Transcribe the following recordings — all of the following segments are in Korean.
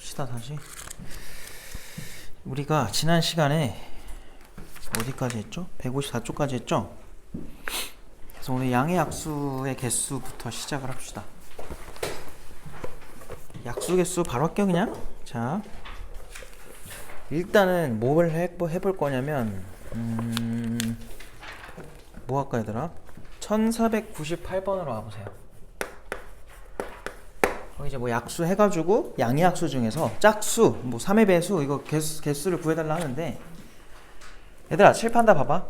봅시다. 다시 우리가 지난 시간에 어디까지 했죠? 154쪽까지 했죠? 그래서 오늘 양의 약수의 개수부터 시작을 합시다. 약수 개수 바로 할게요. 그냥. 자, 일단은 뭘 해볼 거냐면 뭐 할까 얘들아? 1498번으로 와보세요. 이제 뭐 약수 해가지고 양의 약수 중에서 짝수, 뭐 3의 배수 이거 개수를 구해달라 하는데, 얘들아 칠판다 봐봐.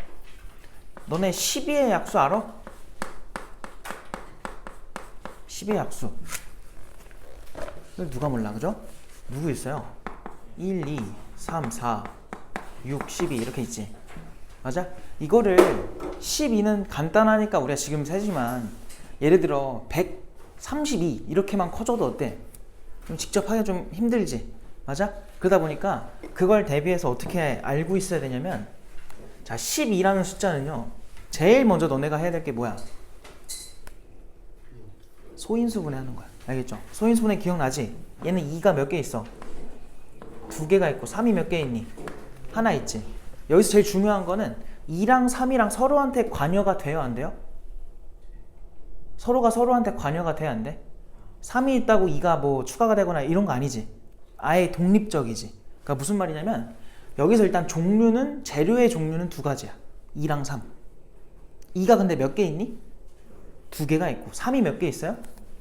너네 12의 약수 알아? 10의 약수 이걸 누가 몰라, 그죠? 누구 있어요? 1, 2, 3, 4, 6, 12 이렇게 있지. 맞아? 이거를 12는 간단하니까 우리가 지금 세지만, 예를 들어 132 이렇게만 커져도 어때? 좀 직접 하기가 좀 힘들지. 맞아? 그러다 보니까 그걸 대비해서 어떻게 알고 있어야 되냐면, 자 12라는 숫자는요, 제일 먼저 너네가 해야 될 게 뭐야? 소인수분해 하는 거야. 알겠죠? 소인수분해 기억나지? 얘는 2가 몇 개 있어? 2개가 있고 3이 몇 개 있니? 하나 있지. 여기서 제일 중요한 거는 2랑 3이랑 서로한테 관여가 돼요, 안 돼요? 서로가 서로한테 관여가 돼야 안 돼? 3이 있다고 2가 뭐 추가가 되거나 이런 거 아니지. 아예 독립적이지. 그러니까 무슨 말이냐면, 여기서 일단 종류는, 재료의 종류는 두 가지야. 2랑 3. 2가 근데 몇 개 있니? 2개가 있고 3이 몇 개 있어요?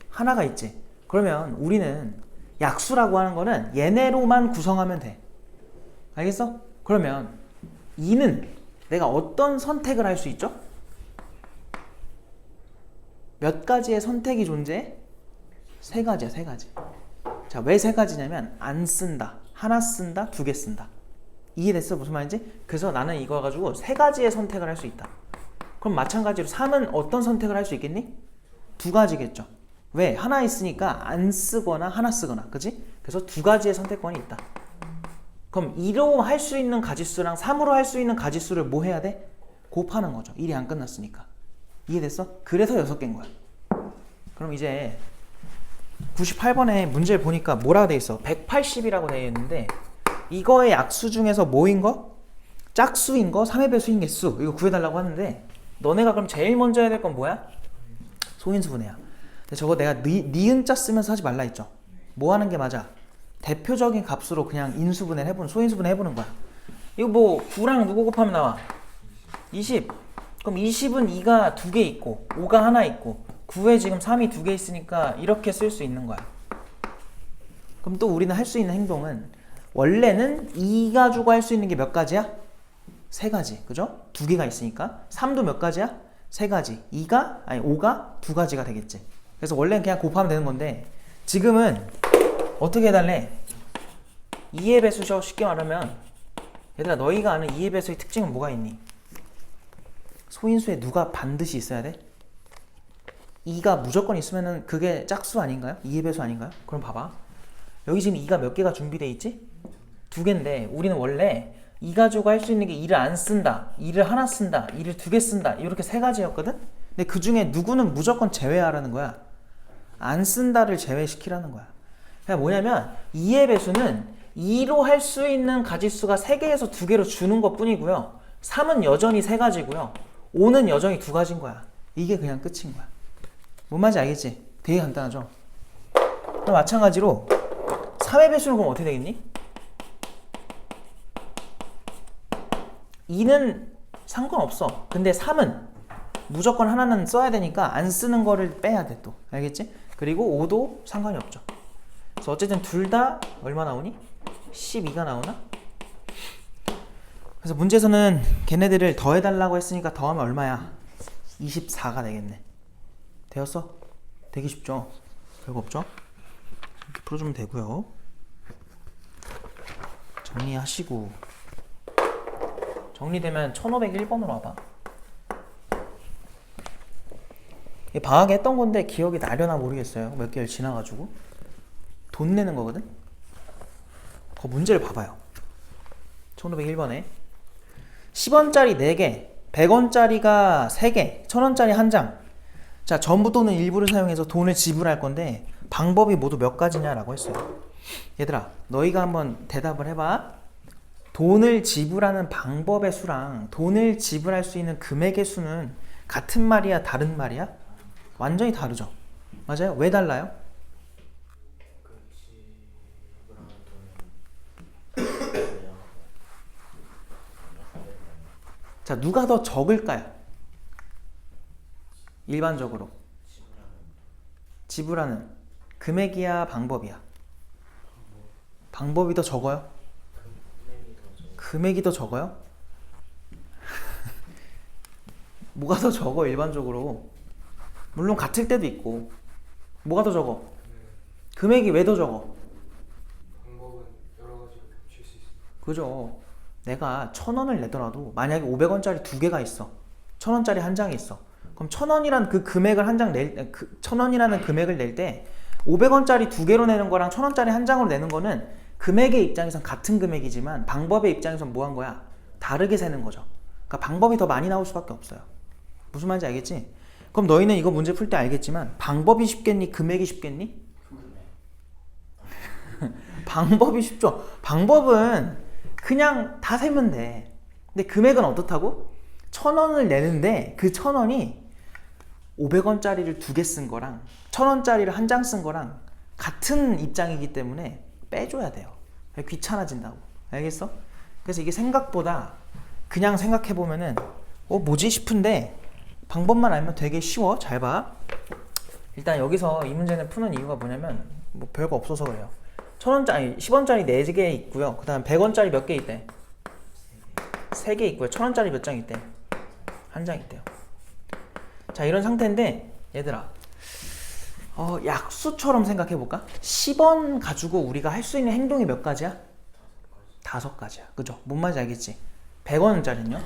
하나가 있지. 그러면 우리는 약수라고 하는 거는 얘네로만 구성하면 돼. 알겠어? 그러면 2는 내가 어떤 선택을 할 수 있죠? 몇 가지의 선택이 존재해? 3가지야, 3가지. 자, 왜 3가지냐면, 안 쓴다, 하나 쓴다, 2개 쓴다. 이해됐어? 무슨 말인지? 그래서 나는 이거 가지고 3가지의 선택을 할 수 있다. 그럼 마찬가지로 3은 어떤 선택을 할 수 있겠니? 2가지겠죠. 왜? 하나 있으니까 안 쓰거나 하나 쓰거나, 그지? 그래서 2가지의 선택권이 있다. 그럼 2로 할 수 있는 가지수랑 3으로 할 수 있는 가지수를 뭐 해야 돼? 곱하는 거죠. 일이 안 끝났으니까. 이해됐어? 그래서 6개인 거야. 그럼 이제 98번에 문제를 보니까 뭐라고 돼 있어? 180이라고 돼 있는데, 이거의 약수 중에서 뭐인 거? 짝수인 거, 3의 배수인 개수, 이거 구해달라고 하는데, 너네가 그럼 제일 먼저 해야 될 건 뭐야? 소인수분해야. 근데 저거 내가 니은자 쓰면서 하지 말라 했죠? 뭐 하는 게 맞아? 대표적인 값으로 그냥 인수분해를 해보는, 소인수분해 해보는 거야. 이거 뭐 9랑 누구 곱하면 나와? 20. 그럼 20은 2가 2개 있고 5가 하나 있고 9에 지금 3이 2개 있으니까 이렇게 쓸 수 있는 거야. 그럼 또 우리는 할 수 있는 행동은, 원래는 2 가지고 할 수 있는 게 몇 가지야? 3가지. 그죠? 2개가 있으니까. 3도 몇 가지야? 3가지. 5가 2가지가 되겠지. 그래서 원래는 그냥 곱하면 되는 건데, 지금은 어떻게 해달래? 2의 배수죠. 쉽게 말하면. 얘들아, 너희가 아는 2의 배수의 특징은 뭐가 있니? 소인수에 누가 반드시 있어야 돼? 2가 무조건 있으면은 그게 짝수 아닌가요? 2의 배수 아닌가요? 그럼 봐봐. 여기 지금 2가 몇 개가 준비되어 있지? 2개인데, 우리는 원래 2 가지고 할 수 있는 게 2를 안 쓴다, 2를 하나 쓴다, 2를 2개 쓴다, 이렇게 3가지였거든? 근데 그 중에 누구는 무조건 제외하라는 거야. 안 쓴다를 제외시키라는 거야. 그냥 뭐냐면, 2의 배수는 2로 할 수 있는 가지수가 3개에서 2개로 주는 것 뿐이고요. 3은 여전히 3가지고요. 5는 여전히 2가지인 거야. 이게 그냥 끝인 거야. 뭔 말인지 알겠지? 되게 간단하죠? 그럼 마찬가지로 3의 배수는 그럼 어떻게 되겠니? 2는 상관없어. 근데 3은 무조건 하나는 써야 되니까 안 쓰는 거를 빼야 돼 또. 알겠지? 그리고 5도 상관이 없죠. 그래서 어쨌든 둘 다 얼마 나오니? 12가 나오나? 그래서 문제에서는 걔네들을 더해달라고 했으니까 더하면 얼마야? 24가 되겠네. 되었어? 되기 쉽죠? 별거 없죠? 이렇게 풀어주면 되고요. 정리하시고, 정리되면 1501번으로 와봐. 방학에 했던 건데 기억이 나려나 모르겠어요. 몇 개월 지나가지고. 돈 내는 거거든? 그 문제를 봐봐요. 1501번에 10원짜리 4개, 100원짜리가 3개, 1000원짜리 1장. 자, 전부 또는 일부를 사용해서 돈을 지불할 건데, 방법이 모두 몇 가지냐라고 했어요. 얘들아, 너희가 한번 대답을 해봐. 돈을 지불하는 방법의 수랑 돈을 지불할 수 있는 금액의 수는 같은 말이야, 다른 말이야? 완전히 다르죠. 맞아요? 왜 달라요? 자, 누가 더 적을까요? 일반적으로 지불하는 금액이야, 방법이야? 방법이 더 적어요? 금액이 더 적어요? 뭐가 더 적어, 일반적으로? 물론 같을 때도 있고. 뭐가 더 적어? 금액이 왜 더 적어? 방법은 여러 가지로 겹칠 수 있습니다. 그죠? 내가 1,000원을 내더라도 만약에 500원짜리 두 개가 있어. 1,000원짜리 한 장이 있어. 그럼 1,000원이란 그 금액을 한 장 낼, 1,000원이라는 금액을 낼 때 500원짜리 두 개로 내는 거랑 1,000원짜리 한 장으로 내는 거는 금액의 입장에선 같은 금액이지만 방법의 입장에선 뭐 한 거야? 다르게 세는 거죠. 그러니까 방법이 더 많이 나올 수밖에 없어요. 무슨 말인지 알겠지? 그럼 너희는 이거 문제 풀 때 알겠지만 방법이 쉽겠니? 금액이 쉽겠니? 방법이 쉽죠. 방법은 그냥 다 세면 돼. 근데 금액은 어떻다고? 1,000원을 내는데 그 1,000원이 500원짜리를 두 개 쓴 거랑 1,000원짜리를 한 장 쓴 거랑 같은 입장이기 때문에 빼줘야 돼요. 귀찮아진다고. 알겠어? 그래서 이게 생각보다 그냥 생각해보면은 뭐지 싶은데 방법만 알면 되게 쉬워. 잘 봐. 일단 여기서 이 문제는 푸는 이유가 뭐냐면 뭐 별거 없어서 그래요. 1,000원짜리, 10원짜리 4개 있고요. 그 다음 100원짜리 몇 개 있대? 3개 있고요. 1,000원짜리 몇 장 있대? 한 장 있대요. 자, 이런 상태인데 얘들아, 약수처럼 생각해볼까? 10원 가지고 우리가 할 수 있는 행동이 몇 가지야? 5가지야. 그죠? 뭔 말인지 알겠지? 100원짜리는요?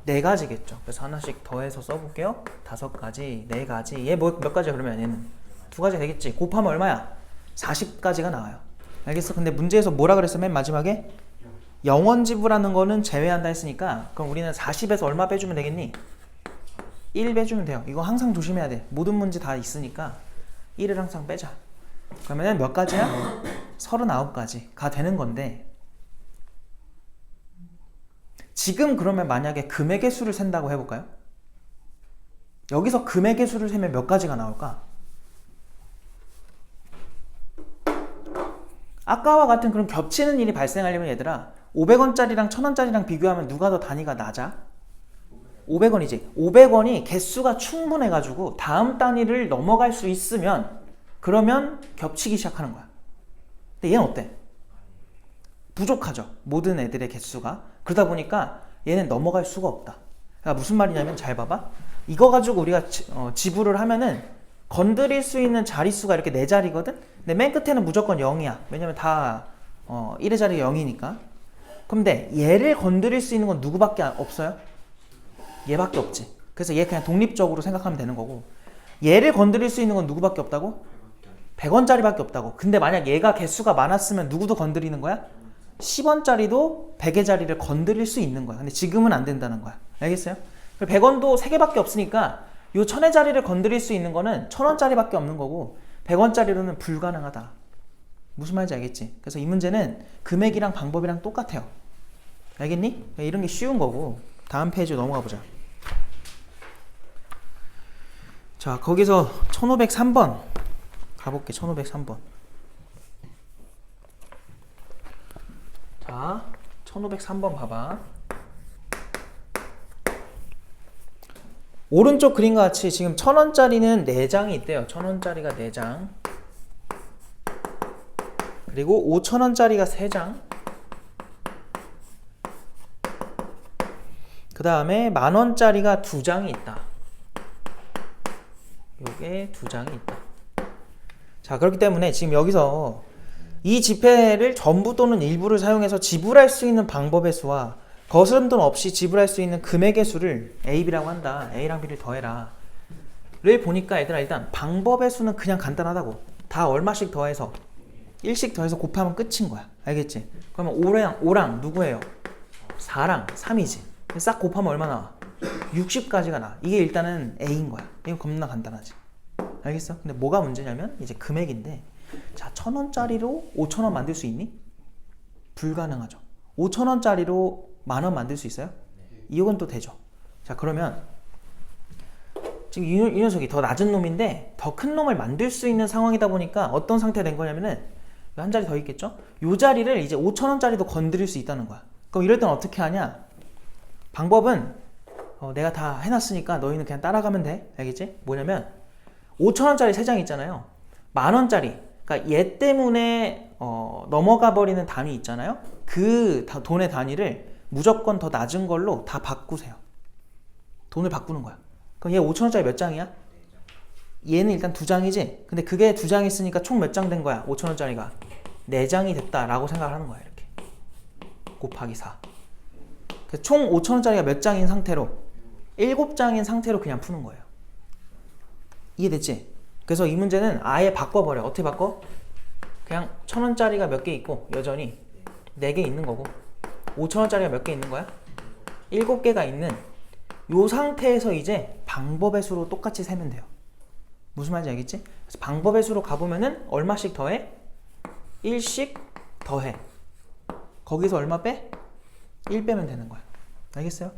4가지겠죠. 그래서 하나씩 더해서 써볼게요. 5가지, 4가지. 얘 몇 가지야 그러면? 얘는 2가지 되겠지. 곱하면 얼마야? 40가지가 나와요. 알겠어? 근데 문제에서 뭐라 그랬어? 맨 마지막에 0원 지불하는 거는 제외한다 했으니까 그럼 우리는 40에서 얼마 빼주면 되겠니? 1 빼주면 돼요. 이거 항상 조심해야 돼. 모든 문제 다 있으니까 1을 항상 빼자. 그러면 몇 가지야? 39가지가 되는 건데 지금 그러면 만약에 금액의 수를 센다고 해볼까요? 여기서 금액의 수를 세면 몇 가지가 나올까? 아까와 같은 그런 겹치는 일이 발생하려면 얘들아 500원짜리랑 1,000원짜리랑 비교하면 누가 더 단위가 낮아? 500원이지. 500원이 개수가 충분해가지고 다음 단위를 넘어갈 수 있으면 그러면 겹치기 시작하는 거야. 근데 얘는 어때? 부족하죠. 모든 애들의 개수가. 그러다 보니까 얘는 넘어갈 수가 없다. 그러니까 무슨 말이냐면 잘 봐봐. 이거 가지고 우리가 지불을 하면은 건드릴 수 있는 자릿수가 이렇게 4자리거든? 근데 맨 끝에는 무조건 0이야. 왜냐면 다 1의 자리가 0이니까. 근데 얘를 건드릴 수 있는 건 누구밖에 없어요? 얘밖에 없지. 그래서 얘 그냥 독립적으로 생각하면 되는 거고 얘를 건드릴 수 있는 건 누구밖에 없다고? 100원짜리밖에 없다고. 근데 만약 얘가 개수가 많았으면 누구도 건드리는 거야? 10원짜리도 100의 자리를 건드릴 수 있는 거야. 근데 지금은 안 된다는 거야. 알겠어요? 100원도 3개밖에 없으니까 요 1000의 자리를 건드릴 수 있는 거는 1000원짜리밖에 없는 거고 100원짜리로는 불가능하다. 무슨 말인지 알겠지? 그래서 이 문제는 금액이랑 방법이랑 똑같아요. 알겠니? 이런 게 쉬운 거고 다음 페이지로 넘어가 보자. 자, 거기서 1503번 가볼게. 1503번. 자, 1503번 봐봐. 오른쪽 그림과 같이 지금 1,000원짜리는 4장이 있대요. 1,000원짜리가 4장. 그리고 5,000원짜리가 3장. 그 다음에 10,000원짜리가 2장이 있다. 요게 2장이 있다. 자, 그렇기 때문에 지금 여기서 이 지폐를 전부 또는 일부를 사용해서 지불할 수 있는 방법의 수와 거스름 돈 없이 지불할 수 있는 금액의 수를 A, B라고 한다. A랑 B를 더해라. 를 보니까 얘들아 일단 방법의 수는 그냥 간단하다고. 다 얼마씩 더해서 1씩 더해서 곱하면 끝인 거야. 알겠지? 그러면 5랑 누구예요? 4랑 3이지. 싹 곱하면 얼마 나와? 60까지가 나와. 이게 일단은 A인 거야. 이거 겁나 간단하지. 알겠어? 근데 뭐가 문제냐면 이제 금액인데 자, 1,000원짜리로 5,000원 만들 수 있니? 불가능하죠. 5,000원짜리로 10,000원 만들 수 있어요? 이건 또 되죠. 자, 그러면 지금 이 녀석이 더 낮은 놈인데 더 큰 놈을 만들 수 있는 상황이다 보니까 어떤 상태가 된 거냐면은 한 자리 더 있겠죠? 이 자리를 이제 5,000원짜리도 건드릴 수 있다는 거야. 그럼 이럴 땐 어떻게 하냐? 방법은 내가 다 해놨으니까 너희는 그냥 따라가면 돼. 알겠지? 뭐냐면 5,000원짜리 3장 있잖아요. 10,000원짜리. 그러니까 얘 때문에 넘어가 버리는 단위 있잖아요. 그 돈의 단위를 무조건 더 낮은 걸로 다 바꾸세요. 돈을 바꾸는 거야. 그럼 얘 5,000원짜리 몇 장이야? 얘는 일단 2장이지. 근데 그게 2장 있으니까 총 몇 장 된 거야? 5,000원짜리가 4장이 됐다라고 생각을 하는 거야. 이렇게 곱하기 4. 총 5,000원짜리가 몇 장인 상태로 7장인 상태로 그냥 푸는 거예요. 이해됐지? 그래서 이 문제는 아예 바꿔버려. 어떻게 바꿔? 그냥 1,000원짜리가 몇 개 있고 여전히 4개 있는 거고 5,000원짜리가 몇 개 있는 거야? 7개가 있는 요 상태에서 이제 방법의 수로 똑같이 세면 돼요. 무슨 말인지 알겠지? 그래서 방법의 수로 가보면은 얼마씩 더해? 1씩 더해. 거기서 얼마 빼? 1 빼면 되는 거야. 알겠어요?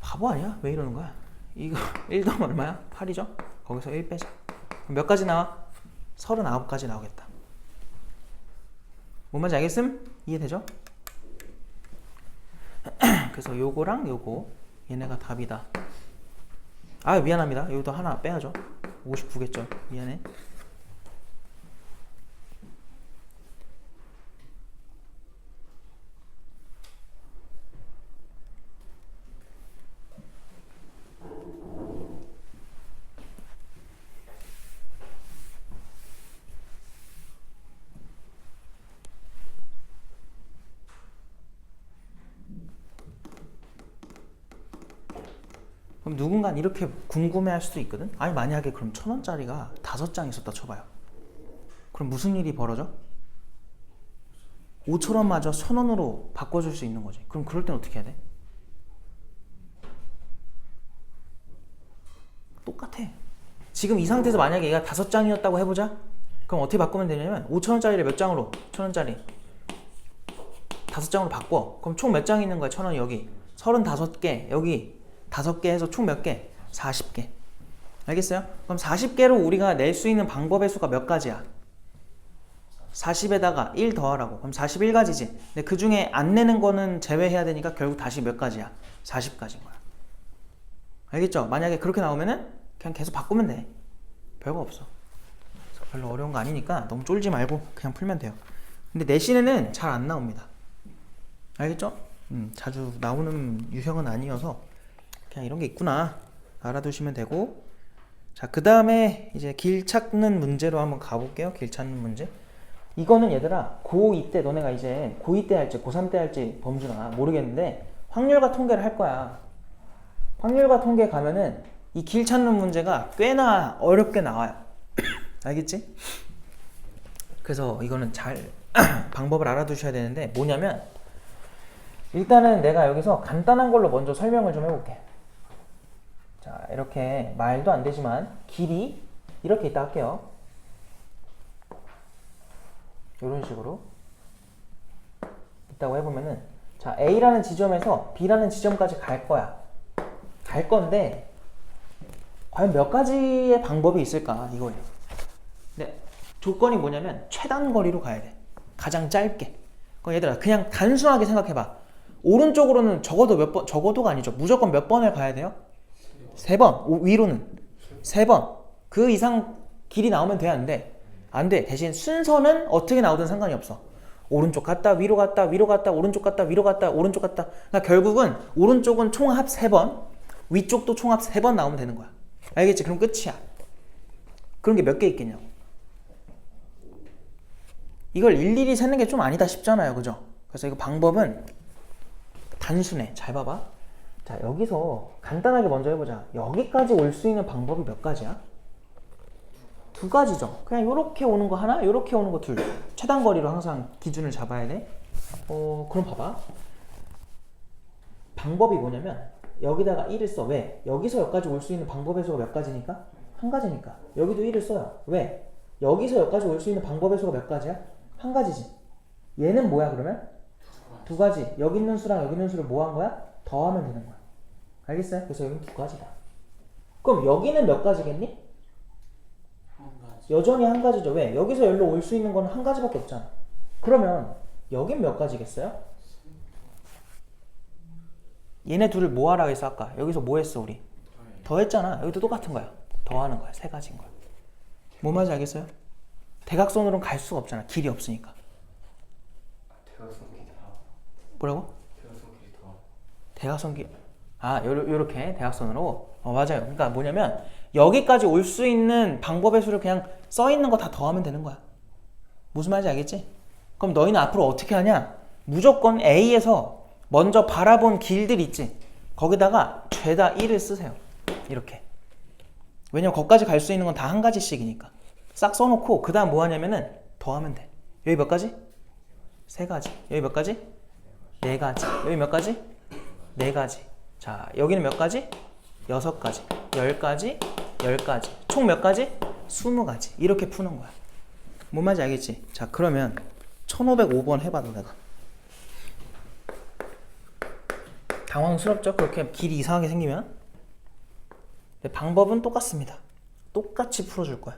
바보 아니야? 왜 이러는 거야? 이거 1 더하면 얼마야? 8이죠? 거기서 1 빼자. 그럼 몇 가지 나와? 39가지 나오겠다. 뭔 말인지 알겠음? 이해되죠? 그래서 요거랑 요거 얘네가 답이다. 아, 미안합니다. 여기도 하나 빼야죠. 59겠죠. 미안해. 그럼 누군가 이렇게 궁금해할 수도 있거든. 아니 만약에 그럼 1,000원짜리가 5장 있었다 쳐봐요. 그럼 무슨 일이 벌어져? 5,000원마저 1,000원으로 바꿔줄 수 있는 거지. 그럼 그럴 땐 어떻게 해야 돼? 똑같아. 지금 이 상태에서 만약에 얘가 5장이었다고 해보자. 그럼 어떻게 바꾸면 되냐면 5,000원짜리를 몇 장으로? 1,000원짜리 5장으로 바꿔. 그럼 총 몇 장 있는 거야? 1,000원 여기 35개 여기 5개 해서 총 몇 개? 40개. 알겠어요? 그럼 40개로 우리가 낼 수 있는 방법의 수가 몇 가지야? 40에다가 1 더하라고. 그럼 41가지지. 근데 그 중에 안 내는 거는 제외해야 되니까 결국 다시 몇 가지야? 40가지인 거야. 알겠죠? 만약에 그렇게 나오면은 그냥 계속 바꾸면 돼. 별거 없어. 별로 어려운 거 아니니까 너무 쫄지 말고 그냥 풀면 돼요. 근데 내신에는 잘 안 나옵니다. 알겠죠? 자주 나오는 유형은 아니어서 그냥 이런 게 있구나 알아두시면 되고. 자, 그 다음에 이제 길 찾는 문제로 한번 가볼게요. 길 찾는 문제. 이거는 얘들아 고2 때 너네가 이제 고2 때 할지 고3 때 할지 범준아 모르겠는데 확률과 통계를 할 거야. 확률과 통계 가면은 이 길 찾는 문제가 꽤나 어렵게 나와요. 알겠지? 그래서 이거는 잘 방법을 알아두셔야 되는데 뭐냐면 일단은 내가 여기서 간단한 걸로 먼저 설명을 좀 해볼게. 자, 이렇게 말도 안 되지만 길이 이렇게 있다 할게요. 이런 식으로 있다고 해보면은 자, A라는 지점에서 B라는 지점까지 갈 거야. 갈 건데 과연 몇 가지의 방법이 있을까 이거예요. 근데 조건이 뭐냐면 최단 거리로 가야 돼. 가장 짧게. 그럼 얘들아 그냥 단순하게 생각해봐. 오른쪽으로는 적어도 몇 번, 적어도가 아니죠. 무조건 몇 번을 가야 돼요? 3번. 위로는 3번. 그 이상 길이 나오면 돼, 안 돼? 안 돼. 대신 순서는 어떻게 나오든 상관이 없어. 오른쪽 갔다 위로 갔다 위로 갔다 오른쪽 갔다 위로 갔다 오른쪽 갔다. 그러니까 결국은 오른쪽은 총합 3번, 위쪽도 총합 3번 나오면 되는 거야. 알겠지? 그럼 끝이야. 그런 게 몇 개 있겠냐고. 이걸 일일이 세는 게 좀 아니다 싶잖아요. 그죠? 그래서 이거 방법은 단순해. 잘 봐봐. 자, 여기서 간단하게 먼저 해보자. 여기까지 올 수 있는 방법이 몇 가지야? 2가지죠. 그냥 요렇게 오는 거 하나, 요렇게 오는 거 둘. 최단 거리로 항상 기준을 잡아야 돼. 그럼 봐봐. 방법이 뭐냐면 여기다가 1을 써. 왜? 여기서 여기까지 올 수 있는 방법의 수가 몇 가지니까? 한 가지니까. 여기도 1을 써요. 왜? 여기서 여기까지 올 수 있는 방법의 수가 몇 가지야? 한 가지지. 얘는 뭐야 그러면? 두 가지. 여기 있는 수랑 여기 있는 수를 뭐 한 거야? 더하면 되는 거야. 알겠어요? 그래서 여기는 두 가지다. 그럼 여기는 몇 가지겠니? 여전히 한 가지죠. 왜? 여기서 여기로 올 수 있는 건 한 가지밖에 없잖아. 그러면 여긴 몇 가지겠어요? 얘네 둘을 뭐 하라고 했어 아까? 여기서 뭐 했어 우리? 더했잖아. 여기도 똑같은 거야. 더하는 거야. 세 가지인 거야. 뭐 말인지 알겠어요? 대각선으로는 갈 수가 없잖아. 길이 없으니까. 대각선 길이 다. 뭐라고? 대각선 길이 더. 대각선 길. 아, 요렇게 대각선으로. 맞아요. 그러니까 뭐냐면 여기까지 올 수 있는 방법의 수를 그냥 써 있는 거 다 더하면 되는 거야. 무슨 말인지 알겠지? 그럼 너희는 앞으로 어떻게 하냐? 무조건 A에서 먼저 바라본 길들 있지? 거기다가 죄다 1을 쓰세요. 이렇게. 왜냐면 거기까지 갈 수 있는 건 다 한 가지씩이니까. 싹 써놓고 그 다음 뭐 하냐면은 더하면 돼. 여기 몇 가지? 세 가지. 여기 몇 가지? 네 가지. 여기 몇 가지? 네 가지. 자, 여기는 몇 가지? 6가지. 10가지? 10가지. 총 몇 가지? 20가지. 이렇게 푸는 거야. 뭔 말인지 알겠지? 자, 그러면 1505번 해봐도 내가. 당황스럽죠? 그렇게 길이 이상하게 생기면? 근데 방법은 똑같습니다. 똑같이 풀어줄 거야.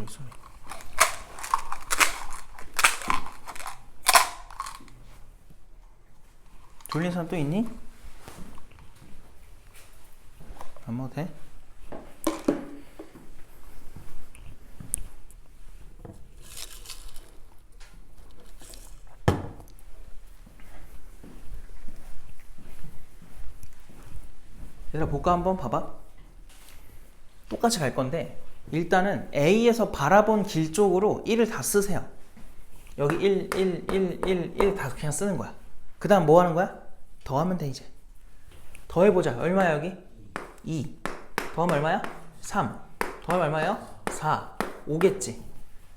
쏘리. 졸린 사람 또 있니? 안 먹어도 돼? 얘들아 볼까 한번 봐봐. 똑같이 갈 건데 일단은 A에서 바라본 길 쪽으로 1을 다 쓰세요. 여기 1 다 그냥 쓰는 거야. 그 다음 뭐 하는 거야? 더하면 돼 이제. 더해보자. 얼마야 여기? 2. 더하면 얼마야? 3. 더하면 얼마예요? 4. 5겠지.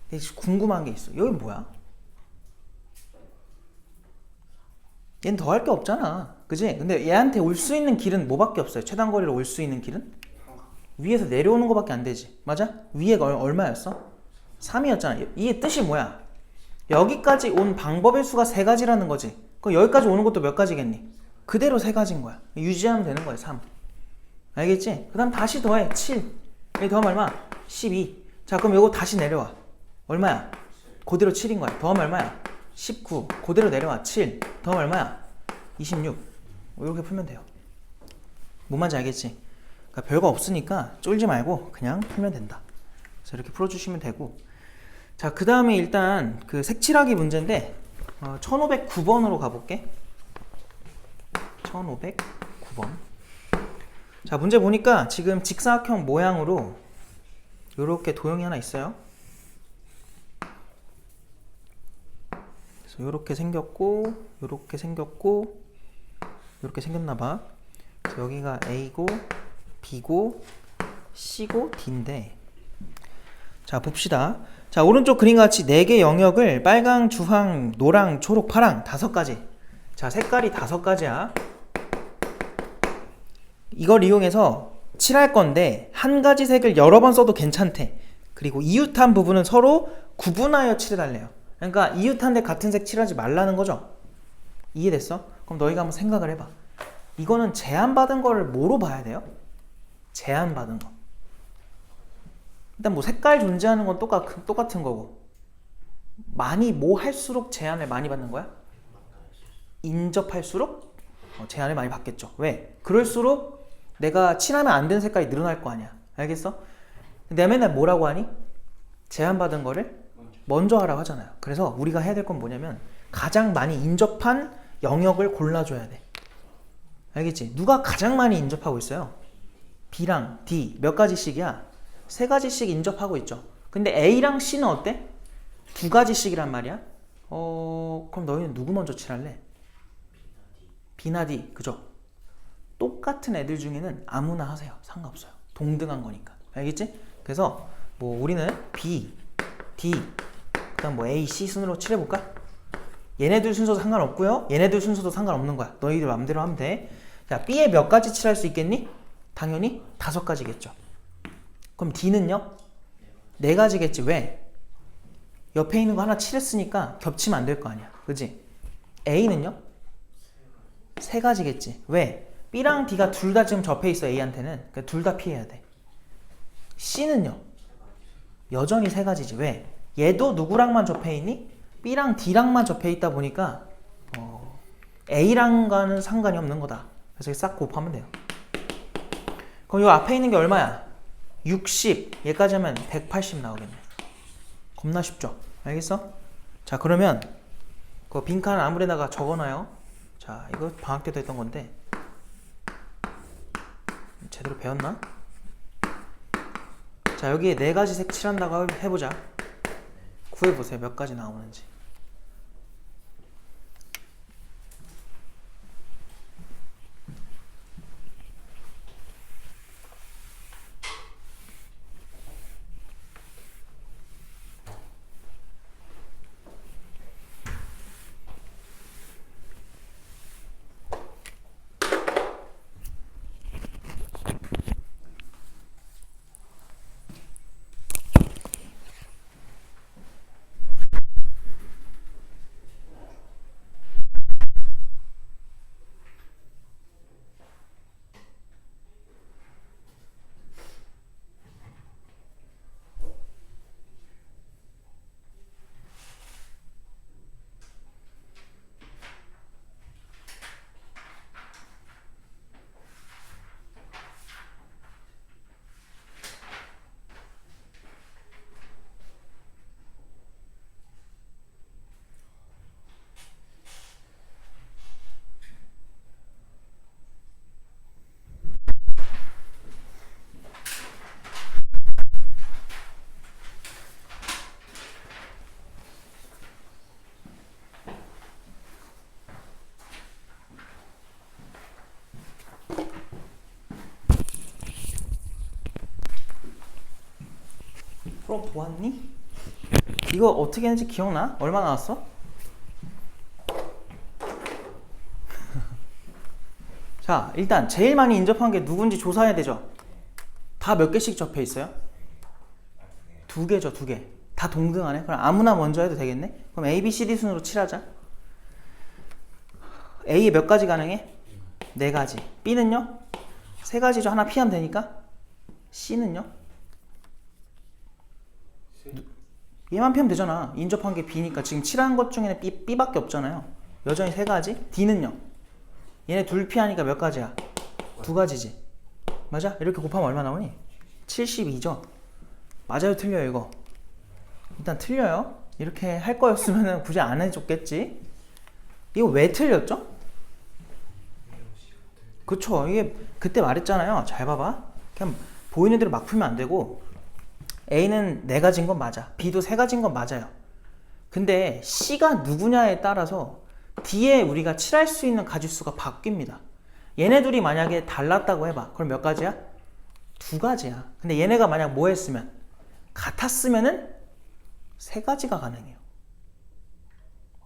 근데 궁금한 게 있어. 여기 뭐야? 얘는 더할 게 없잖아. 그지? 근데 얘한테 올 수 있는 길은 뭐밖에 없어요? 최단거리로 올 수 있는 길은? 위에서 내려오는 거밖에 안 되지. 맞아? 위에가 얼마였어? 3이었잖아. 이 뜻이 뭐야? 여기까지 온 방법의 수가 세 가지라는 거지. 그럼 여기까지 오는 것도 몇 가지겠니? 그대로 세 가지인 거야. 유지하면 되는 거야. 3. 알겠지? 그 다음 다시 더해. 7. 여기 더하면 얼마? 12. 자, 그럼 요거 다시 내려와. 얼마야? 그대로 7인 거야. 더하면 얼마야? 19. 그대로 내려와. 7. 더하면 얼마야? 26. 이렇게 풀면 돼요. 뭔 말인지 알겠지? 그러니까 별거 없으니까 쫄지 말고 그냥 풀면 된다. 그래서 이렇게 풀어주시면 되고. 자, 그 다음에 일단 그 색칠하기 문제인데 1509번으로 가볼게. 1509번. 자, 문제 보니까 지금 직사각형 모양으로 이렇게 도형이 하나 있어요. 그래서 이렇게 생겼고, 이렇게 생겼고, 이렇게 생겼나봐. 그래서 여기가 A고, B고, C고, D인데, 자 봅시다. 자, 오른쪽 그림 같이 4개 영역을 빨강, 주황, 노랑, 초록, 파랑 5가지. 자, 색깔이 5가지야. 이걸 이용해서 칠할 건데 한 가지 색을 여러 번 써도 괜찮대. 그리고 이웃한 부분은 서로 구분하여 칠해달래요. 그러니까 이웃한데 같은 색 칠하지 말라는 거죠. 이해됐어? 그럼 너희가 한번 생각을 해봐. 이거는 제한받은 거를 뭐로 봐야 돼요? 제한받은 거. 일단 뭐 색깔 존재하는 건 똑같은 거고, 많이 뭐 할수록 제한을 많이 받는 거야? 인접할수록 제한을 많이 받겠죠. 왜? 그럴수록 내가 칠하면 안 되는 색깔이 늘어날 거 아니야. 알겠어? 내가 맨날 뭐라고 하니? 제한받은 거를 먼저 하라고 하잖아요. 그래서 우리가 해야 될 건 뭐냐면 가장 많이 인접한 영역을 골라줘야 돼. 알겠지? 누가 가장 많이 인접하고 있어요? B랑 D 몇 가지씩이야? 3가지씩 인접하고 있죠. 근데 A랑 C는 어때? 2가지씩이란 말이야. 그럼 너희는 누구 먼저 칠할래? B나 D, 그죠? 똑같은 애들 중에는 아무나 하세요. 상관없어요. 동등한 거니까. 알겠지? 그래서 뭐 우리는 B, D, 그다음 뭐 A, C 순으로 칠해볼까? 얘네들 순서도 상관없고요. 얘네들 순서도 상관없는 거야. 너희들 맘대로 하면 돼. 자, B에 몇 가지 칠할 수 있겠니? 당연히 5가지겠죠. 그럼 D는요? 4가지겠지. 왜? 옆에 있는 거 하나 칠했으니까 겹치면 안 될 거 아니야. 그지? A는요? 3가지겠지. 왜? B랑 D가 둘 다 지금 접해 있어. A한테는. 그러니까 둘 다 피해야 돼. C는요? 여전히 3가지지. 왜? 얘도 누구랑만 접해 있니? B랑 D랑만 접해 있다 보니까 A랑과는 상관이 없는 거다. 그래서 싹 곱하면 돼요. 그럼 이 앞에 있는 게 얼마야? 60. 얘까지 하면 180 나오겠네. 겁나 쉽죠? 알겠어? 자, 그러면 그 빈칸 아무데다가 적어놔요. 자, 이거 방학 때도 했던 건데 제대로 배웠나? 자, 여기에 4가지 색 칠한다고 해보자. 구해보세요. 몇 가지 나오는지. 풀어보았니? 이거 어떻게 했는지 기억나? 얼마 나왔어? 자, 일단 제일 많이 인접한 게 누군지 조사해야 되죠. 다 몇 개씩 접해 있어요? 2개죠, 2개. 다 동등하네? 그럼 아무나 먼저 해도 되겠네? 그럼 A, B, C, D 순으로 칠하자. A에 몇 가지 가능해? 4가지. B는요? 3가지죠. 하나 피하면 되니까. C는요? 얘만 피하면 되잖아. 인접한 게 B니까. 지금 칠한 것 중에는 B밖에 없잖아요. 여전히 3가지. D는요? 얘네 둘 피하니까 몇 가지야? 2가지지. 맞아? 이렇게 곱하면 얼마 나오니? 72죠? 맞아요? 틀려요? 이거? 일단 틀려요. 이렇게 할 거였으면 굳이 안 해줬겠지. 이거 왜 틀렸죠? 그쵸. 이게 그때 말했잖아요. 잘 봐봐. 그냥 보이는 대로 막 풀면 안 되고 A는 4가지인 건 맞아. B도 3가지인 건 맞아요. 근데 C가 누구냐에 따라서 D에 우리가 칠할 수 있는 가지수가 바뀝니다. 얘네 둘이 만약에 달랐다고 해봐. 그럼 몇 가지야? 2가지야. 근데 얘네가 만약 뭐 했으면? 같았으면은 3가지가 가능해요.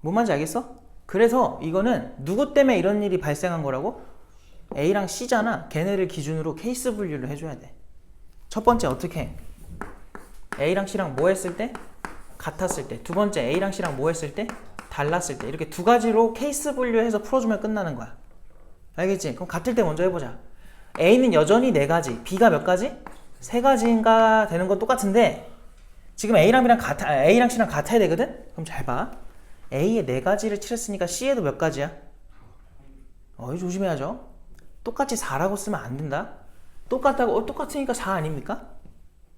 뭔 말인지 알겠어? 그래서 이거는 누구 때문에 이런 일이 발생한 거라고? A랑 C잖아. 걔네를 기준으로 케이스 분류를 해줘야 돼. 첫 번째 어떻게 해? A랑 C랑 뭐 했을 때? 같았을 때. 두 번째 A랑 C랑 뭐 했을 때? 달랐을 때. 이렇게 2가지로 케이스 분류해서 풀어주면 끝나는 거야. 알겠지? 그럼 같을 때 먼저 해보자. A는 여전히 4가지, B가 몇 가지? 3가지인가 되는 건 똑같은데 지금 A랑 C랑 같아야 되거든? 그럼 잘 봐. A에 4가지를 칠했으니까 C에도 몇 가지야? 이거 조심해야죠. 똑같이 4라고 쓰면 안 된다. 똑같으니까 4 아닙니까?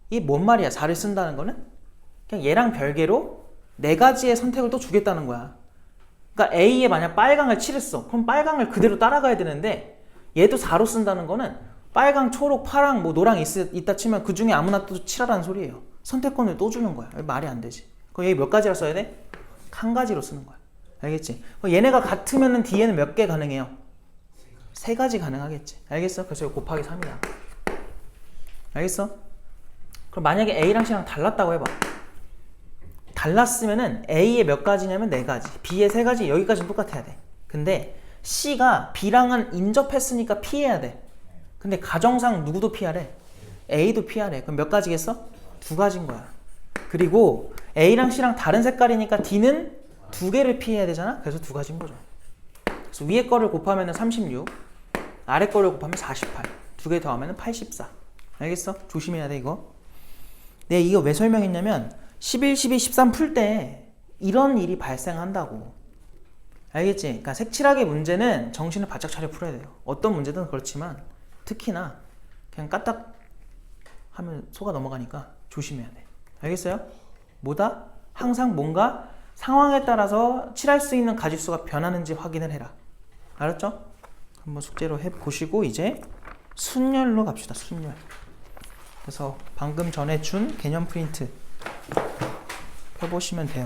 이게 뭔 말이야? 4를 쓴다는 거는? 그냥 얘랑 별개로 네 가지의 선택을 또 주겠다는 거야. 그러니까 A에 만약 빨강을 칠했어. 그럼 빨강을 그대로 따라가야 되는데 얘도 4로 쓴다는 거는 빨강, 초록, 파랑, 뭐 노랑 있다 치면 그 중에 아무나 또 칠하라는 소리예요. 선택권을 또 주는 거야. 말이 안 되지. 그럼 얘 몇 가지라 써야 돼? 한 가지로 쓰는 거야. 알겠지? 그럼 얘네가 같으면은 뒤에는 몇 개 가능해요? 세 가지 가능하겠지. 알겠어? 그래서 이거 곱하기 3이야. 알겠어? 그럼 만약에 A랑 C랑 달랐다고 해봐. 달랐으면은 A의 몇 가지냐면 네 가지, B의 세 가지, 여기까지는 똑같아야 돼. 근데 C가 B랑은 인접했으니까 피해야 돼. 근데 가정상 누구도 피하래? A도 피하래. 그럼 몇 가지겠어? 두 가지인 거야. 그리고 A랑 C랑 다른 색깔이니까 D는 두 개를 피해야 되잖아? 그래서 두 가지인 거죠. 그래서 위에 거를 곱하면 36, 아래 거를 곱하면 48. 두 개 더하면 84. 알겠어? 조심해야 돼, 이거. 네, 이거 왜 설명했냐면 11, 12, 13 풀 때 이런 일이 발생한다고. 알겠지? 그러니까 색칠하기 문제는 정신을 바짝 차려 풀어야 돼요. 어떤 문제든 그렇지만 특히나 그냥 까딱 하면 속아 넘어가니까 조심해야 돼. 알겠어요? 뭐다? 항상 뭔가 상황에 따라서 칠할 수 있는 가짓수가 변하는지 확인을 해라. 알았죠? 한번 숙제로 해보시고 이제 순열로 갑시다. 순열. 그래서 방금 전에 준 개념 프린트 펴보시면 돼요.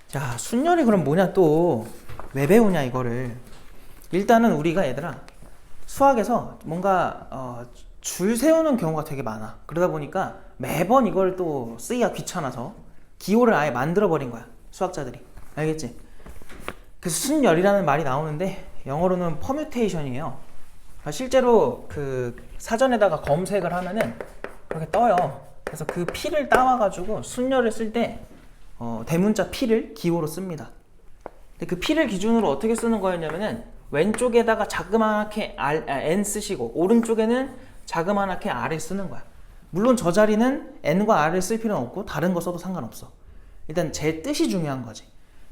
자, 순열이 그럼 뭐냐, 또 왜 배우냐 이거를. 일단은 우리가 얘들아 수학에서 뭔가 줄 세우는 경우가 되게 많아. 그러다 보니까 매번 이걸 또 쓰기가 귀찮아서 기호를 아예 만들어 버린 거야, 수학자들이. 알겠지? 그래서 순열이라는 말이 나오는데 영어로는 퍼뮤테이션이에요. 실제로 그 사전에다가 검색을 하면은 그렇게 떠요. 그래서 그 P를 따와가지고 순열을 쓸 때 대문자 P를 기호로 씁니다. 근데 그 P를 기준으로 어떻게 쓰는 거였냐면은 왼쪽에다가 자그맣게 N 쓰시고 오른쪽에는 자그맣게 R을 쓰는 거야. 물론 저 자리는 N과 R을 쓸 필요는 없고 다른 거 써도 상관없어. 일단 제 뜻이 중요한 거지.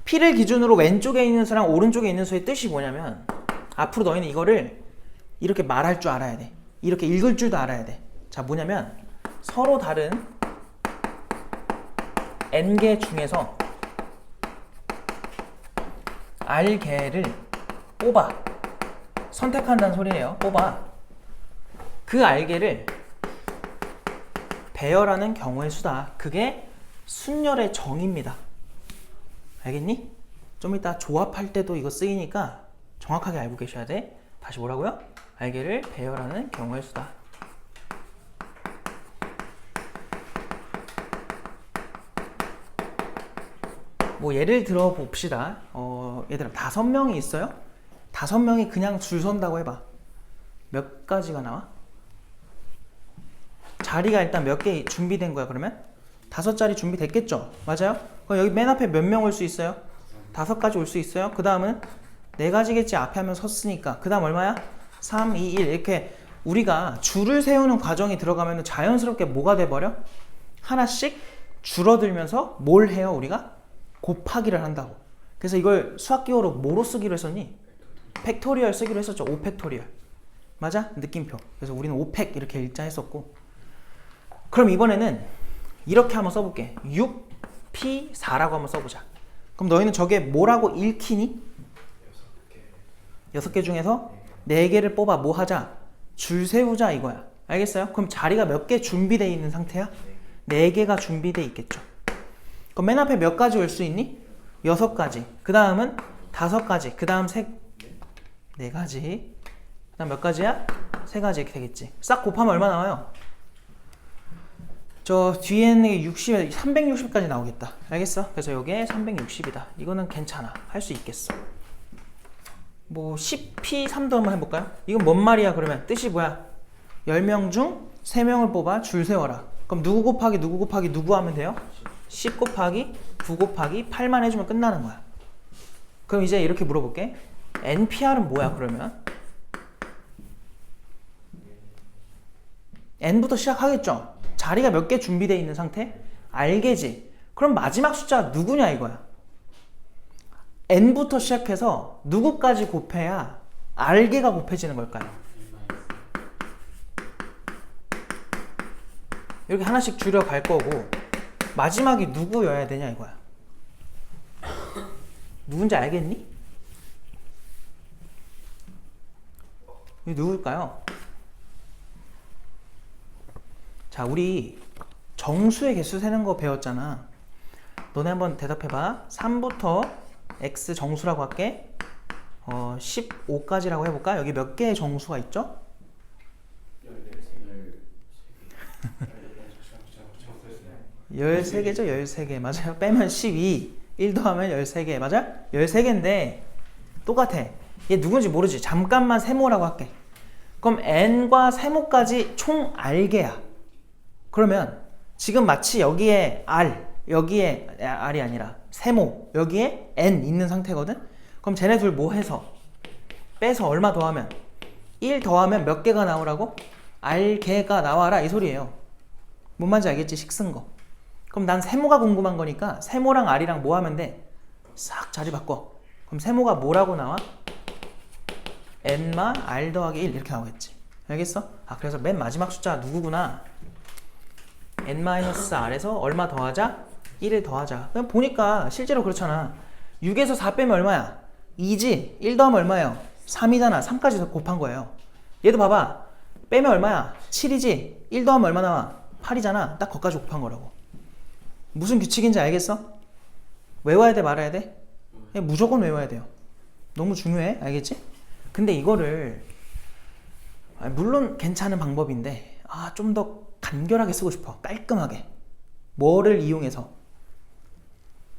P를 기준으로 왼쪽에 있는 수랑 오른쪽에 있는 수의 뜻이 뭐냐면 앞으로 너희는 이거를 이렇게 말할 줄 알아야 돼. 이렇게 읽을 줄도 알아야 돼. 자, 뭐냐면 서로 다른 N개 중에서 R개를 뽑아. 선택한다는 소리예요. 뽑아. 그 R개를 배열하는 경우의 수다. 그게 순열의 정의입니다. 알겠니? 좀 이따 조합할 때도 이거 쓰이니까 정확하게 알고 계셔야 돼. 다시 뭐라고요? R개를 배열하는 경우의 수다. 뭐 예를 들어 봅시다. 얘들아 5명이 있어요? 5명이 그냥 줄 선다고 해봐. 몇 가지가 나와? 자리가 일단 몇 개 준비된 거야. 그러면 5자리 준비됐겠죠? 맞아요? 그럼 여기 맨 앞에 몇 명 올 수 있어요? 5가지 올 수 있어요? 그 다음은 4가지겠지. 앞에 하면 섰으니까. 그 다음 얼마야? 3, 2, 1 이렇게 우리가 줄을 세우는 과정이 들어가면 자연스럽게 뭐가 돼버려? 하나씩 줄어들면서 뭘 해요? 우리가? 곱하기를 한다고. 그래서 이걸 수학기호로 뭐로 쓰기로 했었니? 팩토리얼 쓰기로 했었죠. 5팩토리얼. 맞아? 느낌표. 그래서 우리는 5팩 이렇게 읽자 했었고. 그럼 이번에는 이렇게 한번 써볼게. 6P4라고 한번 써보자. 그럼 너희는 저게 뭐라고 읽히니? 6개 중에서 4개를 뽑아 뭐 하자? 줄 세우자 이거야. 알겠어요? 그럼 자리가 몇 개 준비되어 있는 상태야? 4개가 준비되어 있겠죠. 그럼 맨 앞에 몇 가지 올 수 있니? 6가지. 그 다음은 5가지. 그 다음 4가지. 그 다음 몇 가지야? 3가지 이렇게 되겠지. 싹 곱하면 얼마 나와요? 저 뒤에는 60, 360까지 나오겠다. 알겠어? 그래서 이게 360이다. 이거는 괜찮아. 할 수 있겠어. 뭐 10P3도 한번 해볼까요? 이건 뭔 말이야 그러면? 뜻이 뭐야? 10명 중 3명을 뽑아 줄 세워라. 그럼 누구 곱하기 누구 곱하기 누구 하면 돼요? 10 곱하기 9 곱하기 8만 해주면 끝나는 거야. 그럼 이제 이렇게 물어볼게. NPR은 뭐야 그러면? N부터 시작하겠죠? 자리가 몇 개 준비되어 있는 상태? R개지. 그럼 마지막 숫자 누구냐 이거야. N부터 시작해서 누구까지 곱해야 R개가 곱해지는 걸까요? 이렇게 하나씩 줄여갈 거고 마지막이 누구여야 되냐 이거야. 누군지 알겠니? 이 누굴까요? 자, 우리 정수의 개수 세는 거 배웠잖아. 너네 한번 대답해봐. 3부터 x 정수라고 할게. 15까지라고 해볼까? 여기 몇 개의 정수가 있죠? 13개죠? 13개. 맞아요. 빼면 12. 1 더하면 13개. 맞아? 13개인데 똑같아. 얘 누군지 모르지. 잠깐만 세모라고 할게. 그럼 n과 세모까지 총 r개야. 그러면 지금 마치 여기에 r, 여기에 r이 아니라 세모, 여기에 n 있는 상태거든? 그럼 쟤네 둘 뭐 해서? 빼서 얼마 더하면? 1 더하면 몇 개가 나오라고? r개가 나와라 이 소리예요. 뭔 말인지 알겠지? 식 쓴 거. 그럼 난 세모가 궁금한 거니까 세모랑 r이랑 뭐 하면 돼? 싹 자리 바꿔. 그럼 세모가 뭐라고 나와? n마 r 더하기 1 이렇게 나오겠지. 알겠어? 아, 그래서 맨 마지막 숫자가 누구구나? n-r에서 얼마 더하자? 1을 더하자. 그냥 보니까 실제로 그렇잖아. 6에서 4 빼면 얼마야? 2지? 1 더하면 얼마예요? 3이잖아. 3까지 더 곱한 거예요. 얘도 봐봐. 빼면 얼마야? 7이지? 1 더하면 얼마 나와? 8이잖아. 딱 거기까지 곱한 거라고. 무슨 규칙인지 알겠어? 외워야 돼? 말아야 돼? 무조건 외워야 돼요. 너무 중요해. 알겠지? 근데 이거를 물론 괜찮은 방법인데 좀 더 간결하게 쓰고 싶어. 깔끔하게. 뭐를 이용해서?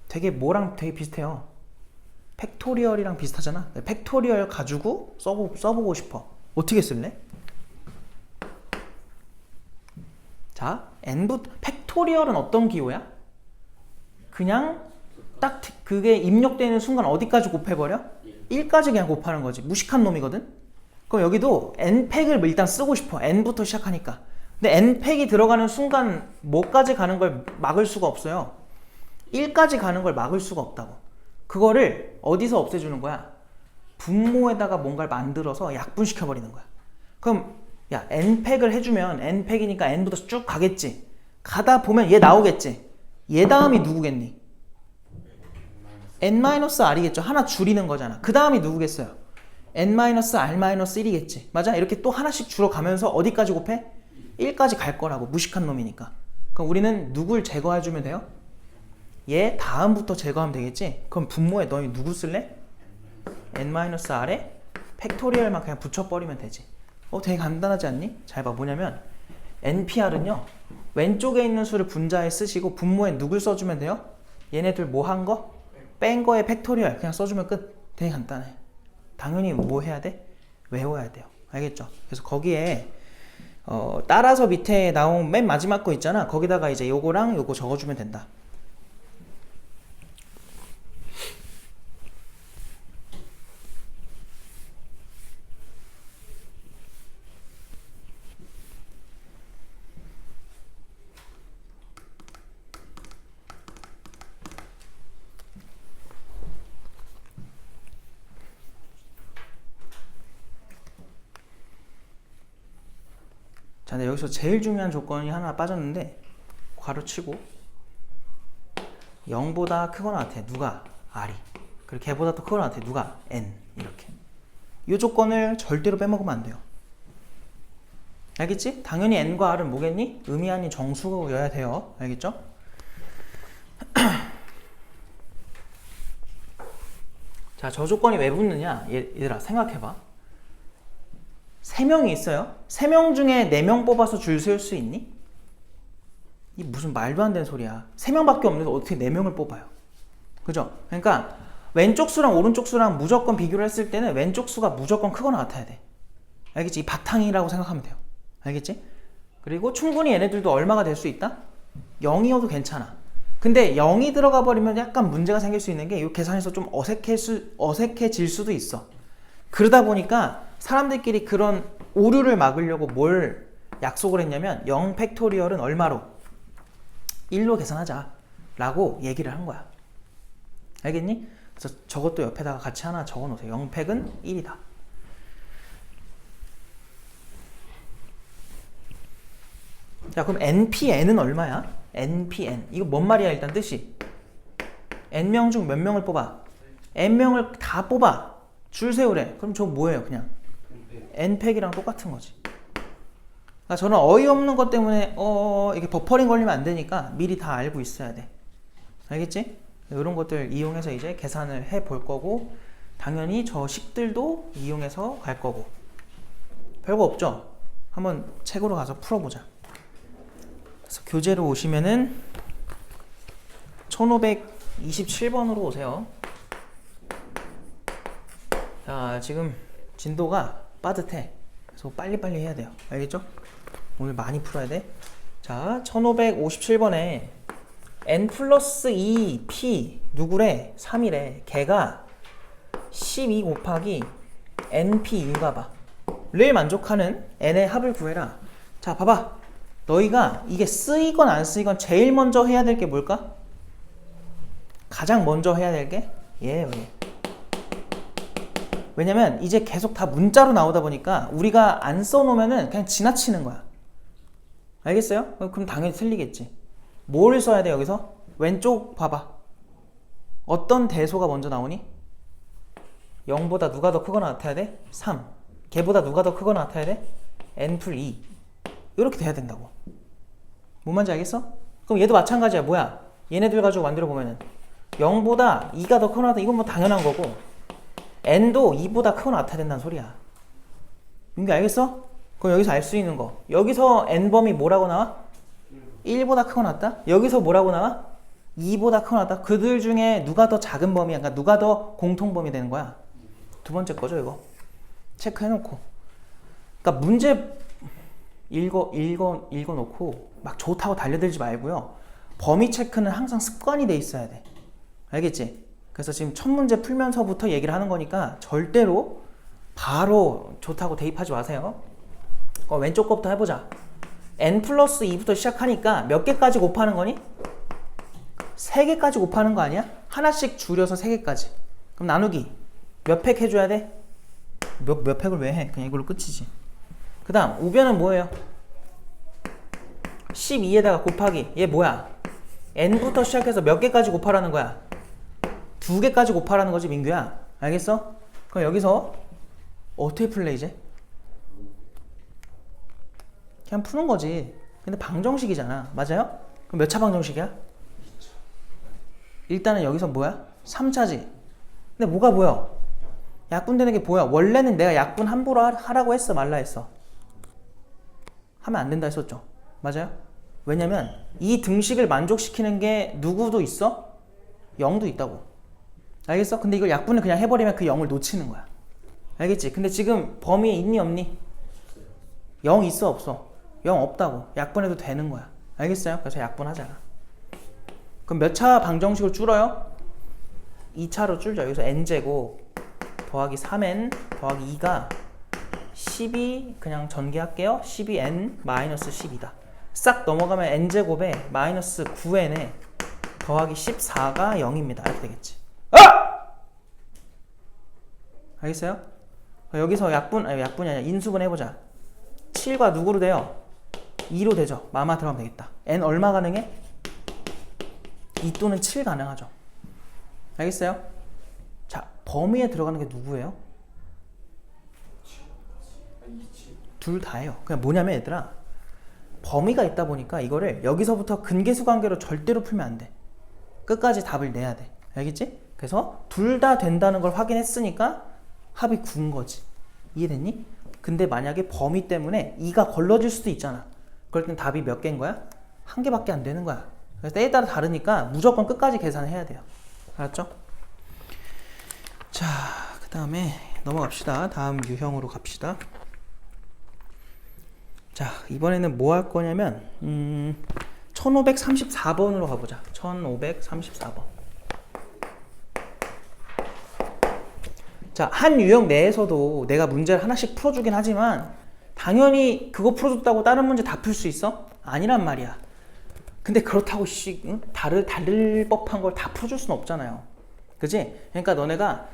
되게 뭐랑 되게 비슷해요. 팩토리얼이랑 비슷하잖아. 팩토리얼 가지고 써보고 싶어. 어떻게 쓸래? 자, 팩토리얼은 어떤 기호야? 그냥 딱 그게 입력되는 순간 어디까지 곱해버려? 1까지 그냥 곱하는 거지. 무식한 놈이거든? 그럼 여기도 n팩을 일단 쓰고 싶어. n부터 시작하니까. 근데 n팩이 들어가는 순간 뭐까지 가는 걸 막을 수가 없어요. 1까지 가는 걸 막을 수가 없다고. 그거를 어디서 없애주는 거야? 분모에다가 뭔가를 만들어서 약분시켜버리는 거야. 그럼 야, n팩을 해주면 n팩이니까 n부터 쭉 가겠지. 가다 보면 얘 나오겠지. 얘 다음이 누구겠니? n-r이겠죠. 하나 줄이는 거잖아. 그 다음이 누구겠어요? n-r-1이겠지. 맞아? 이렇게 또 하나씩 줄어가면서 어디까지 곱해? 1까지 갈 거라고. 무식한 놈이니까. 그럼 우리는 누굴 제거해주면 돼요? 얘 다음부터 제거하면 되겠지? 그럼 분모에 너희 누구 쓸래? n-r에 팩토리얼만 그냥 붙여버리면 되지. 되게 간단하지 않니? 잘 봐. 뭐냐면 npr은요. 왼쪽에 있는 수를 분자에 쓰시고 분모에 누굴 써주면 돼요? 얘네들 뭐 한 거? 뺀 거에 팩토리얼 그냥 써주면 끝. 되게 간단해. 당연히 뭐 해야 돼? 외워야 돼요. 알겠죠? 그래서 거기에 따라서 밑에 나온 맨 마지막 거 있잖아. 거기다가 이제 요거랑 요거 적어주면 된다. 자, 근데 여기서 제일 중요한 조건이 하나 빠졌는데 괄호치고 0보다 크거나 같아. 누가? r이. 그리고 걔보다 더 크거나 같아. 누가? n. 이렇게. 이 조건을 절대로 빼먹으면 안 돼요. 알겠지? 당연히 n과 r은 뭐겠니? 의미 아닌 정수여야 돼요. 알겠죠? 자, 저 조건이 왜 붙느냐? 얘들아 생각해봐. 3명이 있어요. 3명 중에 4명 뽑아서 줄 세울 수 있니? 이 무슨 말도 안 되는 소리야. 3명밖에 없는데 어떻게 4명을 뽑아요? 그죠? 그러니까 왼쪽 수랑 오른쪽 수랑 무조건 비교를 했을 때는 왼쪽 수가 무조건 크거나 같아야 돼. 알겠지? 이 바탕이라고 생각하면 돼요. 알겠지? 그리고 충분히 얘네들도 얼마가 될 수 있다? 0이어도 괜찮아. 근데 0이 들어가 버리면 약간 문제가 생길 수 있는 게 이 계산에서 좀 어색해질 수도 있어. 그러다 보니까 사람들끼리 그런 오류를 막으려고 뭘 약속을 했냐면 0 팩토리얼은 얼마로? 1로 계산하자 라고 얘기를 한 거야. 알겠니? 그래서 저것도 옆에다가 같이 하나 적어 놓으세요. 0 팩은 1이다. 자, 그럼 NPN은 얼마야? NPN. 이거 뭔 말이야, 일단 뜻이? N명 중 몇 명을 뽑아? N명을 다 뽑아. 줄 세우래. 그럼 저거 뭐예요, 그냥? N팩이랑 똑같은 거지. 그러니까 저는 어이없는 것 때문에 이게 버퍼링 걸리면 안 되니까 미리 다 알고 있어야 돼. 알겠지? 이런 것들 이용해서 이제 계산을 해 볼 거고, 당연히 저 식들도 이용해서 갈 거고. 별거 없죠? 한번 책으로 가서 풀어보자. 그래서 교재로 오시면은 1527번으로 오세요. 자, 지금 진도가 빠듯해. 그래서 빨리빨리 해야 돼요. 알겠죠? 오늘 많이 풀어야 돼. 자, 1557번에 n 플러스 2 p 누구래? 3이래. 걔가 12 곱하기 np인가 봐. 를 만족하는 n의 합을 구해라. 자, 봐봐. 너희가 이게 쓰이건 안 쓰이건 제일 먼저 해야 될 게 뭘까? 가장 먼저 해야 될 게 얘. 왜냐면 이제 계속 다 문자로 나오다 보니까 우리가 안 써놓으면은 그냥 지나치는 거야. 알겠어요? 그럼 당연히 틀리겠지. 뭘 써야 돼 여기서? 왼쪽 봐봐. 어떤 대소가 먼저 나오니? 0보다 누가 더 크거나 같아야 돼? 3. 걔보다 누가 더 크거나 같아야 돼? n 풀 2. 이렇게 돼야 된다고. 뭔 말인지 알겠어? 그럼 얘도 마찬가지야. 뭐야? 얘네들 가지고 만들어 보면은 0보다 2가 더 크거나 같아. 이건 뭐 당연한 거고, n도 2보다 크거나 같아야 된다는 소리야. 민규 알겠어? 그럼 여기서 알 수 있는 거. 여기서 n범이 뭐라고 나와? 1보다 크거나 같다? 여기서 뭐라고 나와? 2보다 크거나 같다? 그들 중에 누가 더 작은 범위야? 그러니까 누가 더 공통범위 되는 거야? 두 번째 거죠, 이거. 체크해놓고. 그러니까 문제 읽어놓고 막 좋다고 달려들지 말고요. 범위 체크는 항상 습관이 돼 있어야 돼. 알겠지? 그래서 지금 첫 문제 풀면서부터 얘기를 하는 거니까 절대로 바로 좋다고 대입하지 마세요. 왼쪽 거부터 해보자. n 플러스 2부터 시작하니까 몇 개까지 곱하는 거니? 3개까지 곱하는 거 아니야? 하나씩 줄여서 3개까지. 그럼 나누기 몇 팩 해줘야 돼? 몇 팩을 왜 해? 그냥 이걸로 끝이지. 그 다음 우변은 뭐예요? 12에다가 곱하기. 얘 뭐야? n부터 시작해서 몇 개까지 곱하라는 거야? 2개까지 곱하라는 거지, 민규야. 알겠어? 그럼 여기서 어떻게 풀래 이제? 그냥 푸는 거지. 근데 방정식이잖아. 맞아요? 그럼 몇 차 방정식이야? 일단은 여기서 뭐야? 3차지. 근데 뭐가 보여? 약분되는 게 보여. 원래는 내가 약분 함부로 하라고 했어, 말라 했어? 하면 안 된다 했었죠. 맞아요? 왜냐면 이 등식을 만족시키는 게 누구도 있어? 0도 있다고. 알겠어? 근데 이걸 약분을 그냥 해버리면 그 0을 놓치는 거야. 알겠지? 근데 지금 범위에 있니 없니? 0 있어 없어? 0 없다고. 약분해도 되는 거야. 알겠어요? 그래서 약분하잖아. 그럼 몇 차 방정식을 줄어요? 2차로 줄죠. 여기서 n제곱 더하기 3n 더하기 2가 12 그냥 전개할게요. 12n 마이너스 12다. 싹 넘어가면 n제곱에 마이너스 9n에 더하기 14가 0입니다. 이렇게 되겠지. 알겠어요? 여기서 약분이 아니라 인수분 해보자. 7과 누구로 돼요? 2로 되죠. 마마 들어가면 되겠다. n 얼마 가능해? 2 또는 7 가능하죠. 알겠어요? 자, 범위에 들어가는 게 누구예요? 둘 다예요. 그냥 뭐냐면 얘들아, 범위가 있다 보니까 이거를 여기서부터 근계수 관계로 절대로 풀면 안 돼. 끝까지 답을 내야 돼. 알겠지? 그래서 둘 다 된다는 걸 확인했으니까 합이 9인 거지. 이해됐니? 근데 만약에 범위 때문에 2가 걸러질 수도 있잖아. 그럴 땐 답이 몇 개인 거야? 한 개밖에 안 되는 거야. 그래서 때에 따라 다르니까 무조건 끝까지 계산을 해야 돼요. 알았죠? 자, 그 다음에 넘어갑시다. 다음 유형으로 갑시다. 자, 이번에는 뭐 할 거냐면 1534번으로 가보자. 1534번. 자, 한 유형 내에서도 내가 문제를 하나씩 풀어주긴 하지만 당연히 그거 풀어줬다고 다른 문제 다 풀 수 있어? 아니란 말이야. 근데 그렇다고 다를 법한 걸 다 풀어줄 수는 없잖아요. 그지? 그러니까 너네가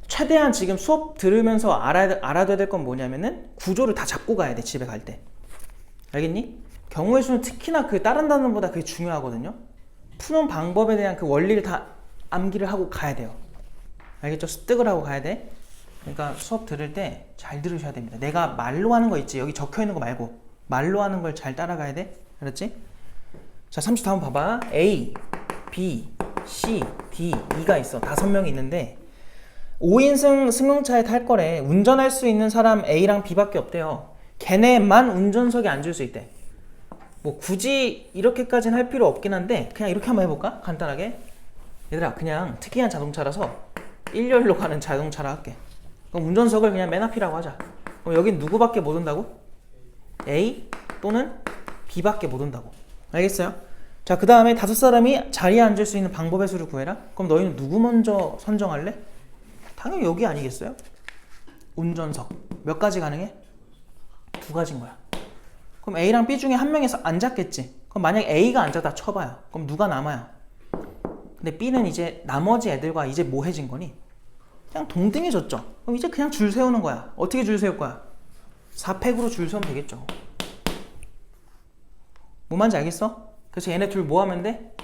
최대한 지금 수업 들으면서 알아둬야 될 건 뭐냐면은 구조를 다 잡고 가야 돼, 집에 갈 때. 알겠니? 경우의 수는 특히나 그 다른 단어보다 그게 중요하거든요. 푸는 방법에 대한 그 원리를 다 암기를 하고 가야 돼요. 알겠죠? 습득을 하고 가야 돼. 그러니까 수업 들을 때 잘 들으셔야 됩니다. 내가 말로 하는 거 있지? 여기 적혀 있는 거 말고 말로 하는 걸 잘 따라가야 돼. 알았지? 자, 34번 봐봐. A, B, C, D, E가 있어. 5명이 있는데 5인승 승용차에 탈 거래. 운전할 수 있는 사람 A랑 B밖에 없대요. 걔네만 운전석에 앉을 수 있대. 뭐 굳이 이렇게까지는 할 필요 없긴 한데 그냥 이렇게 한번 해볼까? 간단하게. 얘들아, 그냥 특이한 자동차라서 일렬로 가는 자동차라 할게. 그럼 운전석을 그냥 맨 앞이라고 하자. 그럼 여긴 누구밖에 못 온다고? A 또는 B밖에 못 온다고. 알겠어요? 자, 그 다음에 5사람이 자리에 앉을 수 있는 방법의 수를 구해라. 그럼 너희는 누구 먼저 선정할래? 당연히 여기 아니겠어요? 운전석. 몇 가지 가능해? 2가지인 거야. 그럼 A랑 B 중에 한 명에서 앉았겠지. 그럼 만약 A가 앉았다 쳐봐요. 그럼 누가 남아요? 근데 B는 이제 나머지 애들과 이제 뭐 해진 거니? 그냥 동등해졌죠. 그럼 이제 그냥 줄 세우는 거야. 어떻게 줄 세울 거야? 4팩으로 줄 세우면 되겠죠. 뭐 말인지 알겠어? 그래서 얘네 둘 뭐 하면 돼?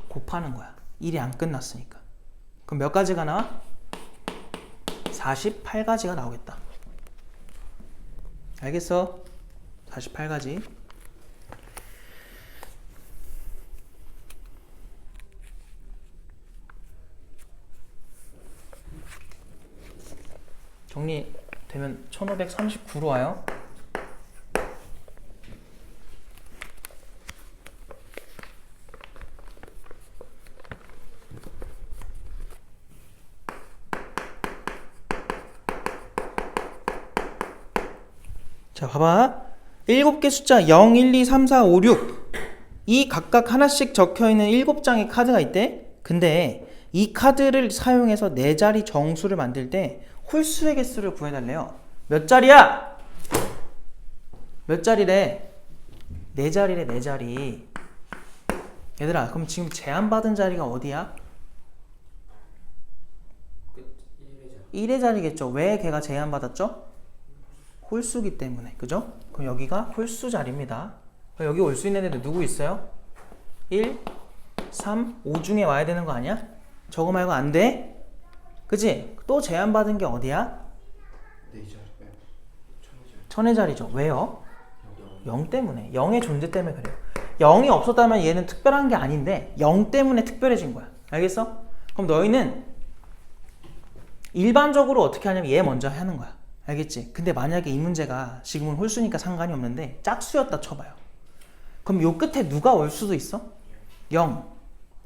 곱하는 거야. 일이 안 끝났으니까. 그럼 몇 가지가 나와? 48가지가 나오겠다. 알겠어? 48가지. 정리되면 1539로 와요. 자, 봐봐. 7개 숫자 0, 1, 2, 3, 4, 5, 6 이 각각 하나씩 적혀있는 7장의 카드가 있대. 근데 이 카드를 사용해서 4자리 정수를 만들 때 홀수의 개수를 구해달래요. 몇 자리야? 몇 자리래? 4자리래. 4자리. 얘들아, 그럼 지금 제한받은 자리가 어디야? 1의 자리겠죠. 왜 걔가 제한받았죠? 홀수기 때문에. 그죠? 그럼 여기가 홀수 자리입니다. 여기 올 수 있는 애들 누구 있어요? 1, 3, 5 중에 와야 되는 거 아니야? 저거 말고 안 돼? 그치? 또 제한받은 게 어디야? 1000의 자리죠. 왜요? 0 때문에. 0의 존재 때문에 그래요. 0이 없었다면 얘는 특별한 게 아닌데 0 때문에 특별해진 거야. 알겠어? 그럼 너희는 일반적으로 어떻게 하냐면 얘 먼저 하는 거야. 알겠지? 근데 만약에 이 문제가 지금은 홀수니까 상관이 없는데 짝수였다 쳐봐요. 그럼 요 끝에 누가 올 수도 있어? 0,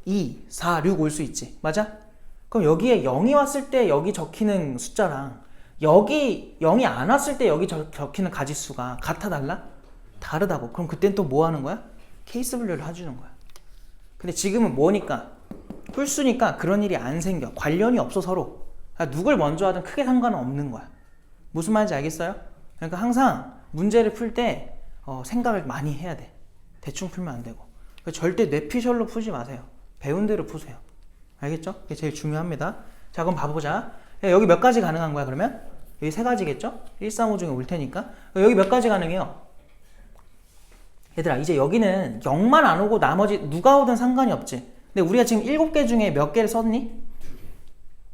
2, 4, 6 올 수 있지. 맞아? 그럼 여기에 0이 왔을 때 여기 적히는 숫자랑 여기 0이 안 왔을 때 여기 적히는 가지수가 같아 달라? 다르다고. 그럼 그땐 또 뭐 하는 거야? 케이스 분류를 해주는 거야. 근데 지금은 뭐니까? 홀수니까 그런 일이 안 생겨. 관련이 없어 서로. 그러니까 누굴 먼저 하든 크게 상관은 없는 거야. 무슨 말인지 알겠어요? 그러니까 항상 문제를 풀 때 생각을 많이 해야 돼. 대충 풀면 안 되고. 절대 뇌피셜로 풀지 마세요. 배운 대로 푸세요. 알겠죠? 그게 제일 중요합니다. 자, 그럼 봐보자. 여기 몇 가지 가능한 거야, 그러면? 여기 3가지겠죠? 1, 3, 5 중에 올 테니까. 여기 몇 가지 가능해요? 얘들아, 이제 여기는 0만 안 오고 나머지 누가 오든 상관이 없지. 근데 우리가 지금 7개 중에 몇 개를 썼니?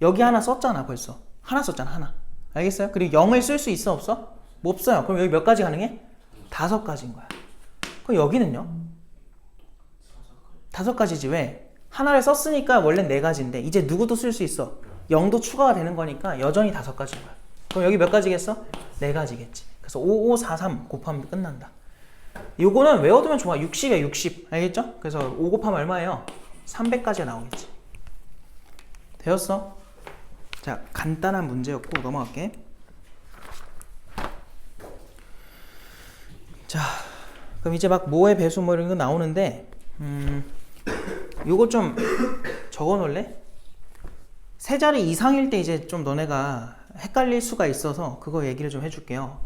여기 하나 썼잖아, 벌써. 하나 썼잖아, 하나. 알겠어요? 그리고 0을 쓸 수 있어, 없어? 뭐 없어요. 그럼 여기 몇 가지 가능해? 5가지인 거야. 그럼 여기는요? 5가지지. 왜? 하나를 썼으니까 원래 4가지인데 이제 누구도 쓸 수 있어. 0도 추가가 되는 거니까 여전히 5가지인 거야. 그럼 여기 몇 가지겠어? 4가지겠지. 그래서 5, 5, 4, 3 곱하면 끝난다. 요거는 외워두면 좋아. 60이야, 60. 알겠죠? 그래서 5 곱하면 얼마예요? 300까지가 나오겠지. 되었어? 자, 간단한 문제였고 넘어갈게. 자, 그럼 이제 막 뭐의 배수 뭐 이런 거 나오는데 요거 좀 적어 놓을래? 3자리 이상일 때 이제 좀 너네가 헷갈릴 수가 있어서 그거 얘기를 좀 해줄게요.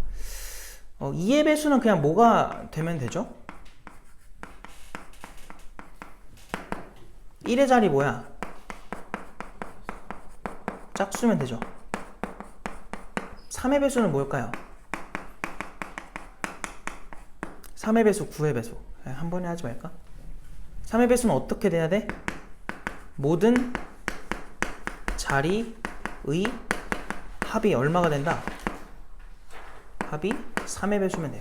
2의 배수는 그냥 뭐가 되면 되죠? 1의 자리 뭐야? 짝수면 되죠. 3의 배수는 뭘까요? 3의 배수, 9의 배수. 한 번에 하지 말까? 3의 배수는 어떻게 돼야 돼? 모든 자리의 합이 얼마가 된다? 합이 3의 배수면 돼요.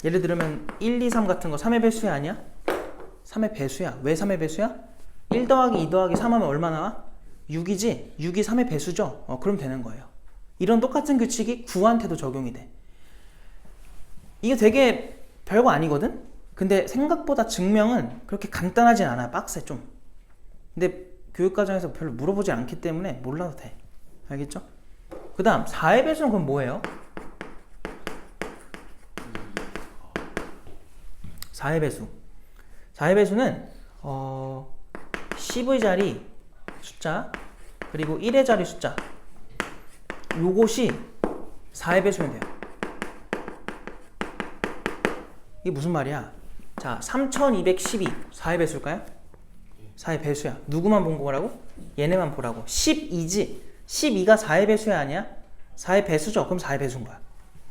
예를 들면 1, 2, 3 같은 거 3의 배수야 아니야? 3의 배수야. 왜 3의 배수야? 1 더하기 2 더하기 3 하면 얼마 나와? 6이지? 6이 3의 배수죠? 그럼 되는 거예요. 이런 똑같은 규칙이 9한테도 적용이 돼. 이게 되게 별거 아니거든? 근데 생각보다 증명은 그렇게 간단하진 않아. 빡세 좀. 근데 교육과정에서 별로 물어보지 않기 때문에 몰라도 돼. 알겠죠? 그 다음 4의 배수는 그럼 뭐예요? 4의 배수. 4의 배수는 10의 자리 숫자 그리고 1의 자리 숫자 요것이 4의 배수면 돼요. 이게 무슨 말이야? 자, 3212 4의 배수일까요? 4의 배수야. 누구만 본 거라고? 얘네만 보라고. 12지. 12가 4의 배수야 아니야? 4의 배수죠. 그럼 4의 배수인 거야.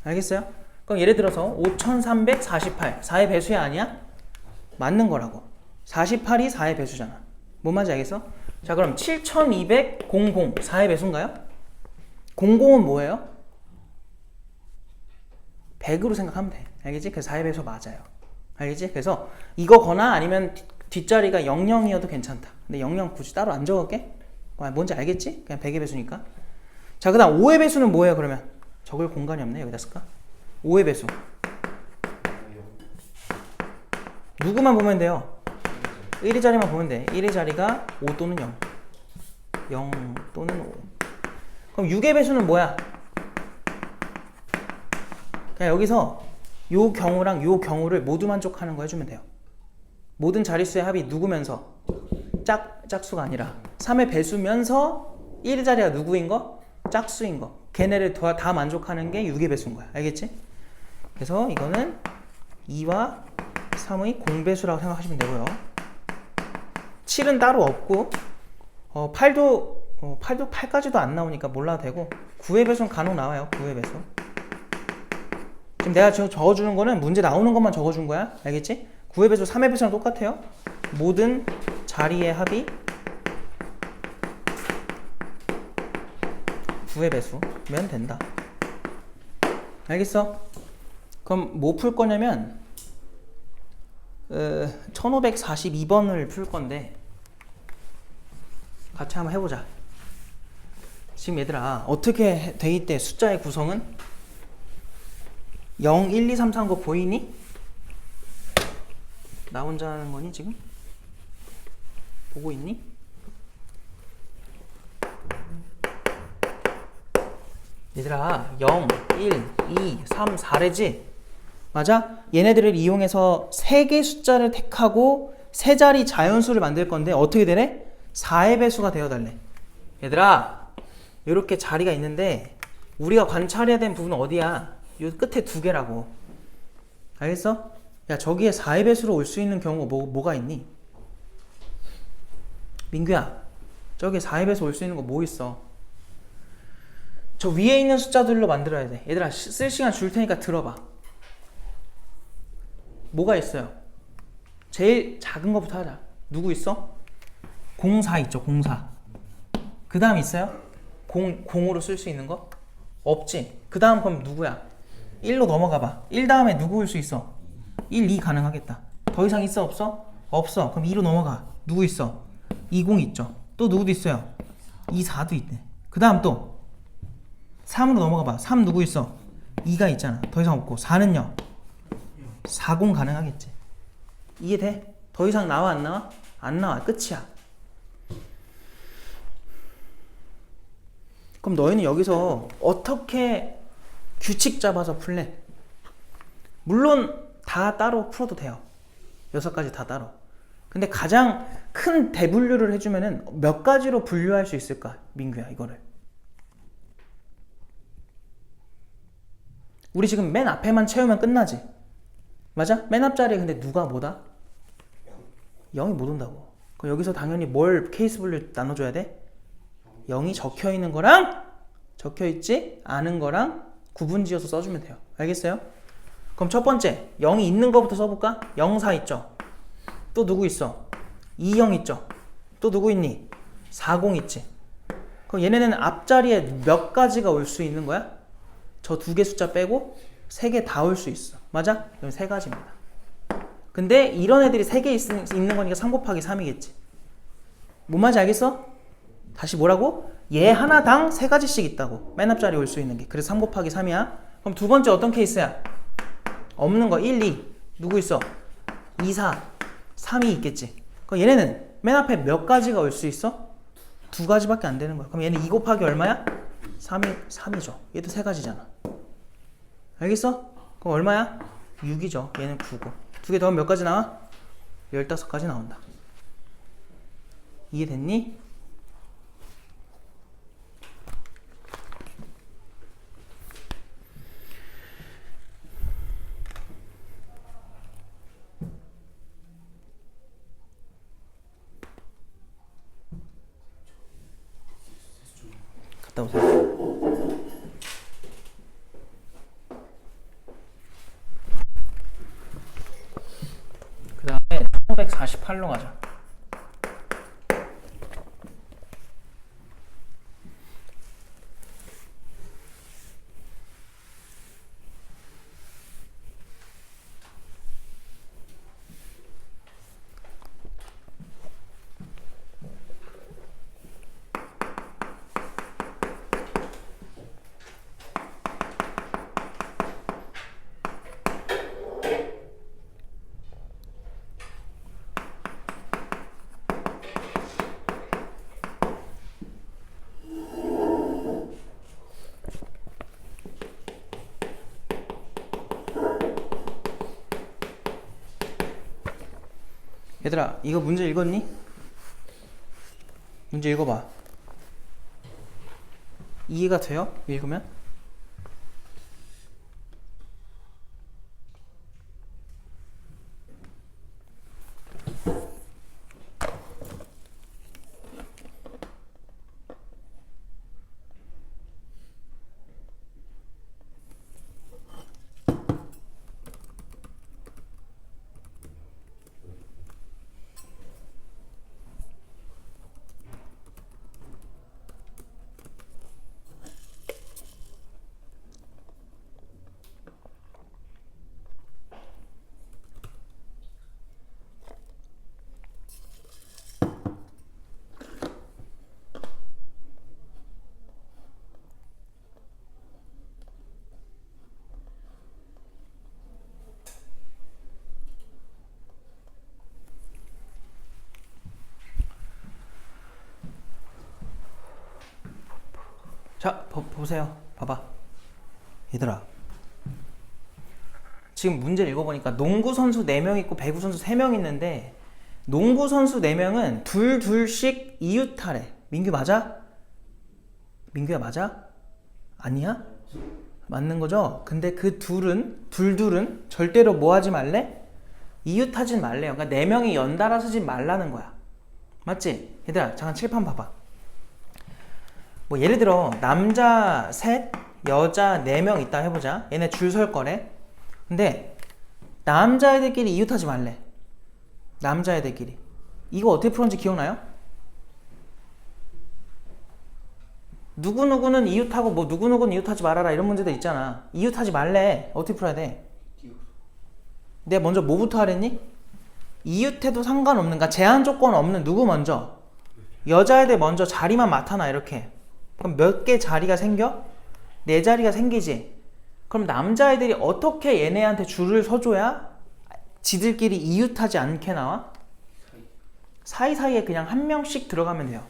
알겠어요? 그럼 예를 들어서 5348 4의 배수야 아니야? 맞는 거라고. 48이 4의 배수잖아. 뭔 말인지 알겠어? 자, 그럼 7200 4의 배수인가요? 00은 뭐예요? 100으로 생각하면 돼. 알겠지? 그래서 4의 배수 맞아요. 알겠지? 그래서 이거거나 아니면 뒷자리가 00이어도 괜찮다. 근데 00 굳이 따로 안 적을게. 뭔지 알겠지? 그냥 100의 배수니까. 자, 그 다음 5의 배수는 뭐예요 그러면? 적을 공간이 없네. 여기다 쓸까? 5의 배수. 누구만 보면 돼요? 1의 자리만 보면 돼. 1의 자리가 5 또는 0. 0 또는 5. 그럼 6의 배수는 뭐야? 그냥 여기서 요 경우랑 요 경우를 모두 만족하는 거 해주면 돼요. 모든 자릿수의 합이 누구면서? 짝수가 아니라 3의 배수면서 1의 자리가 누구인 거? 짝수인 거. 걔네를 다 만족하는 게 6의 배수인 거야. 알겠지? 그래서 이거는 2와 3의 공배수라고 생각하시면 되고요. 7은 따로 없고 8도 8까지도 안 나오니까 몰라도 되고 9의 배수는 간혹 나와요. 9의 배수. 지금 내가 적어주는 거는 문제 나오는 것만 적어준 거야. 알겠지? 9의 배수, 3의 배수랑 똑같아요. 모든 자리의 합이 9의 배수면 된다. 알겠어? 그럼 뭐 풀 거냐면 1542번을 풀 건데 같이 한번 해보자. 지금 얘들아 어떻게 돼 있대? 숫자의 구성은 0, 1, 2, 3, 4 거 보이니? 나 혼자 하는 거니 지금? 보고 있니? 얘들아 0, 1, 2, 3, 4래지? 맞아? 얘네들을 이용해서 3개 숫자를 택하고 세 자리 자연수를 만들 건데 어떻게 되래? 4의 배수가 되어달래. 얘들아 이렇게 자리가 있는데 우리가 관찰해야 되는 부분은 어디야? 요 끝에 2개라고. 알겠어? 야 저기에 4의 배수로 올 수 있는 경우가 뭐가 있니? 민규야 저기에 4의 배수 올 수 있는 거 뭐 있어? 저 위에 있는 숫자들로 만들어야 돼. 얘들아 쓸 시간 줄 테니까 들어봐. 뭐가 있어요? 제일 작은 거부터 하자. 누구 있어? 04 있죠. 04. 그 다음 있어요? 0으로 쓸 수 있는 거? 없지. 그 다음 그럼 누구야? 1로 넘어가 봐. 1 다음에 누구 올 수 있어? 1, 2 가능하겠다. 더 이상 있어? 없어? 없어. 그럼 2로 넘어가. 누구 있어? 20 있죠. 또 누구도 있어요? 24도 있네. 그 다음 또 3으로 넘어가 봐. 3 누구 있어? 2가 있잖아. 더 이상 없고 4는요? 40 가능하겠지. 이해돼? 더 이상 나와 안 나와? 안 나와. 끝이야. 그럼 너희는 여기서 어떻게 규칙 잡아서 풀래? 물론 다 따로 풀어도 돼요. 6가지 다 따로. 근데 가장 큰 대분류를 해주면은 몇 가지로 분류할 수 있을까? 민규야 이거를. 우리 지금 맨 앞에만 채우면 끝나지? 맞아? 맨 앞자리에 근데 누가 뭐다? 0이 못 온다고. 그럼 여기서 당연히 뭘 케이스 분류 나눠줘야 돼? 0이 적혀있는 거랑 적혀있지 않은 거랑 구분지어서 써주면 돼요. 알겠어요? 그럼 첫 번째 0이 있는 거부터 써볼까? 0, 4 있죠? 또 누구 있어? 2, 0 있죠? 또 누구 있니? 4, 0 있지? 그럼 얘네는 앞자리에 몇 가지가 올 수 있는 거야? 저 두 개 숫자 빼고 세 개 다 올 수 있어. 맞아? 그럼 세 가지입니다. 근데 이런 애들이 세 개 있는 거니까 3 곱하기 3이겠지. 뭔 말인지 알겠어? 다시 뭐라고? 얘 하나당 세 가지씩 있다고. 맨 앞자리에 올 수 있는 게. 그래서 3 곱하기 3이야. 그럼 두 번째 어떤 케이스야? 없는 거 1, 2. 누구 있어? 2, 4, 3이 있겠지. 그럼 얘네는 맨 앞에 몇 가지가 올 수 있어? 두 가지밖에 안 되는 거야. 그럼 얘는 2 곱하기 얼마야? 3이죠. 얘도 세 가지잖아. 알겠어? 그럼 얼마야? 6이죠. 얘는 9고. 두 개 더하면 몇 가지 나와? 15가지 나온다. 이해됐니? 갔다 오세요. 그 다음에 1548로 가자. 얘들아, 이거 문제 읽었니? 문제 읽어봐. 이해가 돼요? 읽으면? 자, 보세요. 봐봐. 얘들아. 지금 문제를 읽어보니까 농구 선수 4명 있고 배구 선수 3명 있는데 농구 선수 4명은 둘씩 이웃하래. 민규 맞아? 민규야 맞아? 아니야? 맞는 거죠? 근데 그 둘은 절대로 뭐 하지 말래? 이웃하진 말래요. 그러니까 4명이 연달아 쓰지 말라는 거야. 맞지? 얘들아, 잠깐 칠판 봐봐. 뭐 예를 들어 남자 셋, 여자 4명 있다 해보자. 얘네 줄 설 거래. 근데 남자애들끼리 이웃하지 말래. 남자애들끼리. 이거 어떻게 풀었는지 기억나요? 누구누구는 이웃하고 뭐 누구누구는 이웃하지 말아라 이런 문제들 있잖아. 이웃하지 말래. 어떻게 풀어야 돼? 내가 먼저 뭐부터 하랬니? 이웃해도 상관없는가? 제한 조건 없는 누구 먼저? 여자애들 먼저 자리만 맡아놔 이렇게. 그럼 몇 개 자리가 생겨? 4자리가 생기지. 그럼 남자애들이 어떻게 얘네한테 줄을 서줘야 지들끼리 이웃하지 않게 나와? 사이사이에 그냥 한 명씩 들어가면 돼요.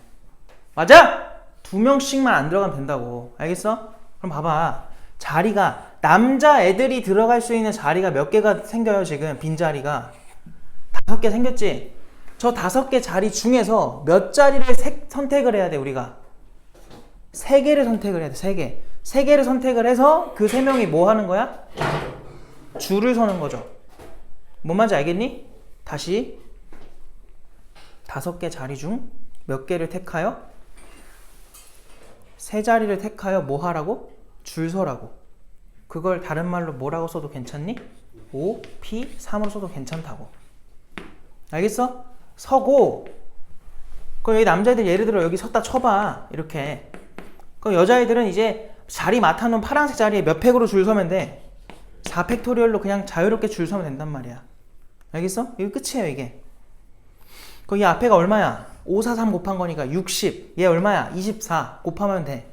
맞아? 2명씩만 안 들어가면 된다고. 알겠어? 그럼 봐봐. 자리가 남자애들이 들어갈 수 있는 자리가 몇 개가 생겨요 지금? 빈자리가 5개 생겼지? 저 5개 자리 중에서 몇 자리를 선택을 해야 돼 우리가? 3개를 선택을 해야 돼. 3개. 3개를 선택을 해서 그 3명이 뭐 하는 거야? 줄을 서는 거죠. 뭔 말인지 알겠니? 다시 5개 자리 중 몇 개를 택하여? 3자리를 택하여 뭐 하라고? 줄 서라고. 그걸 다른 말로 뭐라고 써도 괜찮니? 5, P, 3으로 써도 괜찮다고. 알겠어? 서고, 그럼 여기 남자애들 예를 들어 여기 섰다 쳐봐. 이렇게. 그럼 여자애들은 이제 자리 맡아놓은 파란색 자리에 몇 팩으로 줄 서면 돼? 4팩토리얼로 그냥 자유롭게 줄 서면 된단 말이야. 알겠어? 이게 끝이에요, 이게. 그럼 이 앞에가 얼마야? 5, 4, 3 곱한 거니까 60. 얘 얼마야? 24 곱하면 돼.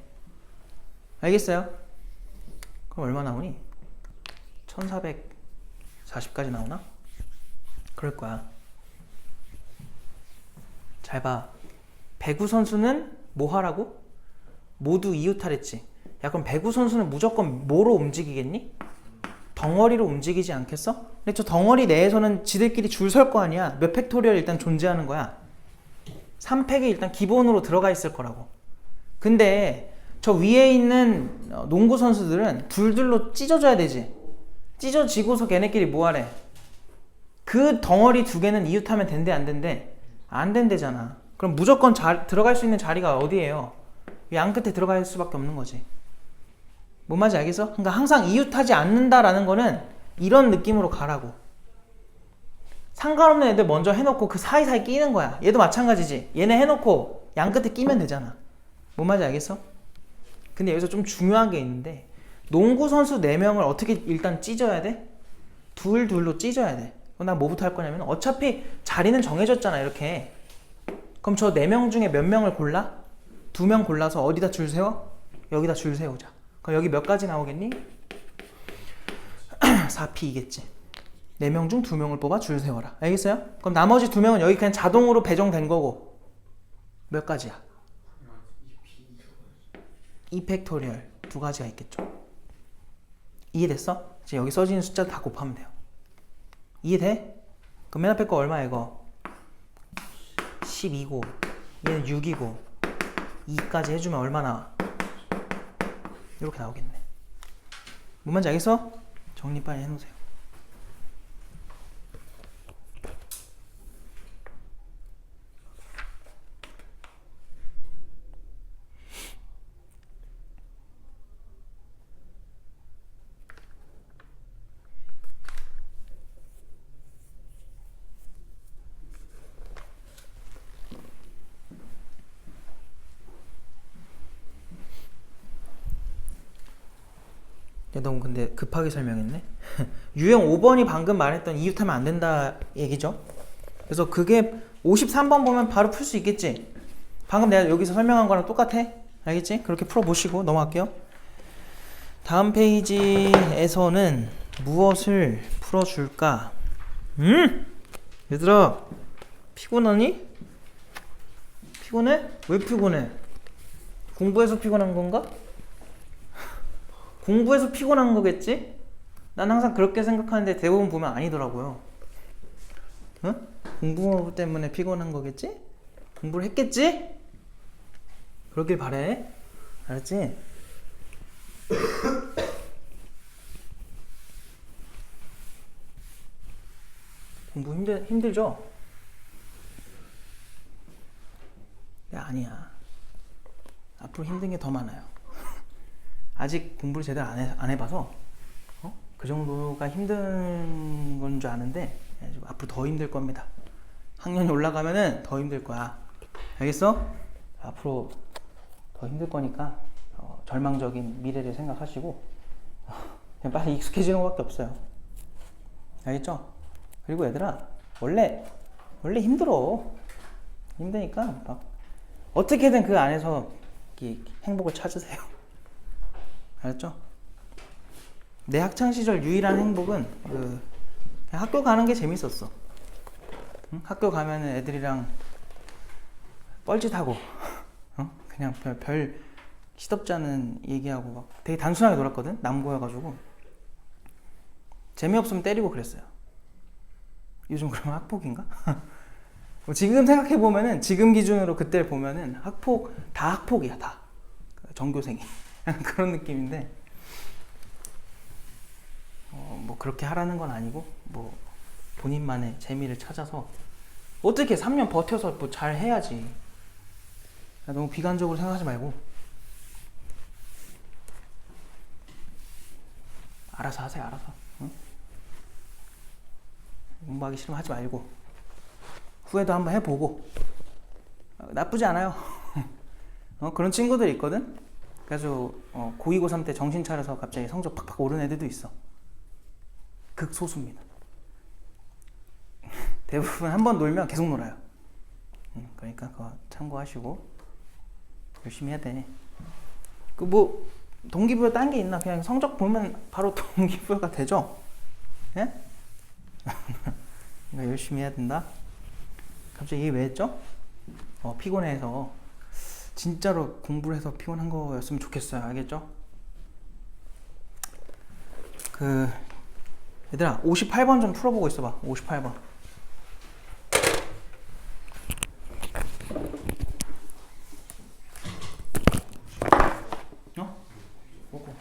알겠어요? 그럼 얼마 나오니? 1440까지 나오나? 그럴 거야. 잘 봐. 배구 선수는 뭐 하라고? 모두 이웃하랬지. 야, 그럼 배구 선수는 무조건 뭐로 움직이겠니? 덩어리로 움직이지 않겠어? 근데 저 덩어리 내에서는 지들끼리 줄 설 거 아니야. 몇 팩토리얼 일단 존재하는 거야. 3팩이 일단 기본으로 들어가 있을 거라고. 근데 저 위에 있는 농구 선수들은 둘둘로 찢어져야 되지. 찢어지고서 걔네끼리 뭐 하래? 그 덩어리 두 개는 이웃하면 된대 안 된대? 안 된대잖아. 그럼 무조건 들어갈 수 있는 자리가 어디예요? 양 끝에 들어갈 수밖에 없는 거지. 뭔 말인지 알겠어? 그러니까 항상 이웃하지 않는다라는 거는 이런 느낌으로 가라고. 상관없는 애들 먼저 해놓고 그 사이사이 끼는 거야. 얘도 마찬가지지. 얘네 해놓고 양 끝에 끼면 되잖아. 뭔 말인지 알겠어? 근데 여기서 좀 중요한 게 있는데 농구 선수 4명을 어떻게 일단 찢어야 돼? 둘로 찢어야 돼. 그럼 나 뭐부터 할 거냐면 어차피 자리는 정해졌잖아. 이렇게. 그럼 저 4명 중에 몇 명을 골라? 2명 골라서 어디다 줄 세워? 여기다 줄 세우자. 그럼 여기 몇 가지 나오겠니? 4P이겠지. 4명 중 2명을 뽑아 줄 세워라. 알겠어요? 그럼 나머지 2명은 여기 그냥 자동으로 배정된 거고 몇 가지야? 2팩토리얼 2가지가 있겠죠. 이해됐어? 이제 여기 써지는 숫자 다 곱하면 돼요. 이해돼? 그럼 맨 앞에 거 얼마야 이거? 12고 얘는 6이고 2까지 해주면 얼마 나와? 이렇게 나오겠네. 뭔 말인지 알겠어? 정리 빨리 해놓으세요. 너무 근데 급하게 설명했네. 유형 5번이 방금 말했던 이웃하면 안 된다 얘기죠. 그래서 그게 53번 보면 바로 풀 수 있겠지. 방금 내가 여기서 설명한 거랑 똑같아. 알겠지? 그렇게 풀어보시고 넘어갈게요. 다음 페이지에서는 무엇을 풀어줄까? 얘들아 피곤하니? 피곤해? 왜 피곤해? 공부해서 피곤한 건가? 공부해서 피곤한 거겠지? 난 항상 그렇게 생각하는데 대부분 보면 아니더라고요. 응? 공부 때문에 피곤한 거겠지? 공부를 했겠지? 그러길 바래. 알았지? 공부 힘들죠? 야, 아니야. 앞으로 힘든 게 더 많아요. 아직 공부를 제대로 안 해봐서 그 정도가 힘든 건 줄 아는데 앞으로 더 힘들 겁니다. 학년이 올라가면은 더 힘들 거야. 알겠어? 앞으로 더 힘들 거니까 절망적인 미래를 생각하시고 그냥 빨리 익숙해지는 것밖에 없어요. 알겠죠? 그리고 얘들아 원래 힘드니까 막 어떻게든 그 안에서 행복을 찾으세요. 알았죠? 내 학창시절 유일한 행복은 그냥 학교 가는 게 재밌었어. 응? 학교 가면은 애들이랑 뻘짓하고 그냥 별 시덥지 않은 얘기하고 막 되게 단순하게 놀았거든. 남고여가지고 재미없으면 때리고 그랬어요. 요즘 그러면 학폭인가? 지금 생각해보면은 지금 기준으로 그때를 보면은 다 학폭이야. 다 전교생이 그런 느낌인데 뭐 그렇게 하라는 건 아니고 뭐 본인만의 재미를 찾아서 어떻게 3년 버텨서 뭐 잘 해야지. 너무 비관적으로 생각하지 말고 알아서 하세요. 알아서. 응? 공부하기 싫으면 하지 말고 후회도 한번 해보고 나쁘지 않아요. 그런 친구들이 있거든. 그래서 고2, 고3 때 정신 차려서 갑자기 성적 팍팍 오른 애들도 있어. 극소수입니다. 대부분 한번 놀면 계속 놀아요. 그러니까 그거 참고하시고 열심히 해야 돼. 그 뭐 동기부여 딴 게 있나? 그냥 성적 보면 바로 동기부여가 되죠. 예? 그러니까 열심히 해야 된다. 갑자기 이게 왜 했죠? 피곤해서 진짜로 공부를 해서 피곤한 거였으면 좋겠어요. 알겠죠? 얘들아 58번 좀 풀어보고 있어봐. 58번. 보고.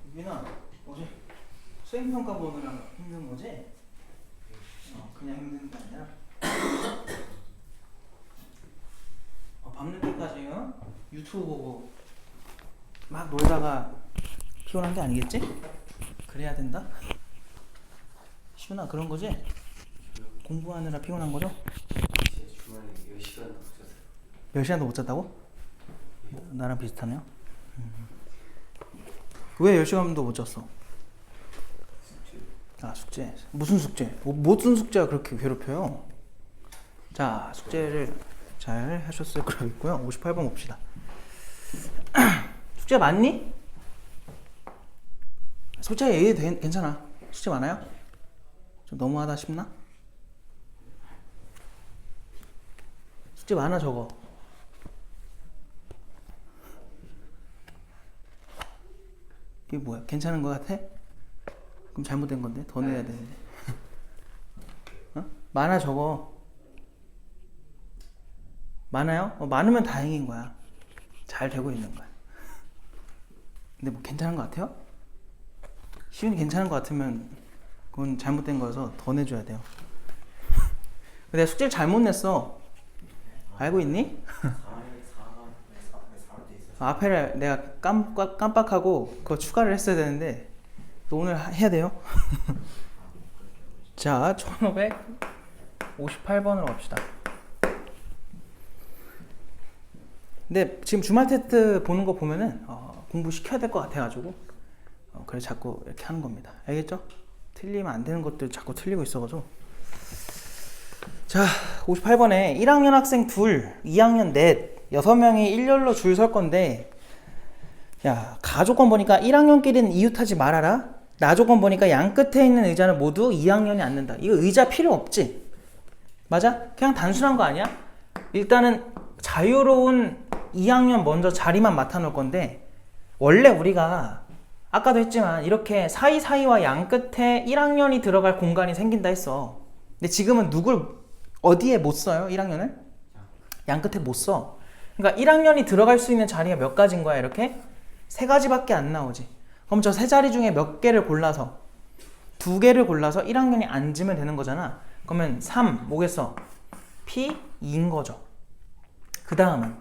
유빈아, 어제 수행평가 보느라 힘든 거지? 그냥 힘든 게 아니라 밤늦게까지 유튜브 보고 막 놀다가 피곤한 게 아니겠지? 그래야 된다? 시훈아 그런 거지? 공부하느라 피곤한 거죠? 주말에 10시간도 못 잤어요. 몇 시간도 못 잤다고? 나랑 비슷하네요. 왜 10시간도 못 잤어? 숙제. 무슨 숙제? 무슨 숙제가 그렇게 괴롭혀요? 자, 숙제를 잘 하셨을 거라고 있고요. 58번 봅시다. 숙제 많니? 솔직히 얘기 괜찮아. 숙제 많아요? 좀 너무하다 싶나? 숙제 많아 저거. 이게 뭐야? 괜찮은 거 같아? 그럼 잘못된 건데 더 내야 되는데. 어? 많아 저거. 많아요? 많으면 다행인 거야. 잘 되고 있는 거야. 근데 뭐 괜찮은 거 같아요? 시윤이 괜찮은 거 같으면 그건 잘못된 거여서 더 내줘야 돼요. 내가 숙제를 잘못 냈어. 알고 있니? 앞에를 내가 깜빡하고 그거 추가를 했어야 되는데 오늘 해야 돼요. 자, 1558번으로 갑시다. 근데 지금 주말 테스트 보는 거 보면은 공부 시켜야 될 것 같아가지고 그래서 자꾸 이렇게 하는 겁니다. 알겠죠? 틀리면 안 되는 것들 자꾸 틀리고 있어가지고. 자, 58번에 1학년 학생 둘, 2학년 넷, 6명이 일렬로 줄 설 건데, 야, 가조건 보니까 1학년끼리는 이웃하지 말아라. 나조건 보니까 양 끝에 있는 의자는 모두 2학년이 앉는다. 이거 의자 필요 없지? 맞아? 그냥 단순한 거 아니야? 일단은 자유로운 2학년 먼저 자리만 맡아놓을 건데, 원래 우리가 아까도 했지만 이렇게 사이사이와 양 끝에 1학년이 들어갈 공간이 생긴다 했어. 근데 지금은 누굴 어디에 못 써요? 1학년을? 양 끝에 못 써. 그러니까 1학년이 들어갈 수 있는 자리가 몇 가지인 거야? 이렇게? 3가지밖에 안 나오지. 그럼 저 3자리 중에 몇 개를 골라서 2개를 골라서 1학년이 앉으면 되는 거잖아. 그러면 3 뭐겠어? P 2인 거죠. 그 다음은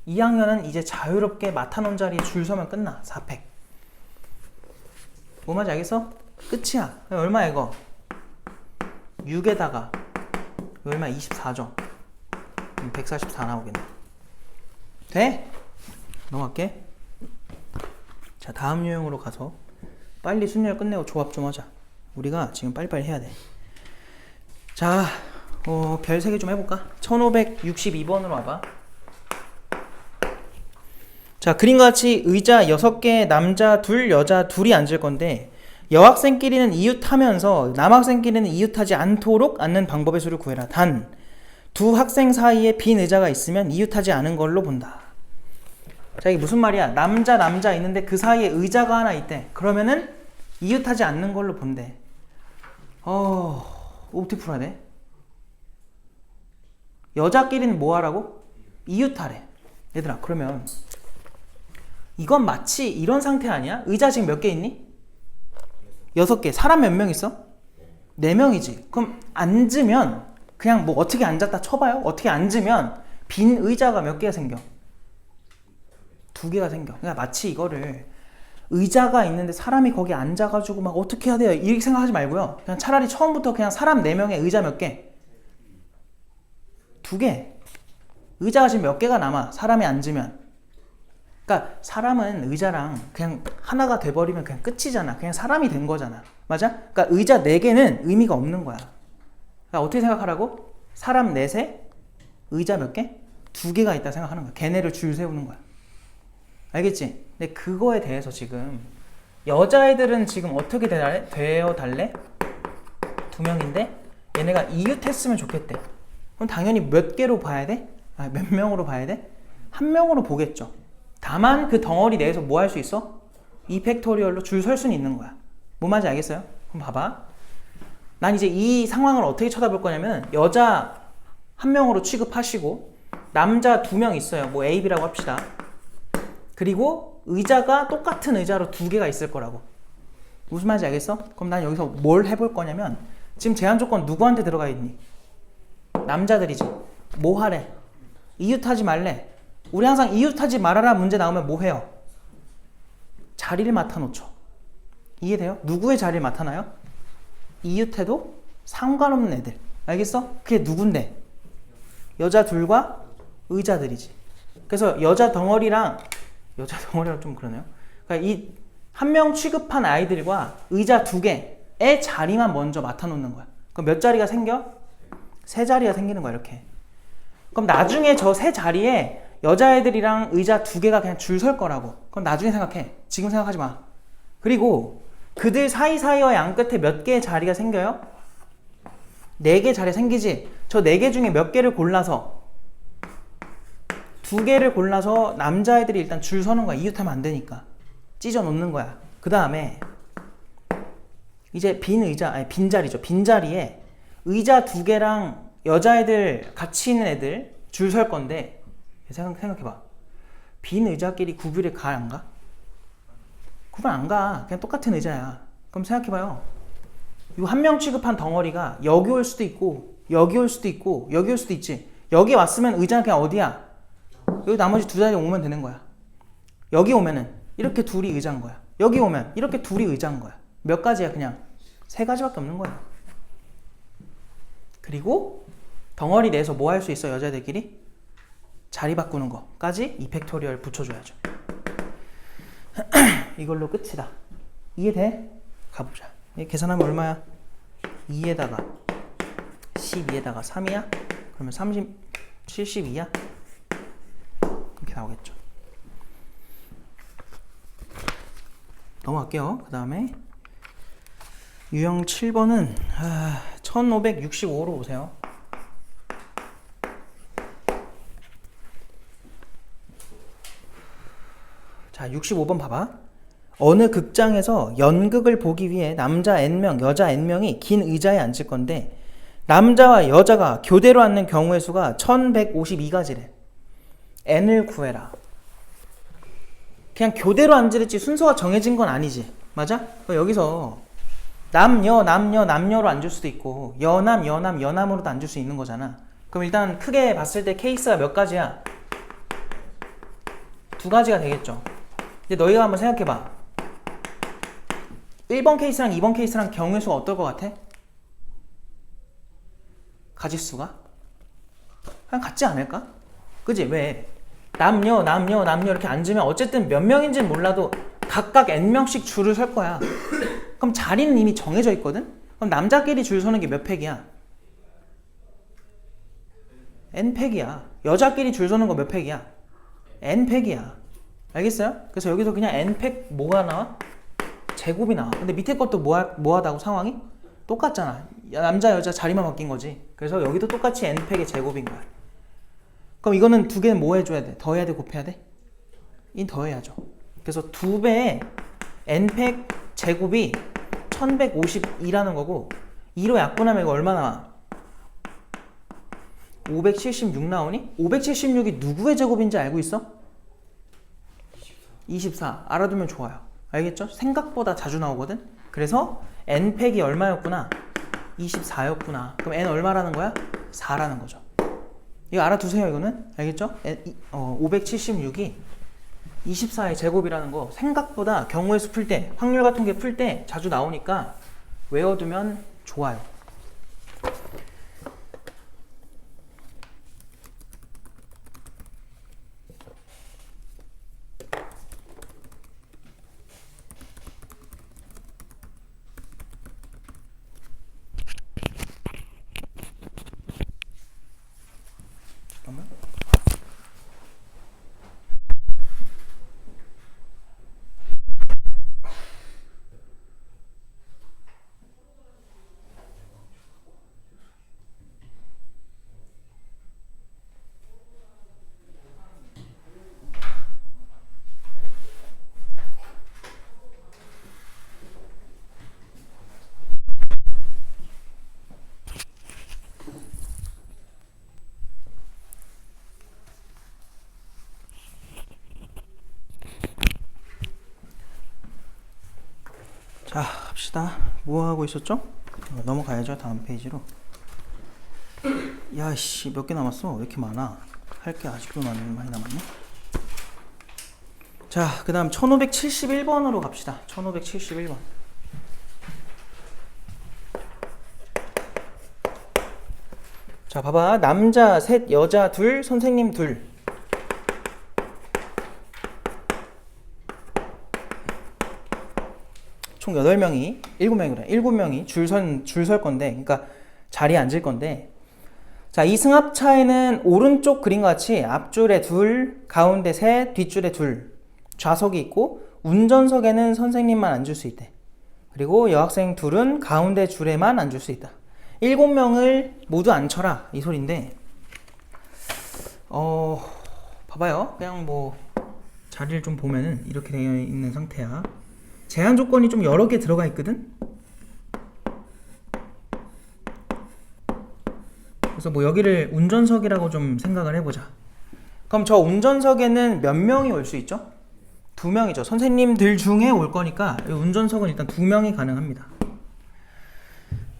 2학년은 이제 자유롭게 맡아놓은 자리에 줄 서면 끝나. 4팩. 뭐 말인지 알겠어? 끝이야. 얼마야 이거? 6에다가 얼마? 24죠. 144 나오겠네. 돼? 넘어갈게. 자, 다음 유형으로 가서 빨리 순열 끝내고 조합 좀 하자. 우리가 지금 빨리빨리 해야 돼. 자, 별 3개 좀 해볼까? 1562번으로 와봐. 자, 그림과 같이 의자 6개, 남자 둘, 여자 둘이 앉을 건데 여학생끼리는 이웃하면서 남학생끼리는 이웃하지 않도록 앉는 방법의 수를 구해라. 단, 두 학생 사이에 빈 의자가 있으면 이웃하지 않은 걸로 본다. 자, 이게 무슨 말이야? 남자 있는데 그 사이에 의자가 하나 있대. 그러면은 이웃하지 않는 걸로 본대. 어떻게 풀어야 돼? 여자끼리는 뭐 하라고? 이웃하래. 얘들아, 그러면 이건 마치 이런 상태 아니야? 의자 지금 몇 개 있니? 6개. 사람 몇 명 있어? 4명이지. 그럼 앉으면 그냥 뭐 어떻게 앉았다 쳐봐요. 어떻게 앉으면 빈 의자가 몇 개가 생겨? 2개가 생겨. 그러니까 마치 이거를 의자가 있는데 사람이 거기 앉아가지고 막 어떻게 해야 돼요? 이렇게 생각하지 말고요. 그냥 차라리 처음부터 그냥 사람 4명에 의자 몇 개? 2개. 의자가 지금 몇 개가 남아? 사람이 앉으면. 그러니까 사람은 의자랑 그냥 하나가 돼버리면 그냥 끝이잖아. 그냥 사람이 된 거잖아. 맞아? 그러니까 의자 4개는 의미가 없는 거야. 그러니까 어떻게 생각하라고? 사람 4세, 의자 몇 개? 2개가 있다 생각하는 거야. 걔네를 줄 세우는 거야. 알겠지? 근데 그거에 대해서 지금 여자애들은 지금 어떻게 되어 달래? 2명인데 얘네가 이웃했으면 좋겠대. 그럼 당연히 몇 개로 봐야 돼? 몇 명으로 봐야 돼? 1명으로 보겠죠. 다만 그 덩어리 내에서 뭐 할 수 있어? 2팩토리얼로 줄 설 수는 있는 거야. 뭐 말인지 알겠어요? 그럼 봐봐. 난 이제 이 상황을 어떻게 쳐다볼 거냐면 여자 1명으로 취급하시고 남자 2명 있어요. 뭐 A, B라고 합시다. 그리고 의자가 똑같은 의자로 2개가 있을 거라고. 무슨 말인지 알겠어? 그럼 난 여기서 뭘 해볼 거냐면 지금 제한 조건 누구한테 들어가 있니? 남자들이지. 뭐 하래? 이웃하지 말래. 우리 항상 이웃하지 말아라 문제 나오면 뭐 해요? 자리를 맡아놓죠. 이해돼요? 누구의 자리를 맡아놔요? 이웃해도 상관없는 애들. 알겠어? 그게 누군데? 여자 둘과 의자들이지. 그래서 여자 덩어리랑 좀 그러네요. 그러니까 이 1명 취급한 아이들과 의자 2개의 자리만 먼저 맡아놓는 거야. 그럼 몇 자리가 생겨? 3자리가 생기는 거야, 이렇게. 그럼 나중에 저 3자리에 여자애들이랑 의자 2개가 그냥 줄 설 거라고. 그럼 나중에 생각해. 지금 생각하지 마. 그리고 그들 사이사이와 양 끝에 몇 개의 자리가 생겨요? 4개 자리 생기지. 저 4개 중에 몇 개를 골라서 두 개를 골라서 남자애들이 일단 줄 서는 거야. 이웃하면 안 되니까. 찢어 놓는 거야. 그 다음에 이제 빈 자리죠. 빈 자리에 의자 두 개랑 여자애들 같이 있는 애들 줄 설 건데 생각해봐. 빈 의자끼리 구분이 가, 안 가? 구분 안 가. 그냥 똑같은 의자야. 그럼 생각해봐요. 이 한 명 취급한 덩어리가 여기 올 수도 있고 여기 올 수도 있고 여기 올 수도 있지. 여기 왔으면 의자는 그냥 어디야? 여기 나머지 두 자리 오면 되는 거야. 여기 오면은 이렇게 둘이 의자인 거야. 여기 오면 이렇게 둘이 의자인 거야. 몇 가지야? 그냥 세 가지밖에 없는 거야. 그리고 덩어리 내에서 뭐 할 수 있어? 여자들끼리? 자리 바꾸는 거까지 이 팩토리얼 붙여줘야죠. 이걸로 끝이다. 이해돼? 가보자. 계산하면 얼마야? 2에다가 12에다가 3이야? 그러면 30, 72야? 그렇게 나오겠죠. 넘어갈게요. 그 다음에 유형 7번은 1565로 오세요. 자, 65번 봐봐. 어느 극장에서 연극을 보기 위해 남자 N명, 여자 N명이 긴 의자에 앉을 건데 남자와 여자가 교대로 앉는 경우의 수가 1152가지래. N을 구해라. 그냥 교대로 앉을지 순서가 정해진 건 아니지. 맞아? 여기서 남녀로 앉을 수도 있고 여남으로도 앉을 수 있는 거잖아. 그럼 일단 크게 봤을 때 케이스가 몇 가지야? 두 가지가 되겠죠. 이제 너희가 한번 생각해봐. 1번 케이스랑 2번 케이스랑 경우의 수가 어떨 것 같아? 가짓수가? 그냥 같지 않을까? 그지? 왜? 남녀 이렇게 앉으면 어쨌든 몇 명인지는 몰라도 각각 N명씩 줄을 설 거야. 그럼 자리는 이미 정해져 있거든? 그럼 남자끼리 줄 서는 게 몇 팩이야? N팩이야. 여자끼리 줄 서는 거 몇 팩이야? N팩이야. 알겠어요? 그래서 여기서 그냥 N팩 뭐가 나와? 제곱이 나와. 근데 밑에 것도 뭐하다고 상황이? 똑같잖아. 남자 여자 자리만 바뀐 거지. 그래서 여기도 똑같이 N팩의 제곱인 거야. 그럼 이거는 두 개는 뭐 해줘야 돼? 더해야 돼? 곱해야 돼? 더해야죠. 그래서 두 배의 N팩 제곱이 1152라는 거고 2로 약분하면 이거 얼마 나와? 576 나오니? 576이 누구의 제곱인지 알고 있어? 24. 알아두면 좋아요. 알겠죠? 생각보다 자주 나오거든? 그래서 N팩이 얼마였구나? 24였구나. 그럼 N 얼마라는 거야? 4라는 거죠. 이거 알아두세요, 이거는. 알겠죠? 576이 24의 제곱이라는 거 생각보다 경우의 수 풀 때, 확률 같은 게 풀 때 자주 나오니까 외워두면 좋아요. 자, 갑시다. 뭐 하고 있었죠? 넘어가야죠. 다음 페이지로. 야씨, 몇 개 남았어? 왜 이렇게 많아? 할 게 아직도 많이 남았네. 자, 그 다음 1571번으로 갑시다. 1571번. 자, 봐봐. 남자 셋, 여자 둘, 선생님 둘. 총 8명이, 7명이래. 7명이 줄 설 건데, 그러니까 자리에 앉을 건데, 자, 이 승합차에는 오른쪽 그림과 같이 앞줄에 둘, 가운데 셋, 뒷줄에 둘, 좌석이 있고, 운전석에는 선생님만 앉을 수 있대. 그리고 여학생 둘은 가운데 줄에만 앉을 수 있다. 7명을 모두 앉혀라. 이 소린데, 봐봐요. 그냥 뭐 자리를 좀 보면은 이렇게 되어 있는 상태야. 제한 조건이 좀 여러 개 들어가 있거든. 그래서 뭐 여기를 운전석이라고 좀 생각을 해보자. 그럼 저 운전석에는 몇 명이 올 수 있죠? 2명이죠. 선생님들 중에 올 거니까 이 운전석은 일단 2명이 가능합니다.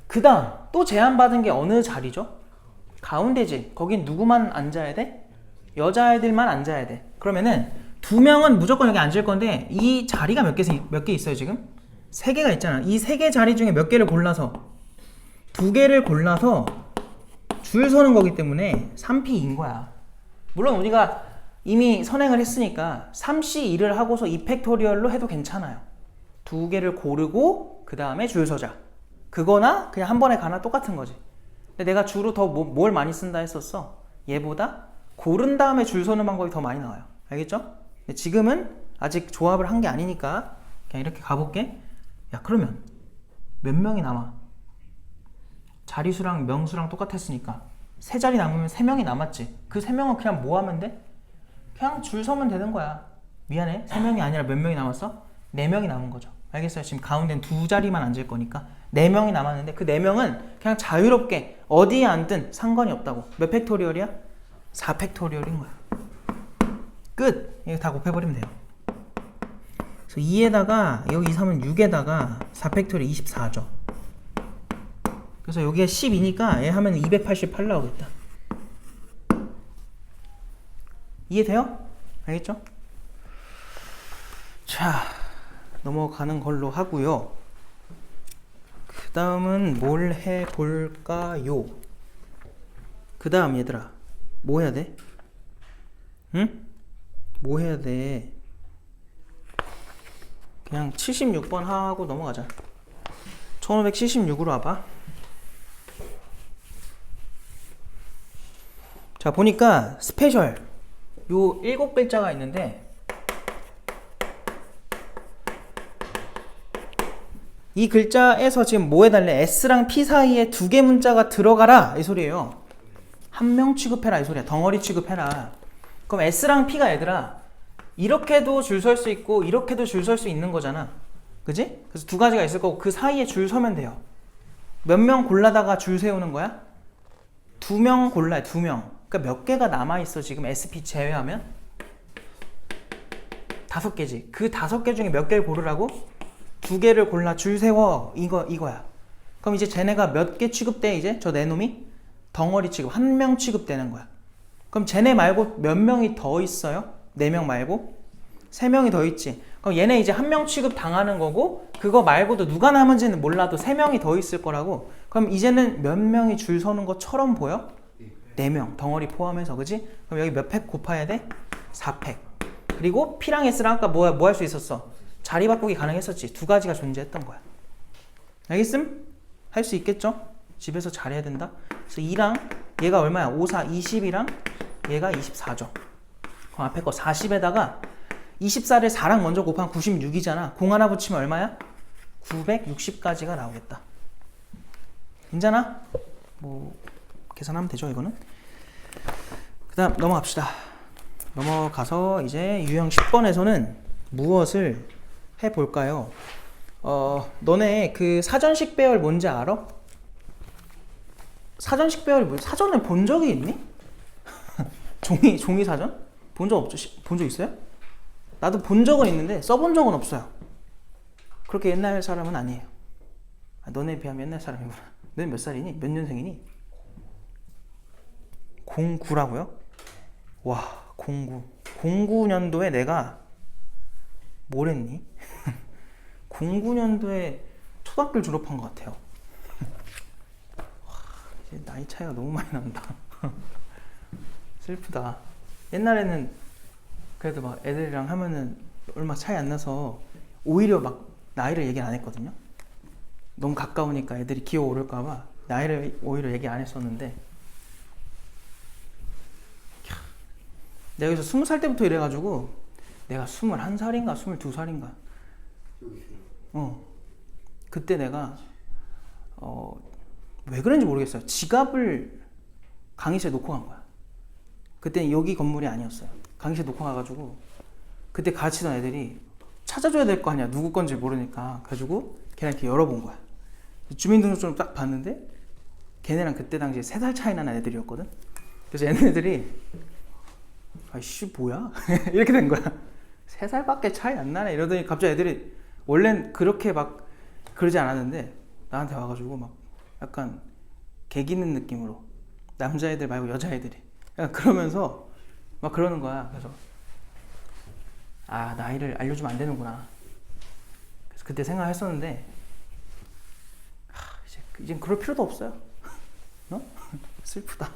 그 다음 또 제한받은 게 어느 자리죠? 가운데지. 거긴 누구만 앉아야 돼? 여자애들만 앉아야 돼. 그러면은 2명은 무조건 여기 앉을 건데 이 자리가 몇 개 있어요 지금? 3개가 있잖아. 이 3개 자리 중에 몇 개를 골라서 2개를 골라서 줄 서는 거기 때문에 3P인 거야. 물론 우리가 이미 선행을 했으니까 3C1을 하고서 2팩토리얼로 해도 괜찮아요. 2개를 고르고 그 다음에 줄 서자. 그거나 그냥 한 번에 가나 똑같은 거지. 근데 내가 주로 더 뭘 많이 쓴다 했었어. 얘보다 고른 다음에 줄 서는 방법이 더 많이 나와요. 알겠죠? 근데 지금은 아직 조합을 한 게 아니니까 그냥 이렇게 가볼게. 야 그러면 몇 명이 남아? 자리수랑 명수랑 똑같았으니까 3자리 남으면 3명이 남았지. 그 3명은 그냥 뭐 하면 돼? 그냥 줄 서면 되는 거야. 미안해. 3명이 아니라 몇 명이 남았어? 4명이 남은 거죠. 알겠어요? 지금 가운데는 2자리만 앉을 거니까 4명이 남았는데 그 4명은 그냥 자유롭게 어디에 앉든 상관이 없다고. 몇 팩토리얼이야? 4팩토리얼인 거야. 끝! 이거 다 곱해버리면 돼요. 그래서 2에다가 여기 2, 3은 6에다가 4팩토리얼 24죠. 그래서 여기가 10이니까 얘 하면 288 나오겠다. 이해돼요? 알겠죠? 자, 넘어가는 걸로 하고요. 그 다음은 뭘 해볼까요? 그 다음 얘들아 뭐 해야 돼? 응? 뭐 해야 돼? 그냥 76번 하고 넘어가자. 1576으로 와봐. 자 보니까 스페셜 요 7글자가 있는데 이 글자에서 지금 뭐 해달래? S랑 P 사이에 2개 문자가 들어가라 이 소리예요. 한 명 취급해라 이 소리야. 덩어리 취급해라. 그럼 S랑 P가 얘들아 이렇게도 줄 설 수 있고 이렇게도 줄 설 수 있는 거잖아. 그지? 그래서 2가지가 있을 거고 그 사이에 줄 서면 돼요. 몇 명 골라다가 줄 세우는 거야? 2명 골라요. 2명. 그러니까 몇 개가 남아있어 지금 SP 제외하면? 5개지. 그 5개 중에 몇 개를 고르라고? 2개를 골라 줄 세워. 이거야. 그럼 이제 쟤네가 몇 개 취급돼 이제? 저 내 놈이? 덩어리 취급. 1명 취급되는 거야. 그럼 쟤네 말고 몇 명이 더 있어요? 4명 말고? 3명이 더 있지. 그럼 얘네 이제 1명 취급 당하는 거고 그거 말고도 누가 남은지는 몰라도 3명이 더 있을 거라고. 그럼 이제는 몇 명이 줄 서는 것처럼 보여? 4명 덩어리 포함해서. 그지? 그럼 여기 몇 팩 곱해야 돼? 4팩. 그리고 P랑 S랑 아까 뭐 할 수 있었어? 자리 바꾸기 가능했었지. 2가지가 존재했던 거야. 알겠음? 할 수 있겠죠? 집에서 잘해야 된다. 그래서 2랑 얘가 얼마야? 5, 4, 20이랑 얘가 24죠. 그럼 앞에 거 40에다가 24를 4랑 먼저 곱하면 96이잖아. 공 하나 붙이면 얼마야? 960까지가 나오겠다. 괜찮아? 뭐 계산하면 되죠 이거는. 그 다음 넘어갑시다. 넘어가서 이제 유형 10번에서는 무엇을 해볼까요? 너네 그 사전식 배열 뭔지 알아? 사전식 배열이 뭐야? 사전을 본 적이 있니? 종이 사전? 본 적 없죠? 본 적 있어요? 나도 본 적은 있는데 써본 적은 없어요. 그렇게 옛날 사람은 아니에요. 너네에 비하면 옛날 사람이구나. 너네 몇 살이니? 몇 년생이니? 09라고요? 와 09. 09년도에 내가 뭘 했니? 09년도에 초등학교를 졸업한 것 같아요. 와, 이제 나이 차이가 너무 많이 난다. 슬프다. 옛날에는 그래도 막 애들이랑 하면은 얼마 차이 안 나서 오히려 막 나이를 얘기 안 했거든요. 너무 가까우니까 애들이 기어 오를까봐 나이를 오히려 얘기 안 했었는데 내가 여기서 20살 때부터 이래가지고 내가 21살인가 22살인가 그때 내가 왜 그런지 모르겠어요. 지갑을 강의실에 놓고 간 거야. 그때는 여기 건물이 아니었어요. 강의실 놓고 가가지고 그때 가르치던 애들이 찾아줘야 될 거 아니야. 누구 건지 모르니까. 그래가지고 걔네 이렇게 열어본 거야. 주민등록증을 딱 봤는데 걔네랑 그때 당시에 3살 차이 나는 애들이었거든. 그래서 얘네들이 아이씨 뭐야? 이렇게 된 거야. 3살밖에 차이 안 나네 이러더니 갑자기 애들이 원래는 그렇게 막 그러지 않았는데 나한테 와가지고 막 약간 개기는 느낌으로 남자애들 말고 여자애들이 약간 그러면서 막 그러는 거야. 그래서 아 나이를 알려주면 안 되는구나. 그래서 그때 생각했었는데 이젠 그럴 필요도 없어요. 어? 슬프다.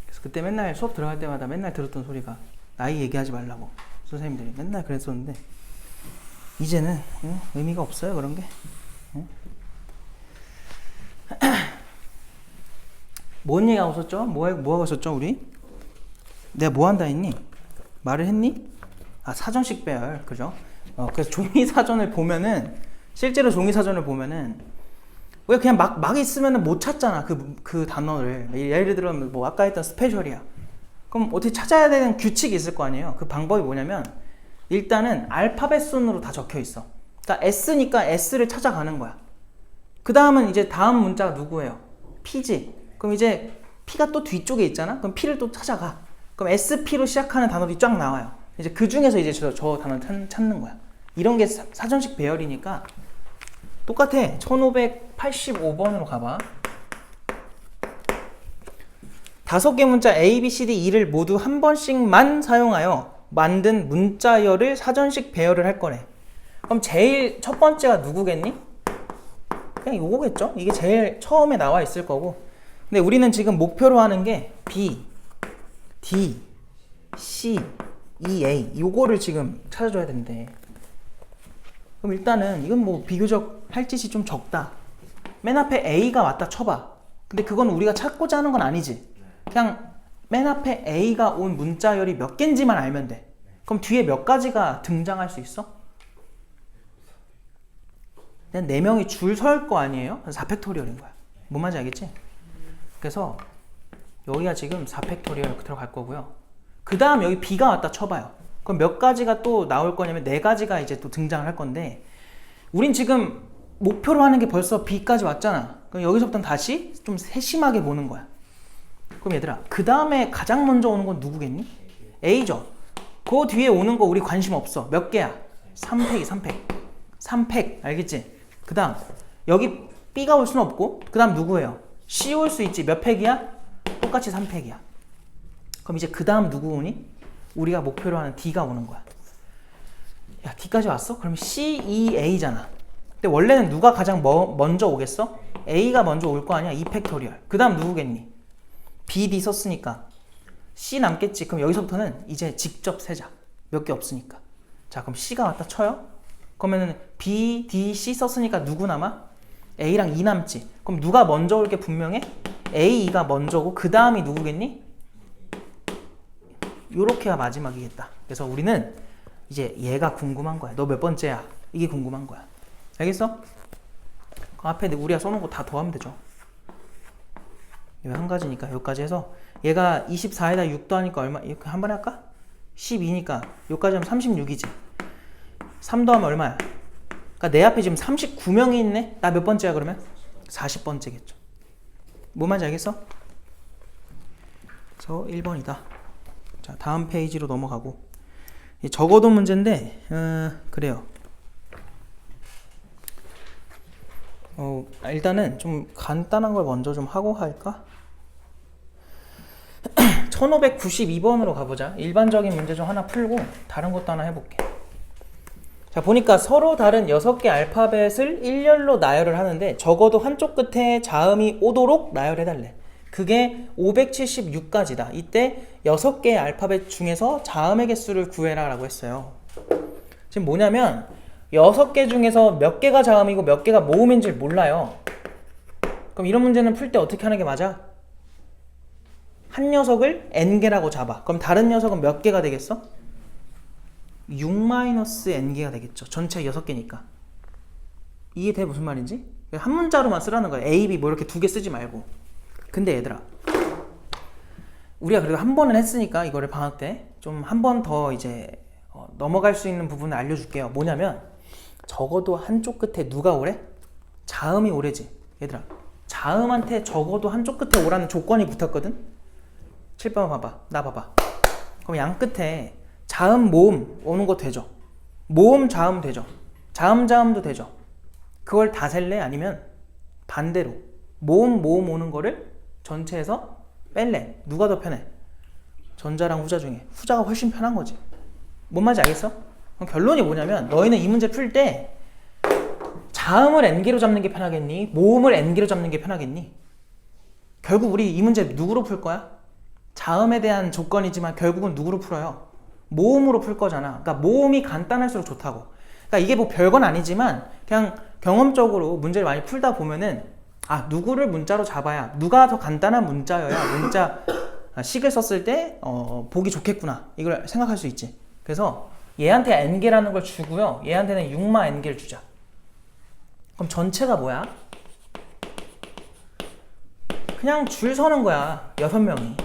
그래서 그때 맨날 수업 들어갈 때마다 맨날 들었던 소리가 나이 얘기하지 말라고 선생님들이 맨날 그랬었는데 이제는 의미가 없어요 그런 게. 뭔 얘기하고 있었죠? 뭐 하고 있었죠 우리? 내가 뭐 한다 했니? 말을 했니? 아 사전식 배열 그죠? 그래서 종이 사전을 보면은 실제로 종이 사전을 보면은 왜 그냥 막 있으면은 못 찾잖아 그 단어를. 예를 들어 뭐 아까 했던 스페셜이야. 그럼 어떻게 찾아야 되는 규칙이 있을 거 아니에요. 그 방법이 뭐냐면 일단은 알파벳 순으로 다 적혀 있어. 그러니까 S니까 S를 찾아가는 거야. 그 다음은 이제 다음 문자가 누구예요? P지. 그럼 이제 P가 또 뒤쪽에 있잖아. 그럼 P를 또 찾아가. 그럼 SP로 시작하는 단어들이 쫙 나와요. 이제 그 중에서 이제 저 단어를 찾는 거야. 이런 게 사전식 배열이니까 똑같아. 1585번으로 가봐. 5개 문자 A, B, C, D, E를 모두 한 번씩만 사용하여 만든 문자열을 사전식 배열을 할 거래. 그럼 제일 첫 번째가 누구겠니? 그냥 요거겠죠? 이게 제일 처음에 나와 있을 거고. 근데 우리는 지금 목표로 하는 게 B, D, C, E, A 요거를 지금 찾아줘야 된대. 그럼 일단은 이건 뭐 비교적 할 짓이 좀 적다. 맨 앞에 A가 왔다 쳐봐. 근데 그건 우리가 찾고자 하는 건 아니지. 그냥 맨 앞에 A가 온 문자열이 몇 개인지만 알면 돼. 그럼 뒤에 몇 가지가 등장할 수 있어? 그냥 4명이 줄 설 거 아니에요? 4팩토리얼인 거야. 뭔 말인지 알겠지? 그래서 여기가 지금 4팩토리얼 들어갈 거고요. 그 다음 여기 B가 왔다 쳐봐요. 그럼 몇 가지가 또 나올 거냐면 4가지가 이제 또 등장을 할 건데 우린 지금 목표로 하는 게 벌써 B까지 왔잖아. 그럼 여기서부터는 다시 좀 세심하게 보는 거야. 그럼 얘들아 그 다음에 가장 먼저 오는 건 누구겠니? A죠. 그 뒤에 오는 거 우리 관심 없어. 몇 개야? 3팩 알겠지? 그 다음 여기 B가 올 수는 없고 그 다음 누구예요? C 올 수 있지. 몇 팩이야? 똑같이 3팩이야. 그럼 이제 그 다음 누구 오니? 우리가 목표로 하는 D가 오는 거야. 야 D까지 왔어? 그럼 C, E, A잖아. 근데 원래는 누가 가장 먼저 오겠어? A가 먼저 올 거 아니야? 2팩토리얼. 그 다음 누구겠니? B, D 썼으니까 C 남겠지. 그럼 여기서부터는 이제 직접 세자. 몇 개 없으니까. 자 그럼 C가 왔다 쳐요? 그러면은 B, D, C 썼으니까 누구 남아? A랑 E 남지. 그럼 누가 먼저 올 게 분명해? A, E가 먼저 오고 그 다음이 누구겠니? 요렇게가 마지막이겠다. 그래서 우리는 이제 얘가 궁금한 거야. 너 몇 번째야? 이게 궁금한 거야. 알겠어? 그 앞에 우리가 써놓은 거 다 더하면 되죠. 이거 한 가지니까 여기까지 해서 얘가 24에다 6 더하니까 얼마? 이렇게 한 번에 할까? 12니까 여기까지 하면 36이지. 3 더하면 얼마야? 그러니까 내 앞에 지금 39명이 있네? 나 몇 번째야 그러면? 40번째겠죠. 뭐 말인지 알겠어? 그래서 1번이다. 자 다음 페이지로 넘어가고 적어도 문제인데 그래요. 일단은 좀 간단한 걸 먼저 좀 하고 할까? 1592번으로 가보자. 일반적인 문제 좀 하나 풀고 다른 것도 하나 해볼게. 자 보니까 서로 다른 6개 알파벳을 일렬로 나열을 하는데 적어도 한쪽 끝에 자음이 오도록 나열해달래. 그게 576가지다. 이때 6개의 알파벳 중에서 자음의 개수를 구해라 라고 했어요. 지금 뭐냐면 6개 중에서 몇 개가 자음이고 몇 개가 모음인지 몰라요. 그럼 이런 문제는 풀 때 어떻게 하는 게 맞아? 한 녀석을 n개라고 잡아. 그럼 다른 녀석은 몇 개가 되겠어? 6-n개가 되겠죠. 전체 6개니까. 이해돼? 무슨 말인지? 한 문자로만 쓰라는 거야. A, B 뭐 이렇게 2개 쓰지 말고. 근데 얘들아 우리가 그래도 한 번은 했으니까 이거를 방학 때 좀 한 번 더 이제 넘어갈 수 있는 부분을 알려줄게요. 뭐냐면 적어도 한쪽 끝에 누가 오래? 자음이 오래지. 얘들아, 자음한테 적어도 한쪽 끝에 오라는 조건이 붙었거든? 7번 봐봐. 나 봐봐. 그럼 양 끝에 자음, 모음 오는 거 되죠? 모음, 자음 되죠? 자음, 자음도 되죠? 그걸 다 셀래? 아니면 반대로 모음, 모음 오는 거를 전체에서 뺄래? 누가 더 편해? 전자랑 후자 중에 후자가 훨씬 편한 거지. 뭔 말인지 알겠어? 그럼 결론이 뭐냐면 너희는 이 문제 풀 때 자음을 n개로 잡는 게 편하겠니? 모음을 n개로 잡는 게 편하겠니? 결국 우리 이 문제 누구로 풀 거야? 자음에 대한 조건이지만 결국은 누구로 풀어요? 모음으로 풀 거잖아. 그러니까 모음이 간단할수록 좋다고. 그러니까 이게 뭐 별건 아니지만 그냥 경험적으로 문제를 많이 풀다 보면은 아, 누구를 문자로 잡아야 누가 더 간단한 문자여야 문자 식을 썼을 때 보기 좋겠구나 이걸 생각할 수 있지. 그래서 얘한테 n개라는 걸 주고요, 얘한테는 6마 n개를 주자. 그럼 전체가 뭐야? 그냥 줄 서는 거야. 6명이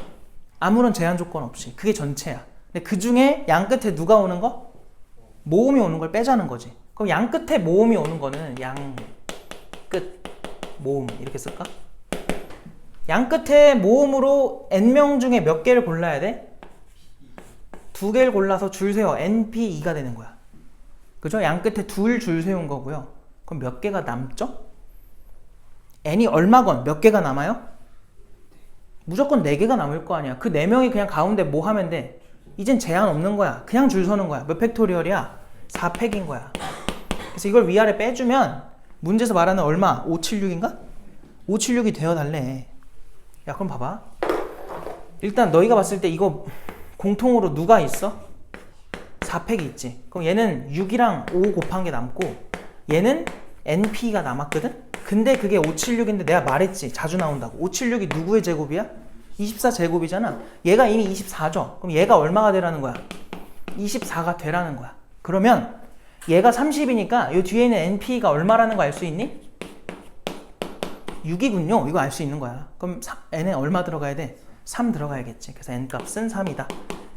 아무런 제한 조건 없이. 그게 전체야. 근데 그 중에 양 끝에 누가 오는 거? 모음이 오는 걸 빼자는 거지. 그럼 양 끝에 모음이 오는 거는 양 끝 모음 이렇게 쓸까? 양 끝에 모음으로 n명 중에 몇 개를 골라야 돼? 2개를 골라서 줄 세워. np2가 되는 거야. 그죠? 양 끝에 둘 줄 세운 거고요. 그럼 몇 개가 남죠? n이 얼마건 몇 개가 남아요? 무조건 4개가 남을 거 아니야. 그 4명이 그냥 가운데 뭐 하면 돼? 이젠 제한 없는 거야. 그냥 줄 서는 거야. 몇 팩토리얼이야? 4팩인 거야. 그래서 이걸 위아래 빼주면 문제에서 말하는 얼마? 576인가? 576이 되어달래. 야, 그럼 봐봐. 일단 너희가 봤을 때 이거 공통으로 누가 있어? 4팩이 있지. 그럼 얘는 6이랑 5 곱한 게 남고 얘는 np가 남았거든? 근데 그게 576인데 내가 말했지. 자주 나온다고. 576이 누구의 제곱이야? 24제곱이잖아. 얘가 이미 24죠. 그럼 얘가 얼마가 되라는 거야? 24가 되라는 거야. 그러면 얘가 30이니까 이 뒤에 있는 np가 얼마라는 거 알 수 있니? 6이군요. 이거 알 수 있는 거야. 그럼 n에 얼마 들어가야 돼? 3 들어가야겠지. 그래서 n 값은 3이다.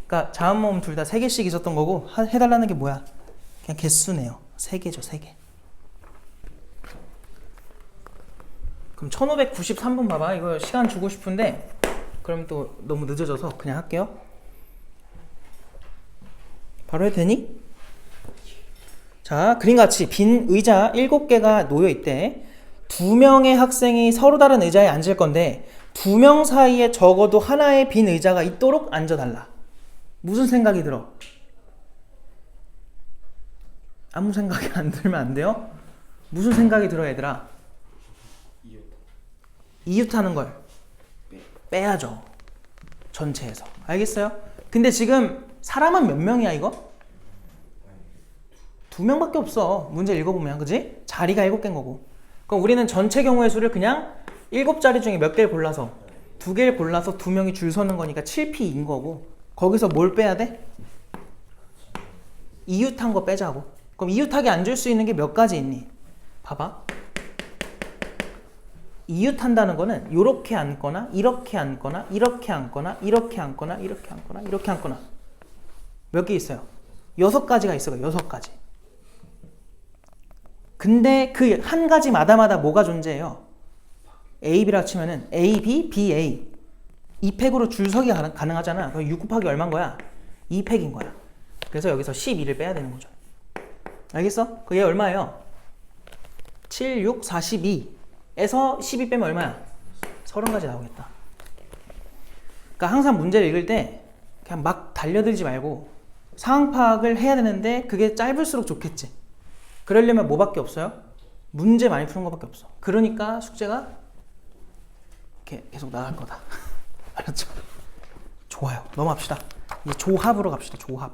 그러니까 자음 모음 둘 다 3개씩 있었던 거고 해달라는 게 뭐야? 그냥 개수네요. 3개죠. 3개. 그럼 1593번 봐봐. 이거 시간 주고 싶은데 그럼 또 너무 늦어져서 그냥 할게요. 바로 해도 되니? 자, 그림같이 빈 의자 7개가 놓여 있대. 2명의 학생이 서로 다른 의자에 앉을 건데 2명 사이에 적어도 하나의 빈 의자가 있도록 앉아달라. 무슨 생각이 들어? 아무 생각이 안 들면 안 돼요? 무슨 생각이 들어, 얘들아? 이웃하는 걸 빼야죠. 전체에서. 알겠어요? 근데 지금 사람은 몇 명이야, 이거? 2명밖에 없어. 문제 읽어보면, 그지? 자리가 7개인 거고. 그럼 우리는 전체 경우의 수를 그냥 7자리 중에 몇 개를 골라서 2개를 골라서 2명이 줄 서는 거니까 7p인 거고, 거기서 뭘 빼야 돼? 이웃한 거 빼자고. 그럼 이웃하게 앉을 수 있는 게 몇 가지 있니? 봐봐. 이웃한다는 거는 이렇게 앉거나 이렇게 앉거나 이렇게 앉거나 이렇게 앉거나 이렇게 앉거나 이렇게 앉거나 몇 개 있어요? 6가지가 있어요. 6가지. 근데 그 한 가지마다마다 뭐가 존재해요? A, B라 치면은 A, B, B, A 2팩으로 줄서기 가능하잖아. 그럼 6 곱하기 얼마인 거야? 2팩인 거야. 그래서 여기서 12를 빼야 되는 거죠. 알겠어? 그게 얼마예요? 7, 6, 42에서 12 빼면 얼마야? 30가지 나오겠다. 그러니까 항상 문제를 읽을 때 그냥 막 달려들지 말고 상황 파악을 해야 되는데 그게 짧을수록 좋겠지. 그러려면 뭐밖에 없어요? 문제 많이 푸는 것밖에 없어. 그러니까 숙제가 이렇게 계속 나갈 거다. 알았죠? 좋아요. 넘어갑시다. 이제 조합으로 갑시다. 조합.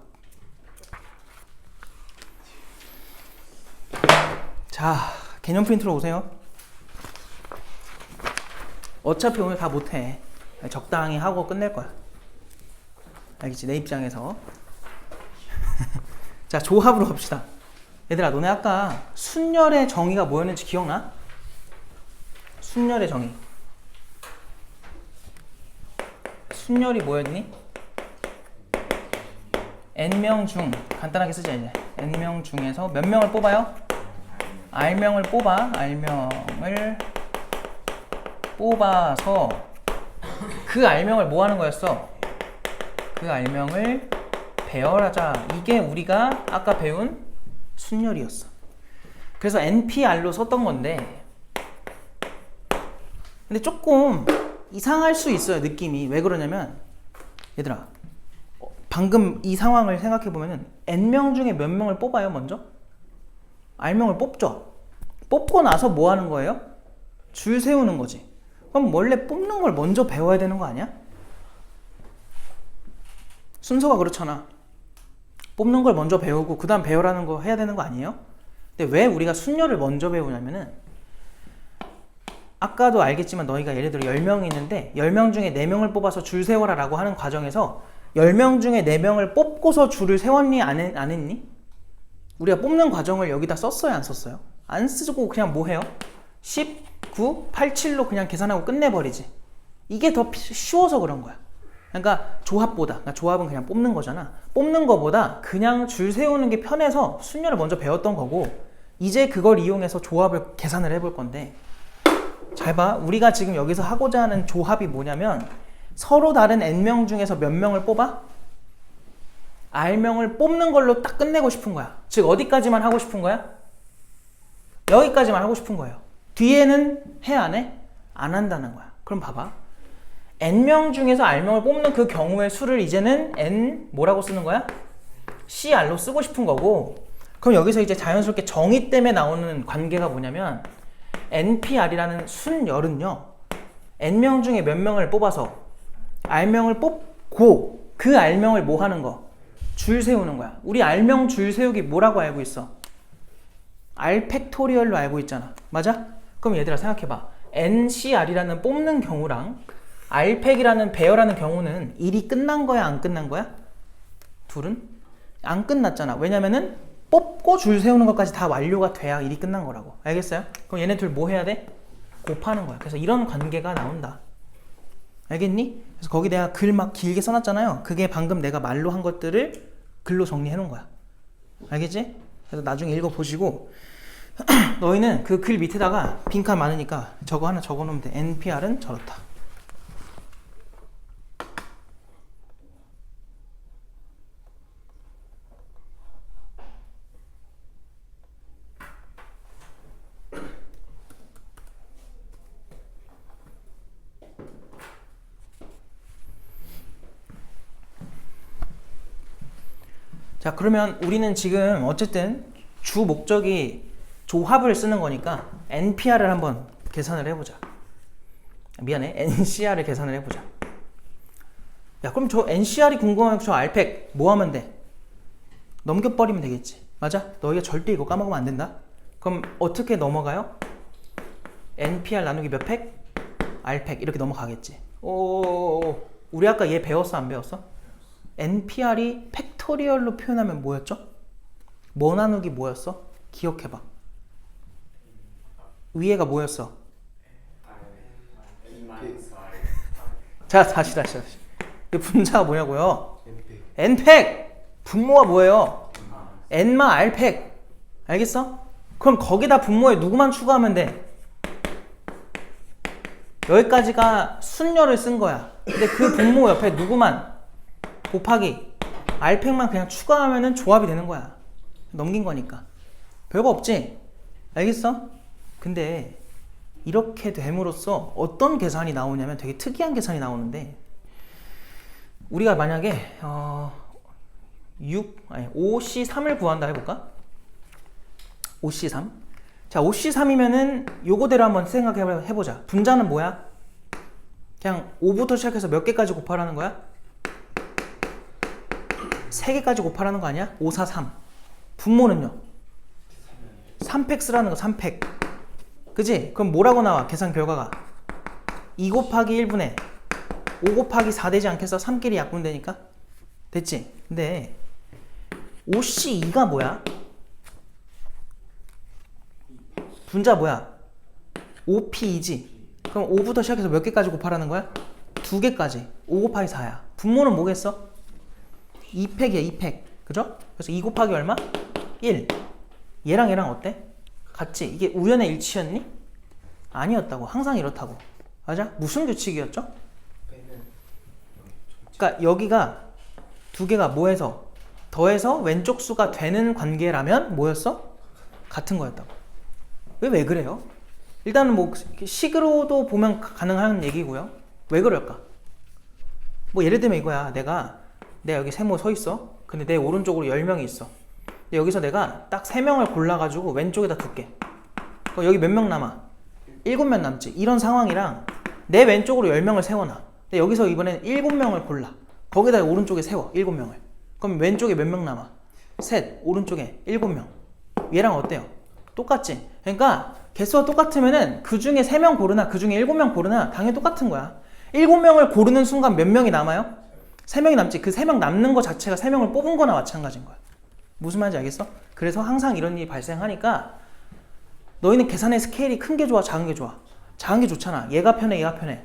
자, 개념 프린트로 오세요. 어차피 오늘 다 못해. 적당히 하고 끝낼 거야. 알겠지? 내 입장에서. 자, 조합으로 갑시다. 얘들아, 너네 아까 순열의 정의가 뭐였는지 기억나? 순열의 정의. 순열이 뭐였니? n명 중 간단하게 쓰자 이제. n명 중에서 몇 명을 뽑아요? r명을 뽑아. r명을 뽑아서 그 r명을 뭐 하는 거였어? 그 r명을 배열하자. 이게 우리가 아까 배운 순열이었어. 그래서 NPR로 썼던 건데, 근데 조금 이상할 수 있어요. 느낌이. 왜 그러냐면 얘들아, 방금 이 상황을 생각해 보면은 n명 중에 몇 명을 뽑아요? 먼저 r명을 뽑죠. 뽑고 나서 뭐 하는 거예요? 줄 세우는 거지. 그럼 원래 뽑는 걸 먼저 배워야 되는 거 아니야? 순서가 그렇잖아. 뽑는 걸 먼저 배우고 그 다음 배열하는 거 해야 되는 거 아니에요? 근데 왜 우리가 순열을 먼저 배우냐면은, 아까도 알겠지만 너희가 예를 들어 10명이 있는데 10명 중에 4명을 뽑아서 줄 세워라 라고 하는 과정에서 10명 중에 4명을 뽑고서 줄을 세웠니? 안 했니? 우리가 뽑는 과정을 여기다 썼어요? 안 썼어요? 안 쓰고 그냥 뭐 해요? 10, 9, 8, 7로 그냥 계산하고 끝내버리지. 이게 더 쉬워서 그런 거야. 그러니까 조합보다, 그러니까 조합은 그냥 뽑는 거잖아. 뽑는 거보다 그냥 줄 세우는 게 편해서 순열을 먼저 배웠던 거고, 이제 그걸 이용해서 조합을 계산을 해볼 건데, 잘 봐. 우리가 지금 여기서 하고자 하는 조합이 뭐냐면, 서로 다른 n명 중에서 몇 명을 뽑아? r명을 뽑는 걸로 딱 끝내고 싶은 거야. 즉 어디까지만 하고 싶은 거야? 여기까지만 하고 싶은 거예요. 뒤에는 해 안 해? 안 한다는 거야. 그럼 봐봐. n명 중에서 r명을 뽑는 그 경우의 수를 이제는 n 뭐라고 쓰는 거야? cr로 쓰고 싶은 거고, 그럼 여기서 이제 자연스럽게 정의 때문에 나오는 관계가 뭐냐면, npr이라는 순열은요, n명 중에 몇 명을 뽑아서 r명을 뽑고 그 r명을 뭐 하는 거? 줄 세우는 거야. 우리 r명 줄 세우기 뭐라고 알고 있어? r팩토리얼로 알고 있잖아. 맞아? 그럼 얘들아 생각해봐. ncr이라는 뽑는 경우랑 r팩이라는 배열하는 경우는 일이 끝난 거야? 안 끝난 거야? 둘은? 안 끝났잖아. 왜냐면은 뽑고 줄 세우는 것까지 다 완료가 돼야 일이 끝난 거라고. 알겠어요? 그럼 얘네 둘 뭐 해야 돼? 곱하는 거야. 그래서 이런 관계가 나온다. 알겠니? 그래서 거기 내가 글 막 길게 써놨잖아요. 그게 방금 내가 말로 한 것들을 글로 정리해 놓은 거야. 알겠지? 그래서 나중에 읽어보시고 너희는 그 글 밑에다가 빈칸 많으니까 저거 하나 적어놓으면 돼. NPR은 저렇다. 자, 그러면 우리는 지금 어쨌든 주 목적이 조합을 쓰는 거니까 NPR을 한번 계산을 해보자. 미안해, NCR을 계산을 해보자. 야, 그럼 저 NCR이 궁금하면 저 R팩 뭐 하면 돼? 넘겨버리면 되겠지. 맞아? 너희가 절대 이거 까먹으면 안 된다. 그럼 어떻게 넘어가요? NPR 나누기 몇 팩? R팩 이렇게 넘어가겠지. 오, 우리 아까 얘 배웠어 안 배웠어? NPR이 팩토리얼로 표현하면 뭐였죠? 뭐 나누기 뭐였어? 기억해봐. 위에가 뭐였어? 자, 다시. 이 분자가 뭐냐고요? N팩! 분모가 뭐예요? N마 R팩. 알겠어? 그럼 거기다 분모에 누구만 추가하면 돼? 여기까지가 순열을 쓴 거야. 근데 그 분모 옆에 누구만 곱하기 R팩만 그냥 추가하면은 조합이 되는 거야. 넘긴 거니까. 별거 없지? 알겠어? 근데 이렇게 됨으로써 어떤 계산이 나오냐면 되게 특이한 계산이 나오는데, 우리가 만약에 5C3을 구한다 해볼까? 5C3. 자, 5C3이면은 요거대로 한번 생각해보자. 분자는 뭐야? 그냥 5부터 시작해서 몇 개까지 곱하라는 거야? 3개까지 곱하라는 거 아니야? 5, 4, 3. 분모는요? 3팩 쓰라는 거, 3팩. 그지? 그럼 뭐라고 나와? 계산 결과가 2 곱하기 1분의 5 곱하기 4 되지 않겠어? 3끼리 약분되니까? 됐지? 근데 5C2가 뭐야? 분자 뭐야? 5P이지? 그럼 5부터 시작해서 몇 개까지 곱하라는 거야? 두 개까지 5 곱하기 4야. 분모는 뭐겠어? 2팩이야 2팩. 그죠? 그래서 2 곱하기 얼마? 1. 얘랑 얘랑 어때? 같지? 이게 우연의 일치였니? 아니었다고. 항상 이렇다고. 맞아? 무슨 규칙이었죠? 빼는 그러니까 여기가 두 개가 뭐해서 더해서 왼쪽 수가 되는 관계라면 뭐였어? 같은 거였다고. 왜 그래요? 일단은 뭐 식으로도 보면 가능한 얘기고요. 왜 그럴까? 뭐 예를 들면 이거야. 내가 여기 세모 서 있어. 근데 내 오른쪽으로 10명이 있어. 근데 여기서 내가 딱 3명을 골라가지고 왼쪽에다 둘게. 그럼 여기 몇 명 남아? 7명 남지. 이런 상황이랑 내 왼쪽으로 10명을 세워놔. 근데 여기서 이번엔 7명을 골라. 거기다 오른쪽에 세워. 7명을. 그럼 왼쪽에 몇 명 남아? 셋. 오른쪽에 7명. 얘랑 어때요? 똑같지? 그러니까 개수가 똑같으면은 그 중에 3명 고르나 그 중에 7명 고르나 당연히 똑같은 거야. 7명을 고르는 순간 몇 명이 남아요? 3명이 남지. 그 3명 남는 거 자체가 3명을 뽑은 거나 마찬가지인 거야. 무슨 말인지 알겠어? 그래서 항상 이런 일이 발생하니까 너희는 계산의 스케일이 큰 게 좋아, 작은 게 좋아? 작은 게 좋잖아. 얘가 편해, 얘가 편해.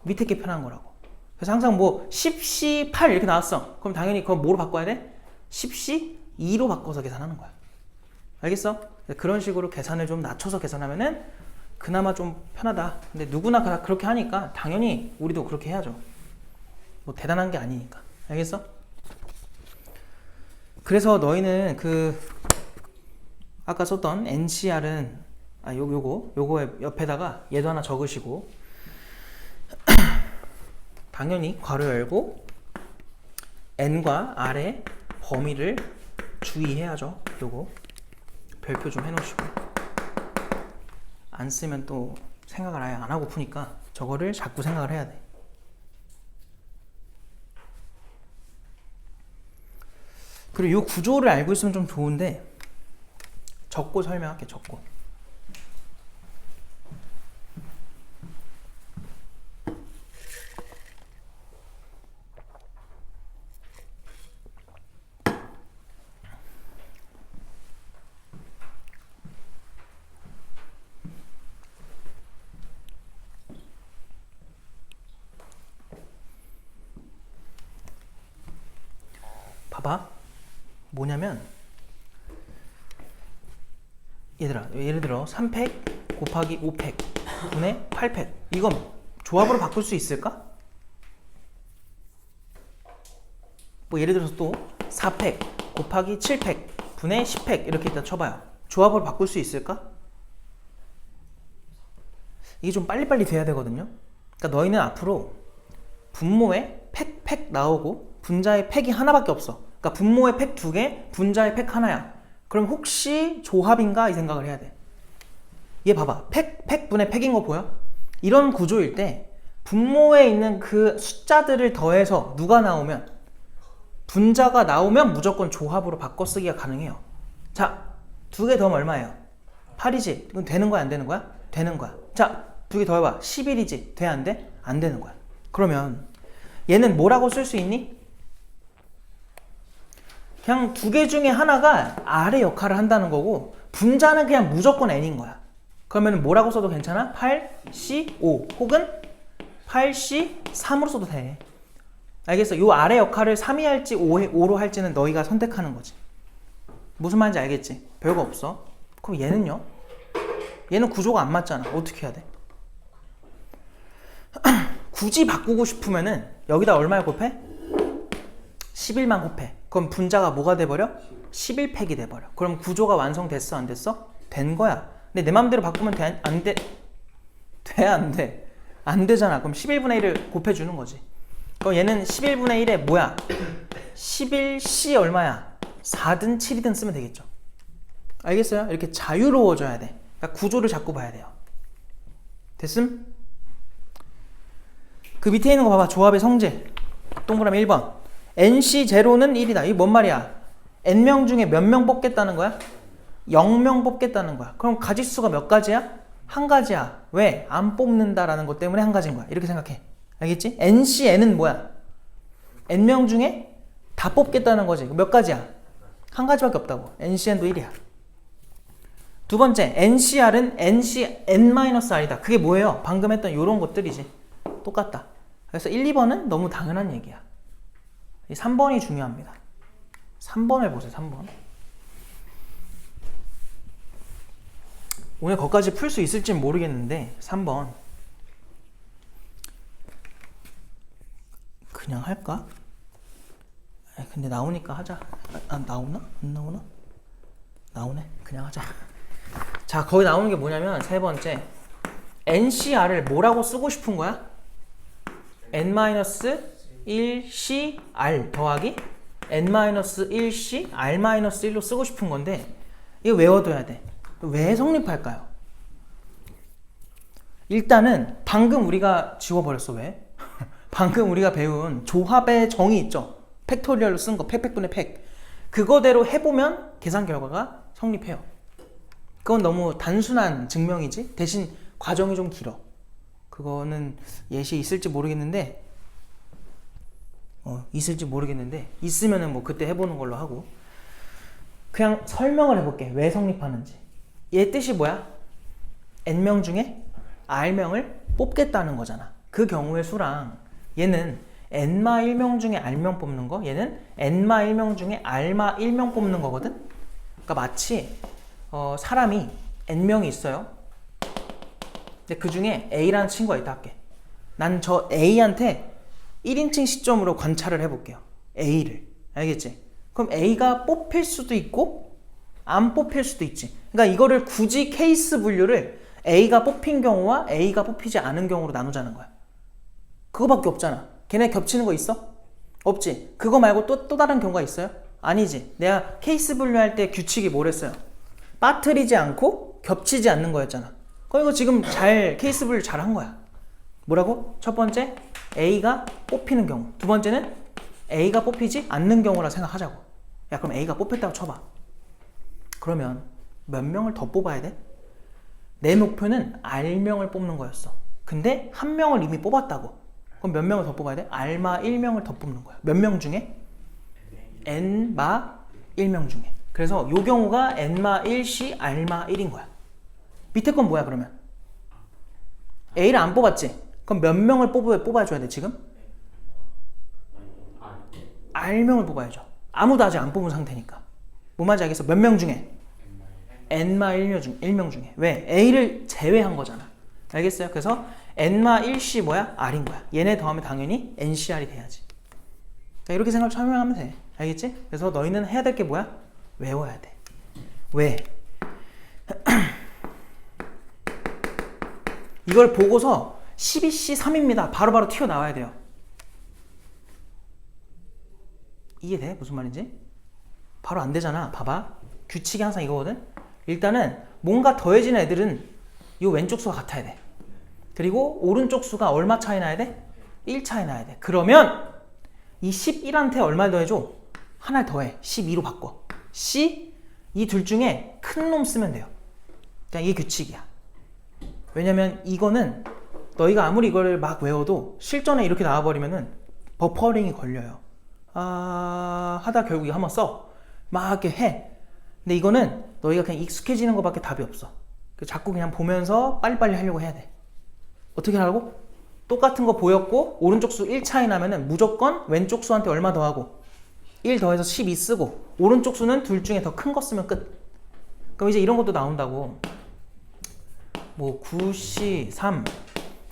밑에 게 편한 거라고. 그래서 항상 뭐 10C 8 이렇게 나왔어. 그럼 당연히 그건 뭐로 바꿔야 돼? 10C 2로 바꿔서 계산하는 거야. 알겠어? 그런 식으로 계산을 좀 낮춰서 계산하면은 그나마 좀 편하다. 근데 누구나 그렇게 하니까 당연히 우리도 그렇게 해야죠. 뭐 대단한 게 아니니까. 알겠어? 그래서 너희는 그 아까 썼던 NCR은 요거 옆에다가 얘도 하나 적으시고 당연히 괄호 열고 N과 R의 범위를 주의해야죠. 요거 별표 좀 해놓으시고 안 쓰면 또 생각을 아예 안 하고 푸니까 저거를 자꾸 생각을 해야 돼. 그리고 이 구조를 알고 있으면 좀 좋은데 적고 설명할게. 적고 봐봐. 뭐냐면 얘들아, 예를 들어 3팩 곱하기 5팩 분의 8팩 이건 조합으로 바꿀 수 있을까? 뭐 예를 들어서 또 4팩 곱하기 7팩 분의 10팩 이렇게 일단 쳐봐요. 조합으로 바꿀 수 있을까? 이게 좀 빨리빨리 돼야 되거든요. 그러니까 너희는 앞으로 분모에 팩 나오고 분자에 팩이 하나밖에 없어. 그러니까 분모에 팩 2개, 분자에 팩 하나야. 그럼 혹시 조합인가 이 생각을 해야 돼. 얘 봐봐. 팩 분의 팩인 거 보여? 이런 구조일 때 분모에 있는 그 숫자들을 더해서 누가 나오면 분자가 나오면 무조건 조합으로 바꿔 쓰기가 가능해요. 자, 2개 더하면 얼마예요? 8이지. 이건 되는 거야 안 되는 거야? 되는 거야. 자, 2개 더해봐. 11이지. 돼 안 돼? 안 되는 거야. 그러면 얘는 뭐라고 쓸 수 있니? 그냥 2개 중에 하나가 R의 역할을 한다는 거고 분자는 그냥 무조건 N인 거야. 그러면 뭐라고 써도 괜찮아? 8C5 혹은 8C3으로 써도 돼. 알겠어? 요 R의 역할을 3이 할지 5로 할지는 너희가 선택하는 거지. 무슨 말인지 알겠지? 별거 없어. 그럼 얘는요? 얘는 구조가 안 맞잖아. 어떻게 해야 돼? 굳이 바꾸고 싶으면은 여기다 얼마를 곱해? 11만 곱해. 그럼 분자가 뭐가 돼버려? 11팩이 돼버려. 그럼 구조가 완성됐어? 안 됐어? 된 거야. 근데 내 맘대로 바꾸면 돼? 안 돼? 돼? 안 돼? 안 되잖아. 그럼 11분의 1을 곱해주는 거지. 그럼 얘는 11분의 1에 뭐야? 11C 얼마야? 4든 7이든 쓰면 되겠죠. 알겠어요? 이렇게 자유로워져야 돼. 그러니까 구조를 자꾸 봐야 돼요. 됐음? 그 밑에 있는 거 봐봐. 조합의 성질. 동그라미 1번. NC0는 1이다. 이게 뭔 말이야? N명 중에 몇 명 뽑겠다는 거야? 0명 뽑겠다는 거야. 그럼 가짓수가 몇 가지야? 한 가지야. 왜? 안 뽑는다라는 것 때문에 한 가지인 거야. 이렇게 생각해. 알겠지? NCN은 뭐야? N명 중에 다 뽑겠다는 거지. 몇 가지야? 한 가지밖에 없다고. NCN도 1이야. 두 번째, NCR은 NCN-R이다. 그게 뭐예요? 방금 했던 요런 것들이지. 똑같다. 그래서 1, 2번은 너무 당연한 얘기야. 이 3번이 중요합니다. 3번을 보세요. 3번. 오늘 거기까지 풀 수 있을지 모르겠는데 3번 그냥 할까? 근데 나오니까 하자. 나오나? 안 나오나? 나오네. 그냥 하자. 자, 거기 나오는 게 뭐냐면 세 번째 NCR을 뭐라고 쓰고 싶은 거야? N-1CR 더하기 N-1C R-1로 쓰고 싶은 건데 이거 외워둬야 돼. 왜 성립할까요? 일단은 방금 우리가 지워버렸어. 왜? 방금 우리가 배운 조합의 정의 있죠? 팩토리얼로 쓴 거, 팩분의 팩. 그거대로 해보면 계산 결과가 성립해요. 그건 너무 단순한 증명이지 대신 과정이 좀 길어. 그거는 예시 있을지 모르겠는데 있으면은 뭐 그때 해보는 걸로 하고 그냥 설명을 해볼게. 왜 성립하는지. 얘 뜻이 뭐야? N명 중에 R명을 뽑겠다는 거잖아. 그 경우의 수랑 얘는 N마 1명 중에 R명 뽑는 거, 얘는 N마 1명 중에 R마 1명 뽑는 거거든? 그러니까 마치 사람이 N명이 있어요. 근데 그 중에 A라는 친구가 있다 할게. 난 저 A한테 1인칭 시점으로 관찰을 해볼게요. A를. 알겠지? 그럼 A가 뽑힐 수도 있고 안 뽑힐 수도 있지. 그러니까 이거를 굳이 케이스 분류를 A가 뽑힌 경우와 A가 뽑히지 않은 경우로 나누자는 거야. 그거밖에 없잖아. 걔네 겹치는 거 있어? 없지. 그거 말고 또 다른 경우가 있어요? 아니지. 내가 케이스 분류할 때 규칙이 뭐랬어요? 빠뜨리지 않고 겹치지 않는 거였잖아. 그럼 이거 지금 잘 케이스 분류 잘 한 거야. 뭐라고? 첫 번째 A가 뽑히는 경우, 두 번째는 A가 뽑히지 않는 경우라 생각하자고. 야, 그럼 A가 뽑혔다고 쳐봐. 그러면 몇 명을 더 뽑아야 돼? 내 목표는 R명을 뽑는 거였어. 근데 한 명을 이미 뽑았다고. 그럼 몇 명을 더 뽑아야 돼? R마 1명을 더 뽑는 거야. 몇 명 중에? N마 1명 중에. 그래서 요 경우가 N마 1C R마 1인 거야. 밑에 건 뭐야 그러면? A를 안 뽑았지? 그럼 몇 명을 뽑아줘야 돼 지금? R명을 뽑아야죠. 아무도 아직 안 뽑은 상태니까. 뭐 말인지 알겠어? 몇 명 중에? N마 1명 중에. 왜? A를 제외한 거잖아. 알겠어요? 그래서 N마 1C 뭐야? R인 거야. 얘네 더하면 당연히 NCR이 돼야지. 자, 이렇게 설명하면 돼. 알겠지? 그래서 너희는 해야 될 게 뭐야? 외워야 돼. 왜? 이걸 보고서 12C 3입니다. 바로바로 튀어나와야 돼요. 이해돼? 무슨 말인지? 바로 안 되잖아. 봐봐. 규칙이 항상 이거거든? 일단은 뭔가 더해지는 애들은 이 왼쪽 수가 같아야 돼. 그리고 오른쪽 수가 얼마 차이 나야 돼? 1 차이 나야 돼. 그러면 이 11한테 얼마 더해줘? 하나를 더해. 12로 바꿔. C? 이 둘 중에 큰 놈 쓰면 돼요. 그냥 이게 규칙이야. 왜냐면 이거는 너희가 아무리 이걸 막 외워도 실전에 이렇게 나와버리면은 버퍼링이 걸려요. 하다 결국 한번 써. 막 이렇게 해. 근데 이거는 너희가 그냥 익숙해지는 것밖에 답이 없어. 자꾸 그냥 보면서 빨리빨리 하려고 해야 돼. 어떻게 하라고? 똑같은 거 보였고 오른쪽 수 1 차이 나면은 무조건 왼쪽 수한테 얼마 더하고 1 더해서 12 쓰고 오른쪽 수는 둘 중에 더 큰 거 쓰면 끝. 그럼 이제 이런 것도 나온다고. 뭐 9C3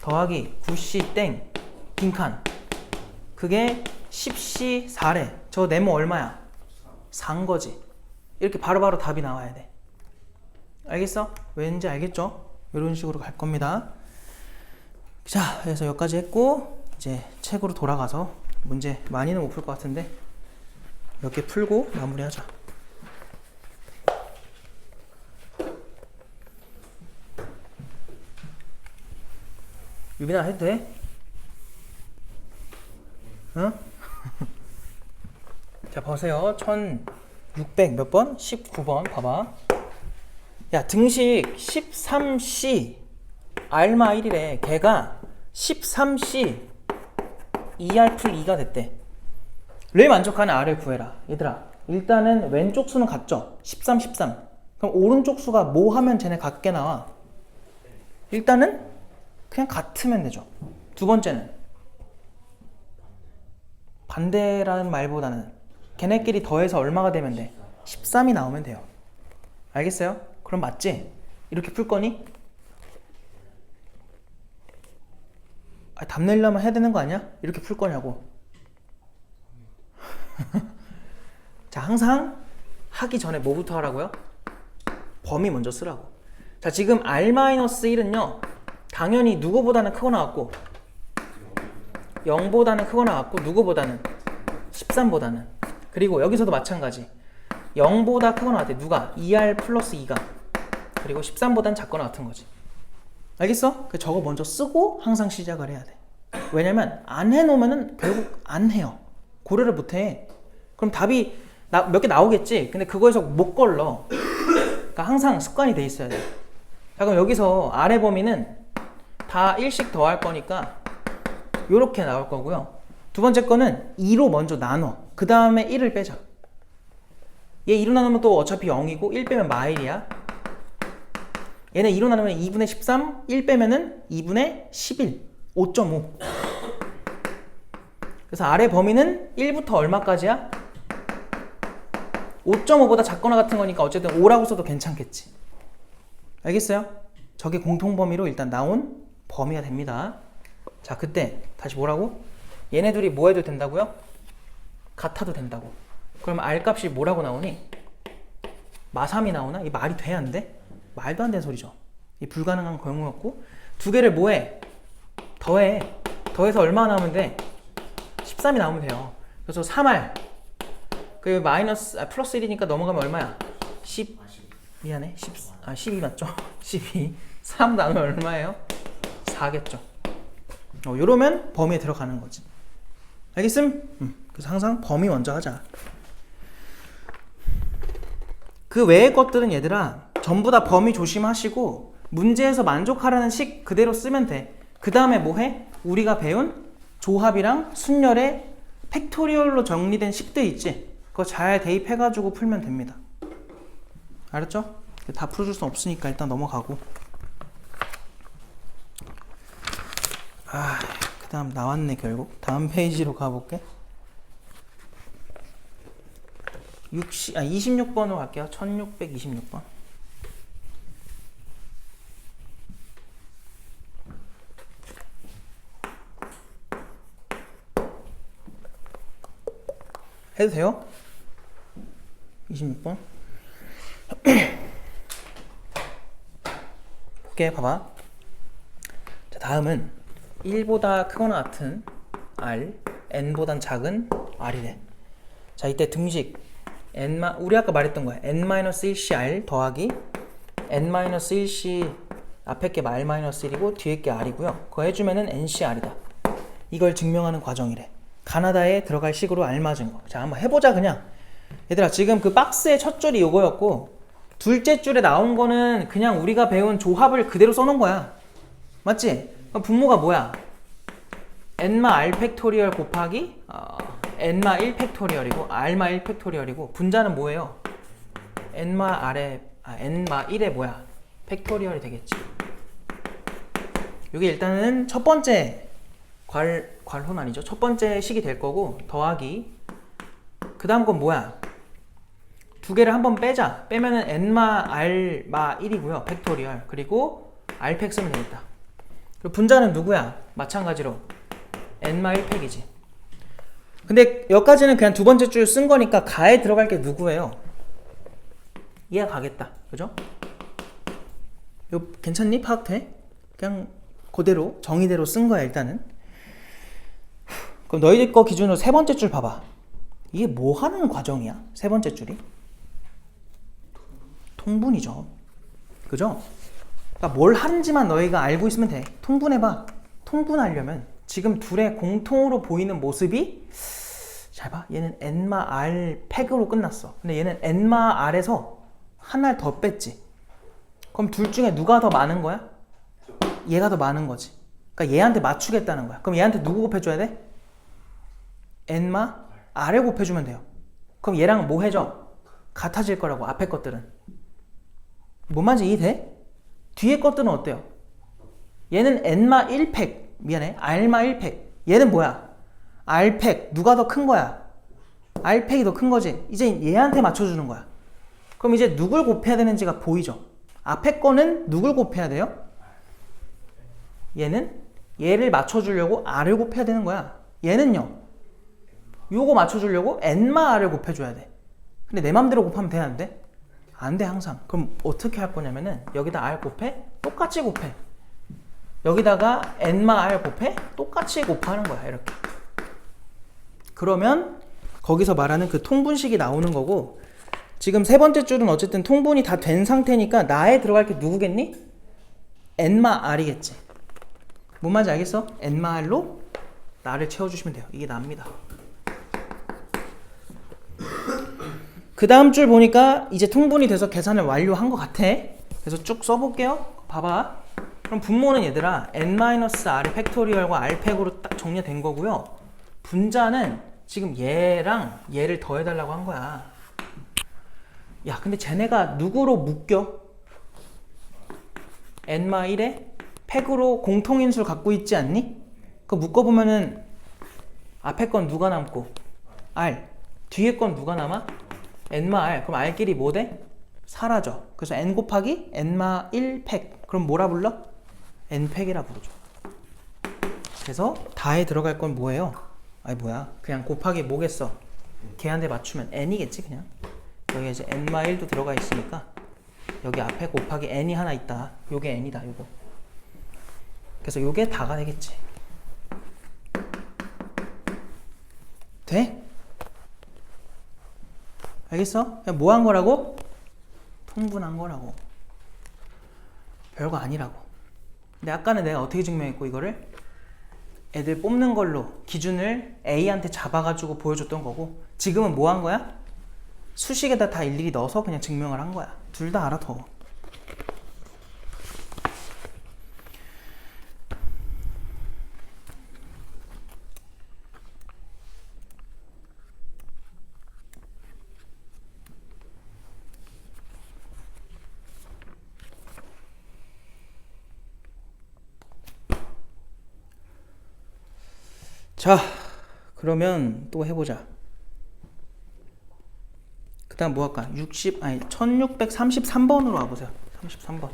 더하기 9C 땡 빈칸 그게 10C4래. 저 네모 얼마야? 4인 거지. 이렇게 바로바로 답이 나와야 돼. 알겠어? 왠지 알겠죠? 이런 식으로 갈 겁니다. 자, 그래서 여기까지 했고 이제 책으로 돌아가서 문제 많이는 못 풀 것 같은데 몇 개 풀고 마무리하자. 유빈아 해도 돼? 응? 자, 보세요. 1600 몇 번? 19번 봐봐. 야, 등식 13C R마 1이래. 걔가 13C 2R 풀 2가 됐대. 를 만족하는 R을 구해라. 얘들아, 일단은 왼쪽 수는 같죠? 13, 13. 그럼 오른쪽 수가 뭐 하면 쟤네 같게 나와? 일단은 그냥 같으면 되죠. 두 번째는 반대라는 말보다는 걔네끼리 더해서 얼마가 되면 돼? 13이 나오면 돼요. 알겠어요? 그럼 맞지? 이렇게 풀 거니? 답 내려면 해야 되는 거 아니야? 이렇게 풀 거냐고. 자, 항상 하기 전에 뭐부터 하라고요? 범위 먼저 쓰라고. 자, 지금 R-1은요 당연히 누구보다는 크거 나왔고 0보다는 크거 나왔고 누구보다는 13보다는. 그리고 여기서도 마찬가지 0보다 크거 나왔대. 누가? 2R 플러스 2가. 그리고 13보다는 작거나 같은 거지. 알겠어? 저거 먼저 쓰고 항상 시작을 해야 돼. 왜냐면 안 해놓으면은 결국 안 해요. 고려를 못 해. 그럼 답이 몇 개 나오겠지. 근데 그거에서 못 걸러. 그러니까 항상 습관이 돼 있어야 돼. 자, 그럼 여기서 아래 범위는 다 1씩 더할 거니까 요렇게 나올 거고요. 두 번째 거는 2로 먼저 나눠. 그 다음에 1을 빼자. 얘 2로 나누면 또 어차피 0이고 1 빼면 마일이야. 얘네 2로 나누면 2분의 13, 1 빼면은 2분의 11, 5.5. 그래서 아래 범위는 1부터 얼마까지야? 5.5보다 작거나 같은 거니까 어쨌든 5라고 써도 괜찮겠지. 알겠어요? 저게 공통범위로 일단 나온 범위가 됩니다. 자, 그때 다시 뭐라고? 얘네 둘이 뭐 해도 된다고요? 같아도 된다고. 그럼 R 값이 뭐라고 나오니? 마3이 나오나? 이 말이 돼? 안 돼? 말도 안 되는 소리죠. 이 불가능한 경우였고, 두 개를 뭐해? 더해. 더해서 얼마 나오면 돼? 13이 나오면 돼요. 그래서 3R 그 플러스 1이니까 넘어가면 얼마야? 10 미안해 12 맞죠? 12 3 나누면 얼마예요? 4겠죠. 요러면 범위에 들어가는 거지. 알겠음? 그래서 항상 범위 먼저 하자. 그 외의 것들은 얘들아 전부 다 범위 조심하시고 문제에서 만족하라는 식 그대로 쓰면 돼. 그 다음에 뭐 해? 우리가 배운 조합이랑 순열의 팩토리얼로 정리된 식들 있지? 그거 잘 대입해가지고 풀면 됩니다. 알았죠? 다 풀어줄 순 없으니까 일단 넘어가고. 그 다음 나왔네 결국. 다음 페이지로 가볼게. 26번으로 갈게요. 1626번. 해도 돼요? 26번. 볼게, 봐봐. 자, 다음은 1보다 크거나 같은 R, n보단 작은 R이래. 자, 이때 등식 우리 아까 말했던 거야. n-1cr 더하기 n-1c 앞에 게 r-1이고 뒤에 게 r이고요. 그거 해주면은 ncr이다. 이걸 증명하는 과정이래. 가나다에 들어갈 식으로 알맞은 거. 자, 한번 해보자 그냥. 얘들아, 지금 그 박스의 첫 줄이 이거였고 둘째 줄에 나온 거는 그냥 우리가 배운 조합을 그대로 써놓은 거야. 맞지? 그럼 분모가 뭐야? n마 r 팩토리얼 곱하기 n마 1 팩토리얼이고 r마 1 팩토리얼이고 분자는 뭐예요? n마 1의 뭐야? 팩토리얼이 되겠지. 이게 일단은 첫 번째 괄호는 아니죠. 첫 번째 식이 될 거고 더하기 그 다음 건 뭐야? 두 개를 한번 빼자. 빼면은 n마 r마 1이고요. 팩토리얼. 그리고 r팩 쓰면 되겠다. 그리고 분자는 누구야? 마찬가지로 n마 1팩이지. 근데 여기까지는 그냥 두 번째 줄 쓴 거니까 가에 들어갈 게 누구예요? 이해가 가겠다. 그죠? 이거 괜찮니? 파악돼? 그냥 그대로 정의대로 쓴 거야 일단은. 그럼 너희들 거 기준으로 세 번째 줄 봐봐. 이게 뭐 하는 과정이야? 세 번째 줄이? 통분이죠. 그죠? 그러니까 뭘 하는지만 너희가 알고 있으면 돼. 통분해봐. 통분하려면 지금 둘의 공통으로 보이는 모습이 잘 봐. 얘는 n마 r 팩으로 끝났어. 근데 얘는 n마 r에서 하나를 더 뺐지. 그럼 둘 중에 누가 더 많은 거야? 얘가 더 많은 거지. 그러니까 얘한테 맞추겠다는 거야. 그럼 얘한테 누구 곱해줘야 돼? n마 r에 곱해주면 돼요. 그럼 얘랑 뭐 해줘? 같아질 거라고. 앞에 것들은. 뭔 말인지 이해돼? 뒤에 것들은 어때요? 얘는 n마 1팩 미안해 r마 1팩 얘는 뭐야? R팩 누가 더 큰 거야? R팩이 더 큰 거지. 이제 얘한테 맞춰주는 거야. 그럼 이제 누굴 곱해야 되는지가 보이죠? 앞에 거는 누굴 곱해야 돼요? 얘는 얘를 맞춰주려고 R을 곱해야 되는 거야. 얘는요. 요거 맞춰주려고 N마 R을 곱해줘야 돼. 근데 내 맘대로 곱하면 돼, 안 돼? 안 돼, 항상. 그럼 어떻게 할 거냐면은 여기다 R 곱해? 똑같이 곱해. 여기다가 N마 R 곱해? 똑같이 곱하는 거야, 이렇게. 그러면 거기서 말하는 그 통분식이 나오는 거고, 지금 세 번째 줄은 어쨌든 통분이 다 된 상태니까 나에 들어갈 게 누구겠니? N마 R이겠지. 뭔 말인지 알겠어? N마 R로 나를 채워주시면 돼요. 이게 나입니다. 그 다음 줄 보니까 이제 통분이 돼서 계산을 완료한 것 같아. 그래서 쭉 써볼게요. 봐봐. 그럼 분모는 얘들아 n-r의 팩토리얼과 r팩으로 딱 정리된 거고요. 분자는 지금 얘랑 얘를 더해달라고 한 거야. 야, 근데 쟤네가 누구로 묶여? n-1에 팩으로 공통인수를 갖고 있지 않니? 그거 묶어보면은 앞에 건 누가 남고 r, 뒤에 건 누가 남아? n-r. 그럼 r끼리 뭐 돼? 사라져. 그래서 n 곱하기 n-1 팩. 그럼 뭐라 불러? n팩이라 부르죠. 그래서 다에 들어갈 건 뭐예요? 아니 뭐야, 그냥 곱하기 뭐겠어? 걔한테 맞추면 n이겠지. 그냥 여기 이제 n-1도 들어가 있으니까 여기 앞에 곱하기 n이 하나 있다. 요게 n이다. 요거. 그래서 요게 다가 되겠지. 돼? 알겠어? 그냥 뭐 한 거라고? 통분한 거라고. 별거 아니라고. 근데 아까는 내가 어떻게 증명했고, 이거를 애들 뽑는 걸로 기준을 A한테 잡아가지고 보여줬던 거고, 지금은 뭐 한 거야? 수식에다 다 일일이 넣어서 그냥 증명을 한 거야. 둘 다 알아. 더 자, 그러면 또 해보자. 그 다음 뭐 할까? 1633번으로 와보세요. 33번.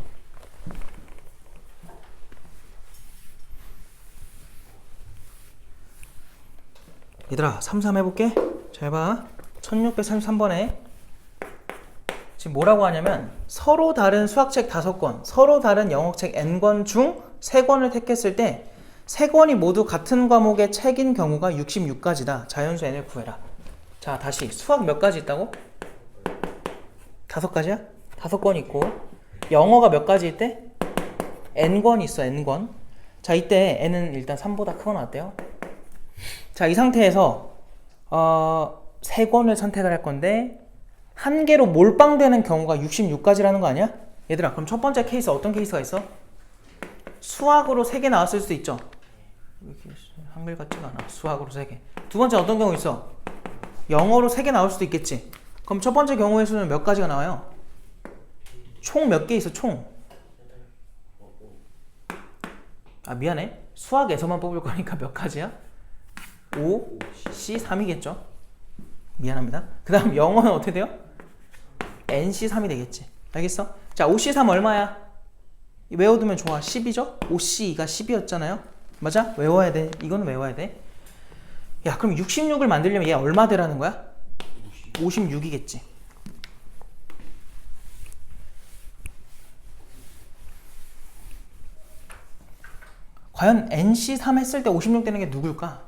얘들아, 33 해볼게. 잘 봐. 1633번에 지금 뭐라고 하냐면 서로 다른 수학책 5권, 서로 다른 영어책 n권 중 3권을 택했을 때 3권이 모두 같은 과목의 책인 경우가 66가지다. 자연수 n을 구해라. 자, 다시 수학 몇 가지 있다고? 5가지야? 5권 있고 영어가 몇 가지 있대? n권 있어. n권. 자, 이때 n은 일단 3보다 크거나 같대요. 자, 이 상태에서 3권을 선택을 할 건데 한 개로 몰빵되는 경우가 66가지라는 거 아니야? 얘들아, 그럼 첫 번째 케이스 어떤 케이스가 있어? 수학으로 3개 나왔을 수도 있죠. 한글 같지가 않아. 수학으로 3개. 두 번째 어떤 경우 있어? 영어로 3개 나올 수도 있겠지. 그럼 첫 번째 경우의 수는 몇 가지가 나와요? 총 몇 개 있어? 총. 아, 미안해. 수학에서만 뽑을 거니까 몇 가지야? 5, C, 3이겠죠. 미안합니다. 그 다음 영어는 어떻게 돼요? NC 3이 되겠지. 알겠어? 자, OC3 얼마야? 외워두면 좋아. 10이죠? OC2가 10이었잖아요. 맞아? 외워야 돼. 이거는 외워야 돼. 야, 그럼 66을 만들려면 얘 얼마 되라는 거야? 56이겠지. 과연 NC3 했을 때 56 되는 게 누굴까?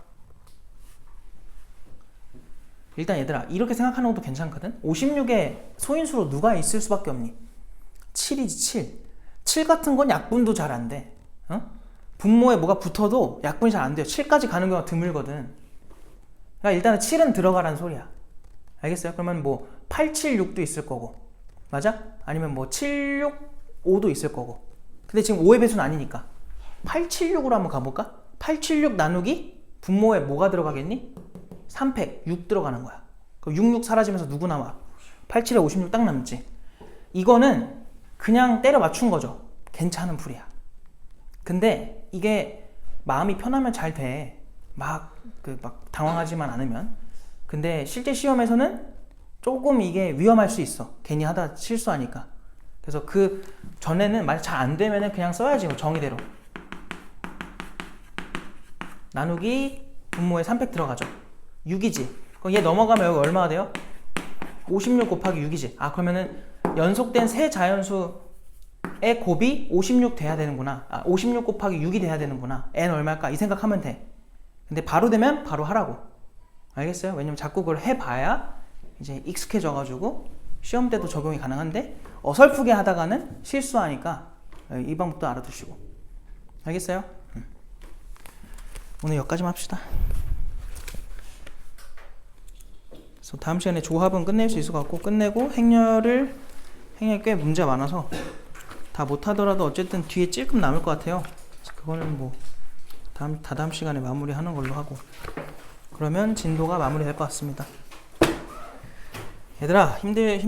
일단 얘들아, 이렇게 생각하는 것도 괜찮거든? 56에 소인수로 누가 있을 수밖에 없니? 7이지. 7. 7 같은 건 약분도 잘 안 돼. 어? 분모에 뭐가 붙어도 약분이 잘 안 돼요. 7까지 가는 경우가 드물거든. 그러니까 일단은 7은 들어가라는 소리야. 알겠어요? 그러면 뭐 876도 있을 거고, 맞아? 아니면 뭐 765도 있을 거고. 근데 지금 5의 배수는 아니니까 876으로 한번 가볼까? 876 나누기 분모에 뭐가 들어가겠니? 3팩 6 들어가는 거야. 그럼 66 사라지면서 누구 남아? 87에 56 딱 남지. 이거는 그냥 때려 맞춘 거죠. 괜찮은 풀이야. 근데 이게 마음이 편하면 잘 돼. 막 당황하지만 않으면. 근데 실제 시험에서는 조금 이게 위험할 수 있어. 괜히 하다 실수하니까. 그래서 그 전에는 만약 잘 안 되면은 그냥 써야지 뭐 정의대로. 나누기 분모에 3팩 들어가죠. 6이지. 그럼 얘 넘어가면 여기 얼마가 돼요? 56 곱하기 6이지. 아 그러면은 연속된 세 자연수의 곱이 56 돼야 되는구나. 56 곱하기 6이 돼야 되는구나. n 얼마일까? 이 생각하면 돼. 근데 바로 되면 바로 하라고. 알겠어요? 왜냐면 자꾸 그걸 해봐야 이제 익숙해져가지고 시험 때도 적용이 가능한데 어설프게 하다가는 실수하니까 이 방법도 알아두시고. 알겠어요? 오늘 여기까지만 합시다. 그래서 다음 시간에 조합은 끝낼 수 있을 것 같고, 끝내고 행렬이 꽤 문제가 많아서 다 못하더라도 어쨌든 뒤에 찔끔 남을 것 같아요. 그거는 뭐 다다음 시간에 마무리하는 걸로 하고, 그러면 진도가 마무리될 것 같습니다. 얘들아 힘드니?